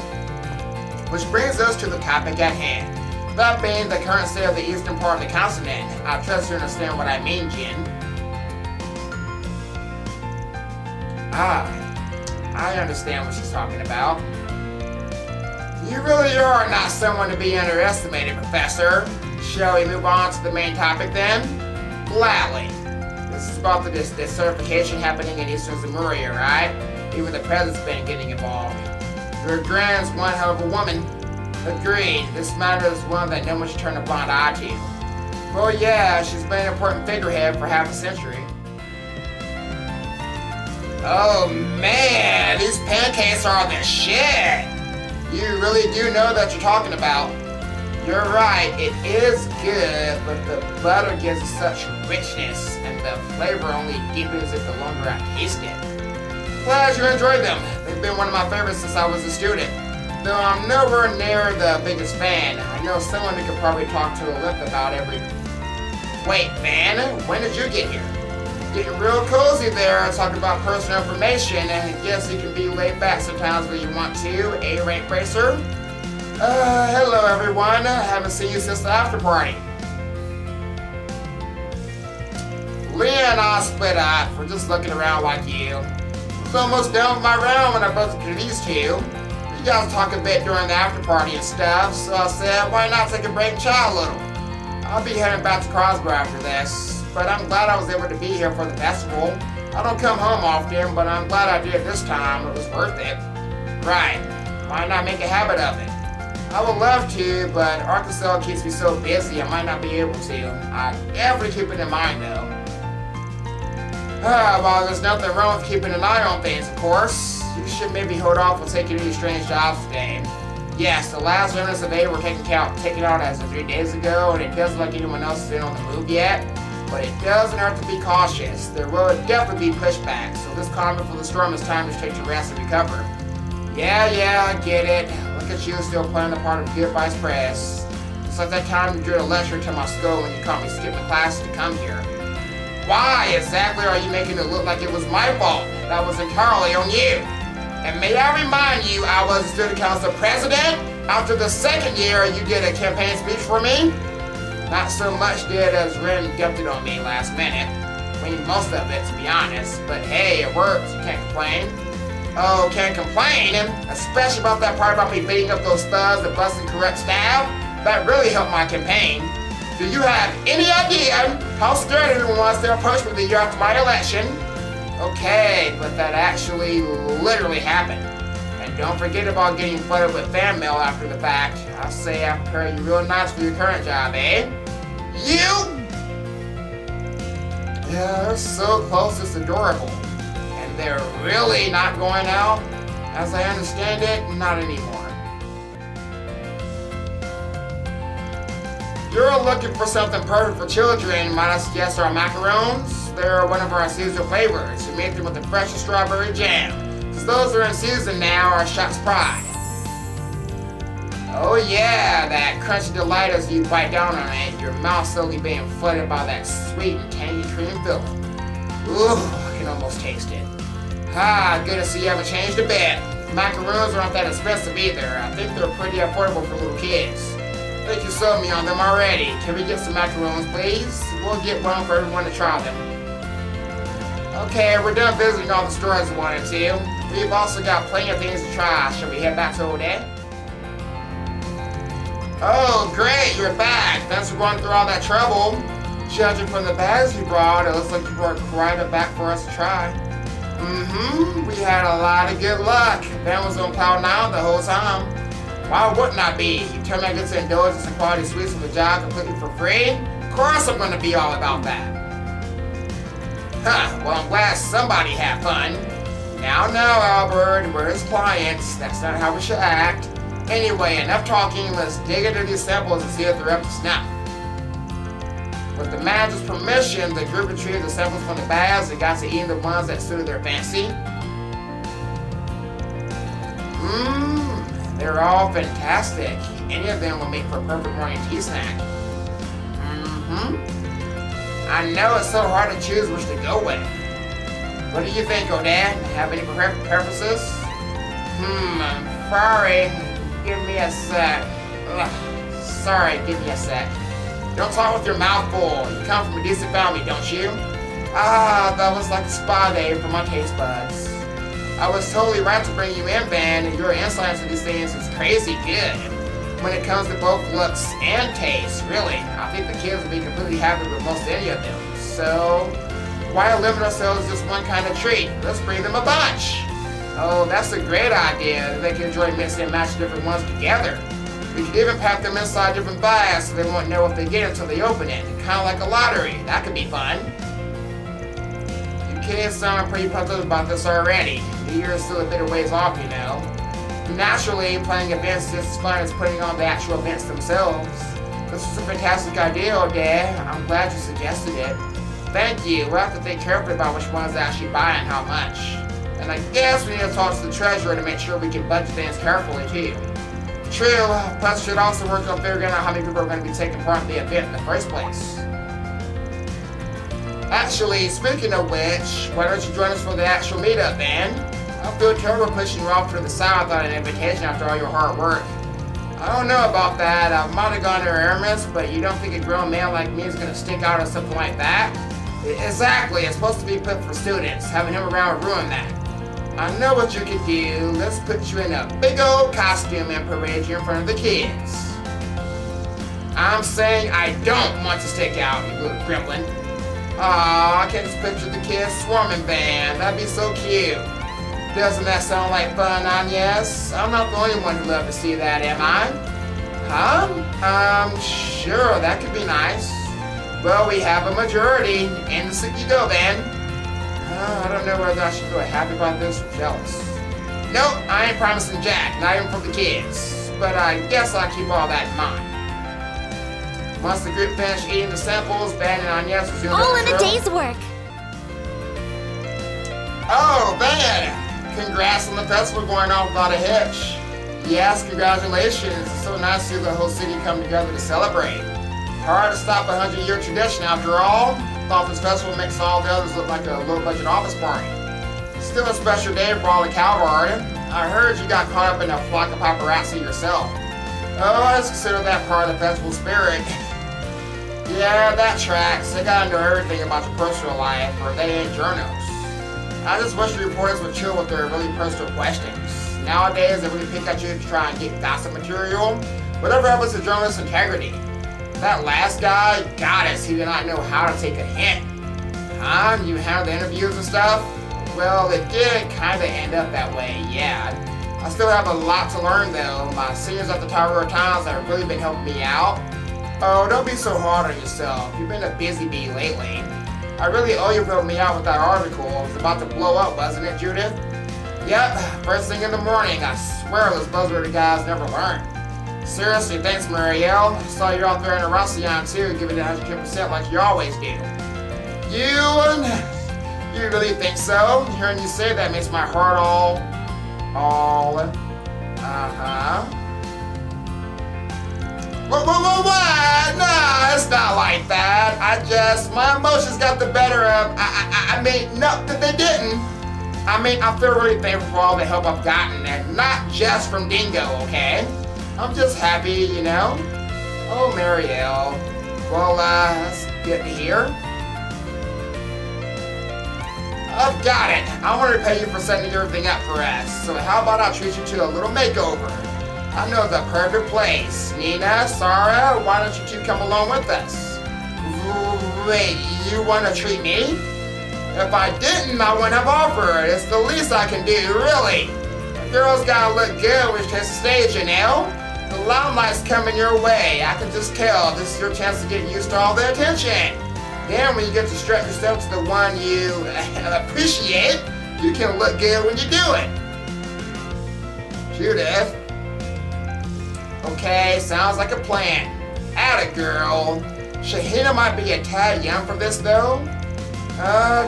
S1: Which brings us to the topic at hand. That being the current state of the eastern part of the continent. I trust you understand what I mean, Jin. I understand what she's talking about. You really are not someone to be underestimated, Professor. Shall we move on to the main topic then? Gladly. This is about the desertification happening in Eastern Zemuria, right? Even the president's been getting involved. Your grand's one hell of a woman. Agreed, this matter is one that no one should turn a blind eye to. Well, yeah, she's been an important figurehead for half a century. Oh man, these pancakes are the shit! You really do know that you're talking about. You're right, it is good, but the butter gives it such richness, and the flavor only deepens it the longer I taste it. Glad you enjoyed them. They've been one of my favorites since I was a student. Though I'm nowhere near the biggest fan. I know someone who could probably talk to a lip about every... Wait, Van, when did you get here? Getting real cozy there, talking about personal information, and I guess you can be laid back sometimes when you want to, Rank Racer? Hello everyone. I haven't seen you since the after party. Leah and I split up. We're just looking around like you. I was almost done with my round when I bumped into these two. You guys talk a bit during the after party and stuff, so I said, why not take a break and chat a little? I'll be heading back to Crosby after this, but I'm glad I was able to be here for the festival. I don't come home often, but I'm glad I did this time. It was worth it. Right. Why not make a habit of it? I would love to, but Arkansas keeps me so busy I might not be able to. I definitely keep it in mind though. Well, there's nothing wrong with keeping an eye on things, of course. You should maybe hold off on taking any strange jobs today. Yes, the last remnants of A were taken out as of 3 days ago, and it doesn't look like anyone else is in on the move yet. But it doesn't hurt to be cautious. There will definitely be pushback, so this calm before the storm is time to take to rest and recover. Yeah, I get it. Look at you still playing the part of good vice pres. It's like that time you drew a lecture to my school when you caught me skipping classes to come here. Why exactly are you making it look like it was my fault? That was entirely on you. And may I remind you, I was student council president. After the second year, you did a campaign speech for me. Not so much did as Ren dumped it on me last minute. I mean, most of it, to be honest. But hey, it works. You can't complain. Oh, can't complain, especially about that part about me beating up those thugs that busted corrupt staff. That really helped my campaign. Do you have any idea how scared everyone was to approach me the year after my election? Okay, but that actually literally happened. And don't forget about getting flooded with fan mail after the fact. I'll say I prepare you real nice for your current job, eh? You? Yeah, they're so close, it's adorable. And they're really not going out? As I understand it, not anymore. You're looking for something perfect for children, might I suggest our macarons? They're one of our seasonal flavors. We make them with the freshest strawberry jam. Since those are in season now, our shop's pride. Oh yeah, that crunchy delight as you bite down on it, your mouth slowly being flooded by that sweet and tangy cream filling. Ooh, I can almost taste it. Good to see you haven't changed a bit. Macaroons aren't that expensive either. I think they're pretty affordable for little kids. I think you sold me on them already. Can we get some macaroons, please? We'll get one for everyone to try them. Okay, we're done visiting all the stores we wanted to. We've also got plenty of things to try. Shall we head back to Old Ed? Oh, great, you're back. Thanks for going through all that trouble. Judging from the bags you brought, it looks like you brought quite a back for us to try. We had a lot of good luck. Ben was on cloud nine the whole time. Why wouldn't I be? You tell me I get to indulge in some quality sweets from the job completely for free? Of course I'm gonna be all about that. Well, I'm glad somebody had fun. Now, Albert, we're his clients. That's not how we should act. Anyway, enough talking. Let's dig into these samples and see if they're up to snuff. With the manager's permission, the group retrieved the samples from the bags and got to eating the ones that suited their fancy. They're all fantastic. Any of them will make for a perfect morning tea snack. I know it's so hard to choose which to go with. What do you think, Odette? Have any preferences? Sorry. Give me a sec. Sorry, give me a sec. Don't talk with your mouth full. You come from a decent family, don't you? That was like a spa day for my taste buds. I was totally right to bring you in, Van, and your insight into these things is crazy good. When it comes to both looks and taste, really, I think the kids will be completely happy with most any of them. So, why limit ourselves to just one kind of treat? Let's bring them a bunch. Oh, that's a great idea. They can enjoy mixing and matching different ones together. We could even pack them inside different bags so they won't know what they get until they open it. Kind of like a lottery. That could be fun. You kids sound pretty pumped up about this already. The year is still a bit of ways off, you know. Naturally, planning events is just as fun as putting on the actual events themselves. This was a fantastic idea, Dad. I'm glad you suggested it. Thank you. We'll have to think carefully about which ones to actually buy and how much. And I guess we need to talk to the treasurer to make sure we can budget things carefully, too. True, plus we should also work on figuring out how many people are going to be taking part in the event in the first place. Actually, speaking of which, why don't you join us for the actual meetup, then? I feel terrible pushing you off to the side without an invitation after all your hard work. I don't know about that. I might have gone to Hermes, but you don't think a grown man like me is going to stick out or something like that? Exactly, it's supposed to be put for students. Having him around would ruin that. I know what you could do. Let's put you in a big old costume and parade you in front of the kids. I'm saying I don't want to stick out, you little gremlin. Aw, I can just picture the kids swarming band. That'd be so cute. Doesn't that sound like fun, Agnes? I'm not the only one who'd love to see that, am I? Huh? Sure, that could be nice. Well, we have a majority. In the seat you go, then. I don't know whether I should feel happy about this or jealous. Nope, I ain't promising Jack, not even for the kids. But I guess I'll keep all that in mind. Once the group finished eating the samples, Ben and Agnes was doing
S3: all in a day's work.
S1: Oh, Ben! Congrats on the festival going on without a hitch. Yes, congratulations. It's so nice to see the whole city come together to celebrate. Hard to stop a 100-year tradition after all. Thought this festival makes all the others look like a low-budget office party. Still a special day for all the cavalry. I heard you got caught up in a flock of paparazzi yourself. Oh, I just consider that part of the festival spirit. Yeah, that tracks. They gotta know everything about your personal life, or they ain't journals. I just wish the reporters would chill with their really personal questions. Nowadays, they really pick at you to try and get gossip material. Whatever happens to journalist integrity? That last guy, goddess, he did not know how to take a hint. Huh? You handled the interviews and stuff? Well, it did kind of end up that way, yeah. I still have a lot to learn, though. My seniors at the Tower of Times have really been helping me out. Oh, don't be so hard on yourself. You've been a busy bee lately. I really owe you for helping me out with that article. It was about to blow up, wasn't it, Judith? Yep, first thing in the morning. I swear those buzzwordy guys never learn. Seriously, thanks, Marielle. I saw you out there in Aracion, too, giving it 110% like you always do. You really think so? Hearing you say that makes my heart What? Nah, it's not like that. My emotions got the better of, no, they didn't. I feel really thankful for all the help I've gotten, and not just from Dingo, okay? I'm just happy, you know? Oh, Marielle. Well, that's good to hear. I've got it. I want to repay you for setting everything up for us. So how about I treat you to a little makeover? I know the perfect place. Nina, Sarah, why don't you two come along with us? Wait, you want to treat me? If I didn't, I wouldn't have offered. It's the least I can do, really. A girl's gotta look good when she takes the stage, you know? The limelight's coming your way. I can just tell this is your chance to get used to all the attention. Then when you get to stretch yourself to the one you appreciate, you can look good when you do it. Judith. Okay, sounds like a plan. Atta girl. Shahina might be a tad young for this, though.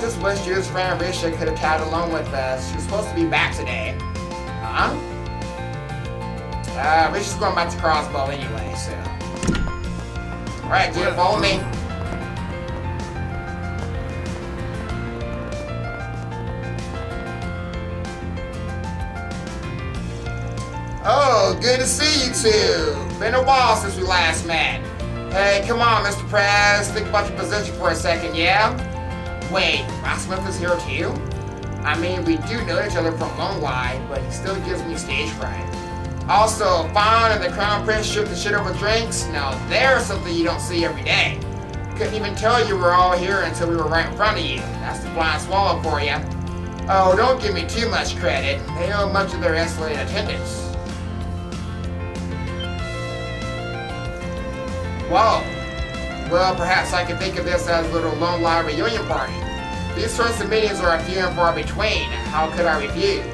S1: Just wish Judith's friend Risha could have tagged along with us. She was supposed to be back today. Huh? Risha's going back to Crossbow anyway, so. Alright, Judith, follow me. Oh, good to see you two. Been a while since we last met. Hey, come on, Mr. Prez. Think about your position for a second, yeah? Wait, Rossmith is here too? I mean, we do know each other from Lone Wide, but he still gives me stage fright. Also, Fawn and the Crown Prince shoot the shit over drinks. Now, there's something you don't see every day. Couldn't even tell you were all here until we were right in front of you. That's the blind swallow for you. Oh, don't give me too much credit. They owe much of their escalated attendance. Whoa. Well, perhaps I could think of this as a little Lone Live reunion party. These sorts of meetings are few and far between. How could I refuse?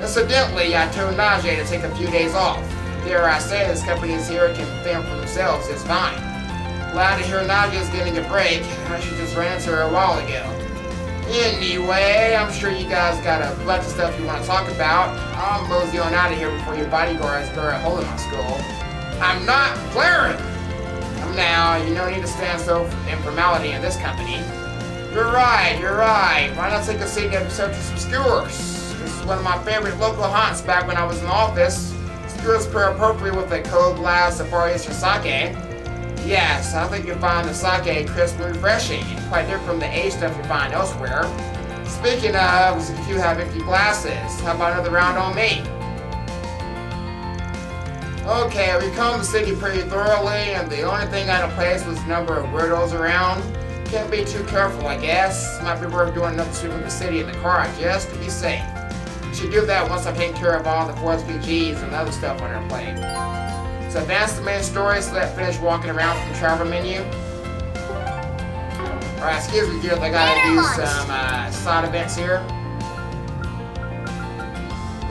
S1: Incidentally, I told Najee to take a few days off. Dare I say this company is here can fend for themselves just fine. Glad to hear Najee is getting a break. I should just ran into her a while ago. Anyway, I'm sure you guys got a bunch of stuff you want to talk about. I'll mosey on out of here before your bodyguards burn a hole in my skull. I'm not flaring! Now, you don't need to stand so informality in this company. You're right. Why not take a seat and search for some skewers? This is one of my favorite local haunts back when I was in office. Skewers pair appropriate with a cold glass of Far Eastern sake. Yes, I think you'll find the sake crisp and refreshing, quite different from the aged stuff you find elsewhere. Speaking of, if you have empty glasses, how about another round on me? Okay, we combed the city pretty thoroughly, and the only thing out of place was the number of weirdos around. Can't be too careful, I guess. Might be worth doing another sweep of the city in the car just to be safe. Should do that once I've taken care of all the 4 SPGs and other stuff on our plate. So advance the main story so that finish walking around from the travel menu. Alright, excuse me, dude, I gotta do some side events here.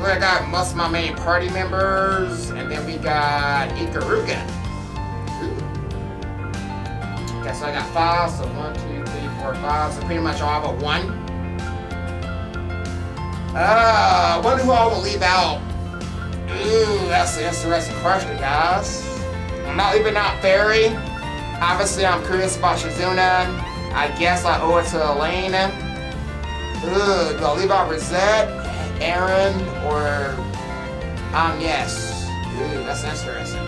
S1: I got most of my main party members, and then we got Ikaruga. Okay, so I got 5, so 1, 2, 3, 4, 5, so pretty much all but 1. I wonder who I will leave out. Ooh, that's an interesting question, guys. I'm not leaving out Fairy. Obviously, I'm curious about Shizuna. I guess I owe it to Elaine. Ooh, do I leave out Rosette, Aaron, or yes. Ooh, that's interesting.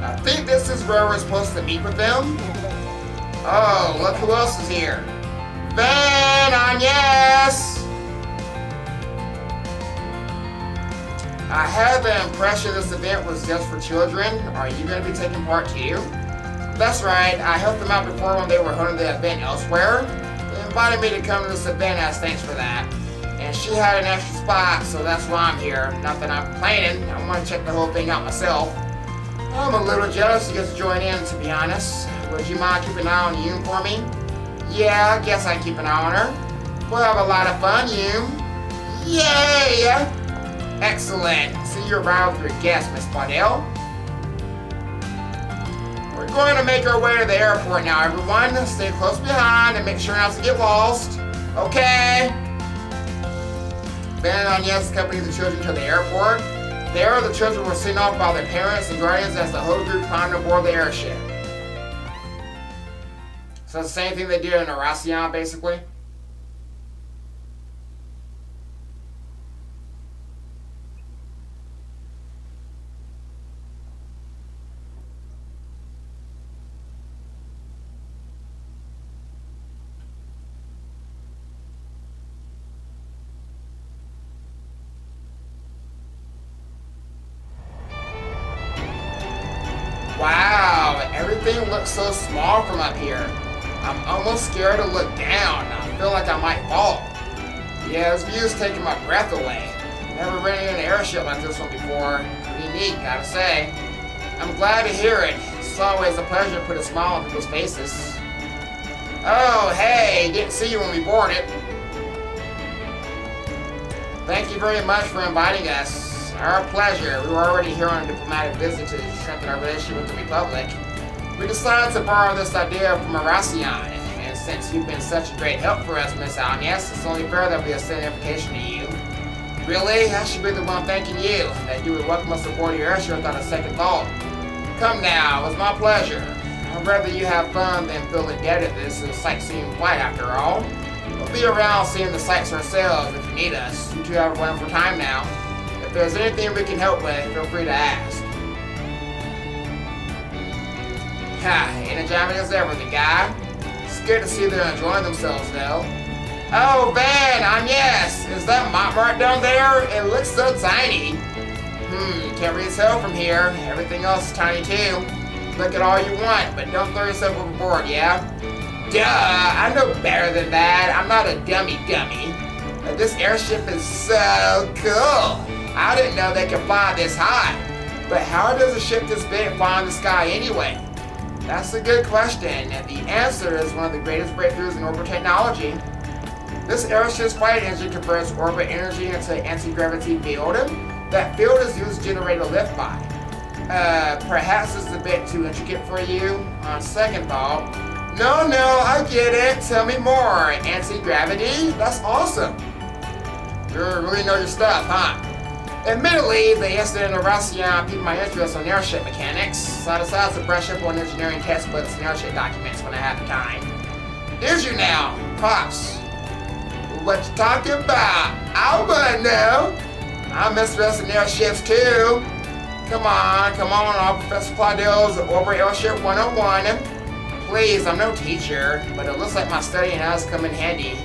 S1: I think this is where we're supposed to meet with them. Oh, look who else is here. Van Agnes! I had the impression this event was just for children. Are you going to be taking part too? That's right, I helped them out before when they were holding the event elsewhere. They invited me to come to this event as thanks for that. And she had an extra spot, so that's why I'm here. Not that I'm complaining, I want to check the whole thing out myself. I'm a little jealous to get to join in, to be honest. Would you mind keeping an eye on Yum for me? Yeah, I guess I can keep an eye on her. We'll have a lot of fun, Yum. Yay! Excellent. See you around with your guest, Miss Bardell. We're going to make our way to the airport now, everyone. Stay close behind and make sure not to get lost. Okay? Van Agnes accompanied the children to the airport. There, the children were sent off by their parents and guardians as the whole group climbed aboard the airship. So it's the same thing they did in Horacion, basically. Wow, everything looks so small from up here. I'm almost scared to look down. I feel like I might fall. Yeah, this view's taking my breath away. Never been in an airship like this one before. Pretty neat, gotta say. I'm glad to hear it. It's always a pleasure to put a smile on people's faces. Oh, hey, didn't see you when we boarded. Thank you very much for inviting us. Our pleasure. We were already here on a diplomatic visit to strengthen our relationship with the Republic. We decided to borrow this idea from Horacion, and since you've been such a great help for us, Miss Agnes, it's only fair that we extend an invitation to you. Really? I should be the one thanking you, that you would welcome us aboard your airship without a second thought. Come now, it was my pleasure. I'd rather you have fun than feel indebted to this sightseeing flight after all. We'll be around seeing the sights ourselves if you need us. You two have a wonderful time now. If there's anything we can help with, feel free to ask. Ha, energizing as ever, the guy. It's good to see they're enjoying themselves, though. Oh, Van Agnes, is that Montmartre down there? It looks so tiny. Can't really tell from here. Everything else is tiny, too. Look at all you want, but don't throw yourself overboard, yeah? Duh, I know better than that. I'm not a dummy. But this airship is so cool. I I didn't know they could fly this high. But how does a ship this big fly in the sky anyway? That's a good question, and the answer is one of the greatest breakthroughs in orbit technology. This airship's flight engine converts orbit energy into an anti-gravity field. That field is used to generate a lift by. Perhaps this is a bit too intricate for you. On second thought, no, I get it. Tell me more. Anti-gravity? That's awesome. You really know your stuff, huh? Admittedly, the incident in Racion piqued my interest on airship mechanics, so I decided to brush up on engineering textbooks and airship documents when I had the time. Here's you now, Pops. What you talking about? I wanna know. I'm interested in airships too. Come on, I'm Professor Claudel's Orbit Airship 101. Please, I'm no teacher, but it looks like my studying has come in handy.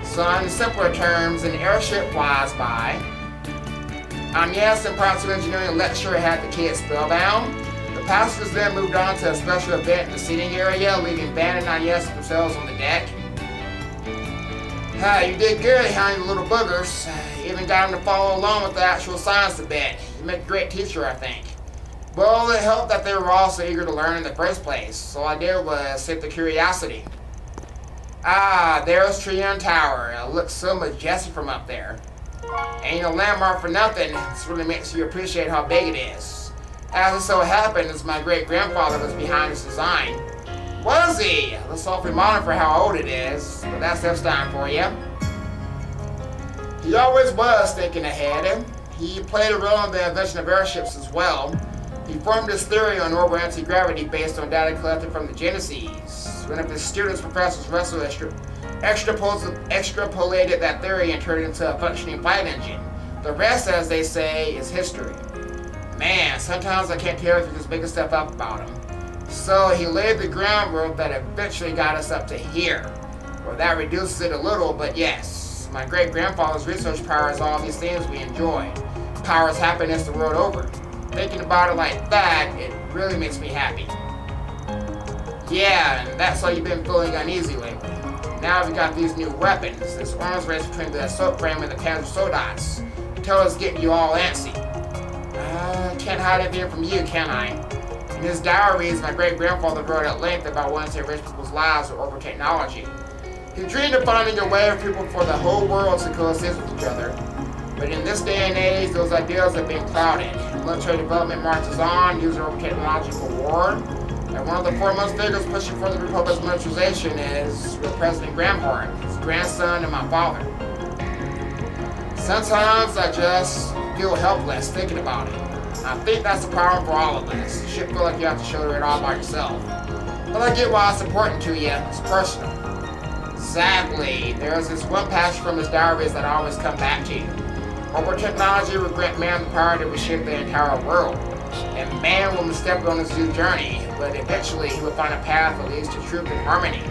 S1: So in simpler terms, an airship flies by. Yes, impromptu engineering lecture had the kids spellbound. The passengers then moved on to a special event in the seating area, leaving Van and Agnes themselves on the deck. You did good, honey, the little boogers. Even got them to follow along with the actual science a bit. You make a great teacher, I think. Well, it helped that they were all so eager to learn in the first place, so all I did was sip the curiosity. There's Trion Tower. It looks so majestic from up there. Ain't a landmark for nothing. This really makes you appreciate how big it is. As it so happens, my great-grandfather was behind this design. Was he? That's awfully modern for how old it is, but that's Epstein for you. He always was thinking ahead. He played a role in the invention of airships as well. He formed his theory on orbital anti-gravity based on data collected from the Genesis. One of his students, Professor Russell, extrapolated that theory and turned it into a functioning flight engine. The rest, as they say, is history. Man, sometimes I can't tell if you're just making stuff up about him. So he laid the groundwork that eventually got us up to here. Well, that reduces it a little, but yes. My great-grandfather's research powers all these things we enjoy. Powers happiness the world over. Thinking about it like that, it really makes me happy. Yeah, and that's why you've been feeling uneasy lately. Now we've got these new weapons, this arms race between the assault frame and the casual Sodots. Tell us getting you all antsy. Can't hide anything from you, can I? In his diaries, my great-grandfather wrote at length about wanting to enrich people's lives with orbital technology. He dreamed of finding a way for people for the whole world to coexist with each other. But in this day and age, those ideals have been clouded. Military development marches on, using orbital technology for war. And one of the foremost figures pushing for the Republic's militarization is President Gramhart, his grandson and my father. Sometimes I just feel helpless thinking about it. I think that's the problem for all of us. You shouldn't feel like you have to shoulder it all by yourself. But I get why it's important to you. It's personal. Exactly. There's this one passage from his diaries that I always come back to. Orbital technology will grant man the power to reshape the entire world. And man will step on his new journey, but eventually he will find a path that leads to truth and harmony.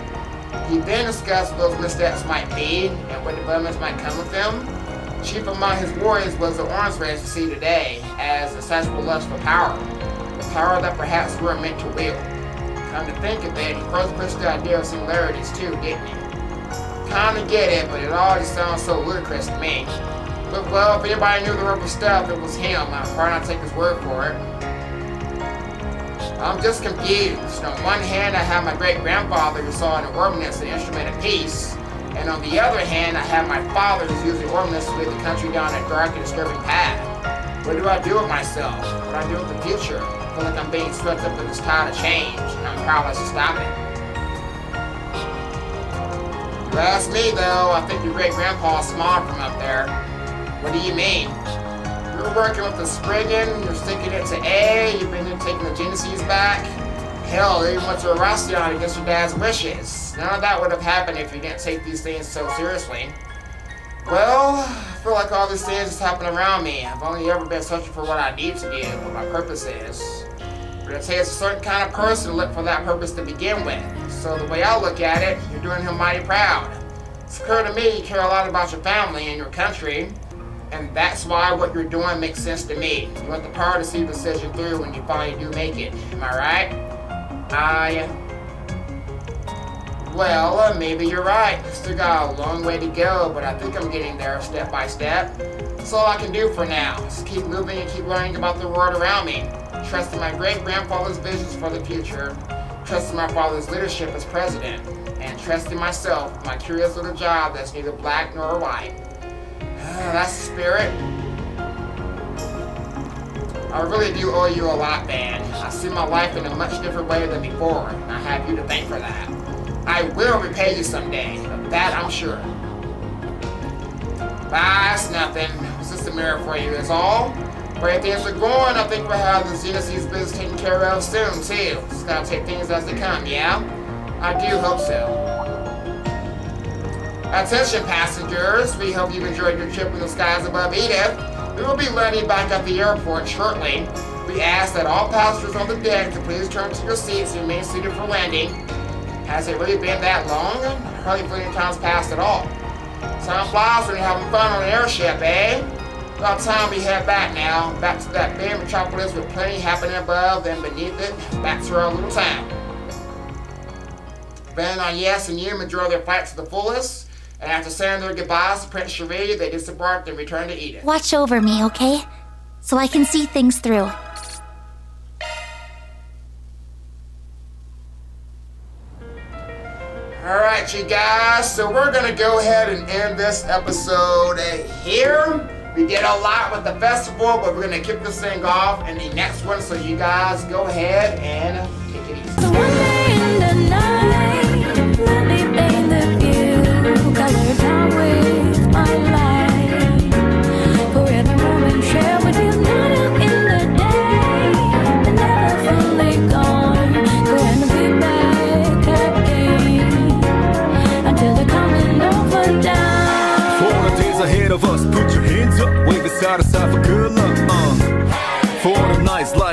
S1: He then discussed what those missteps might be and what developments might come with them. Chief among his worries was the arms race we see today as a sensible lust for power. The power that perhaps we're meant to wield. Come to think of it, he first pushed the idea of similarities too, didn't he? Kinda get it, but it all just sounds so ludicrous to me. But well, if anybody knew the rubber stuff, it was him. I'd probably not take his word for it. I'm just confused. On one hand, I have my great-grandfather who saw in ordnance an instrument of peace. And on the other hand, I have my father who's using ordnance to lead the country down a dark and disturbing path. What do I do with myself? What do I do with the future? I feel like I'm being swept up in this tide of change, and I'm powerless to stop it. If you ask me, though, I think your great-grandpa is smart from up there. What do you mean? You're working with the Spriggan, you're sticking it to A, you've been taking the Genesis back. Hell, they even went to a Racion against your dad's wishes. None of that would have happened if you didn't take these things so seriously. Well, I feel like all these things just happen around me. I've only ever been searching for what I need to do, what my purpose is. But it takes a certain kind of person to look for that purpose to begin with. So the way I look at it, you're doing him mighty proud. It's clear to me you care a lot about your family and your country. And that's why what you're doing makes sense to me. You want the power to see the decision through when you finally do make it. Am I right? Well, maybe you're right. Still got a long way to go, but I think I'm getting there step by step. That's all I can do for now. Just keep moving and keep learning about the world around me. Trusting my great-grandfather's visions for the future. Trusting my father's leadership as president. And trusting myself, my curious little job that's neither black nor white. That's the spirit. I really do owe you a lot, man. I see my life in a much different way than before, and I have you to thank for that. I will repay you someday, of that I'm sure. That's nothing. It's just a mirror for you, that's all. Where things are going, I think we'll have the Xenoseeds business taken care of soon, too. Just gotta take things as they come, yeah? I do hope so. Attention, passengers. We hope you've enjoyed your trip in the skies above Edith. We will be landing back at the airport shortly. We ask that all passengers on the deck to please turn to your seats and remain seated for landing. Has it really been that long? Hardly feel any time's passed at all. Time flies when you're having fun on an airship, eh? About time we head back now. Back to that big metropolis with plenty happening above and beneath it. Back to our little town. Ben, Yes, and you enjoy their flight to the fullest. And after saying their goodbyes to Prince Cherie, they disembarked and returned to Edith.
S3: Watch over me, okay? So I can see things through.
S1: Alright, you guys, so we're gonna go ahead and end this episode here. We did a lot with the festival, but we're gonna kick this thing off in the next one, so you guys go ahead and take it easy.
S13: Ahead of us, put your hands up, wave it side to side for good luck. For the nights like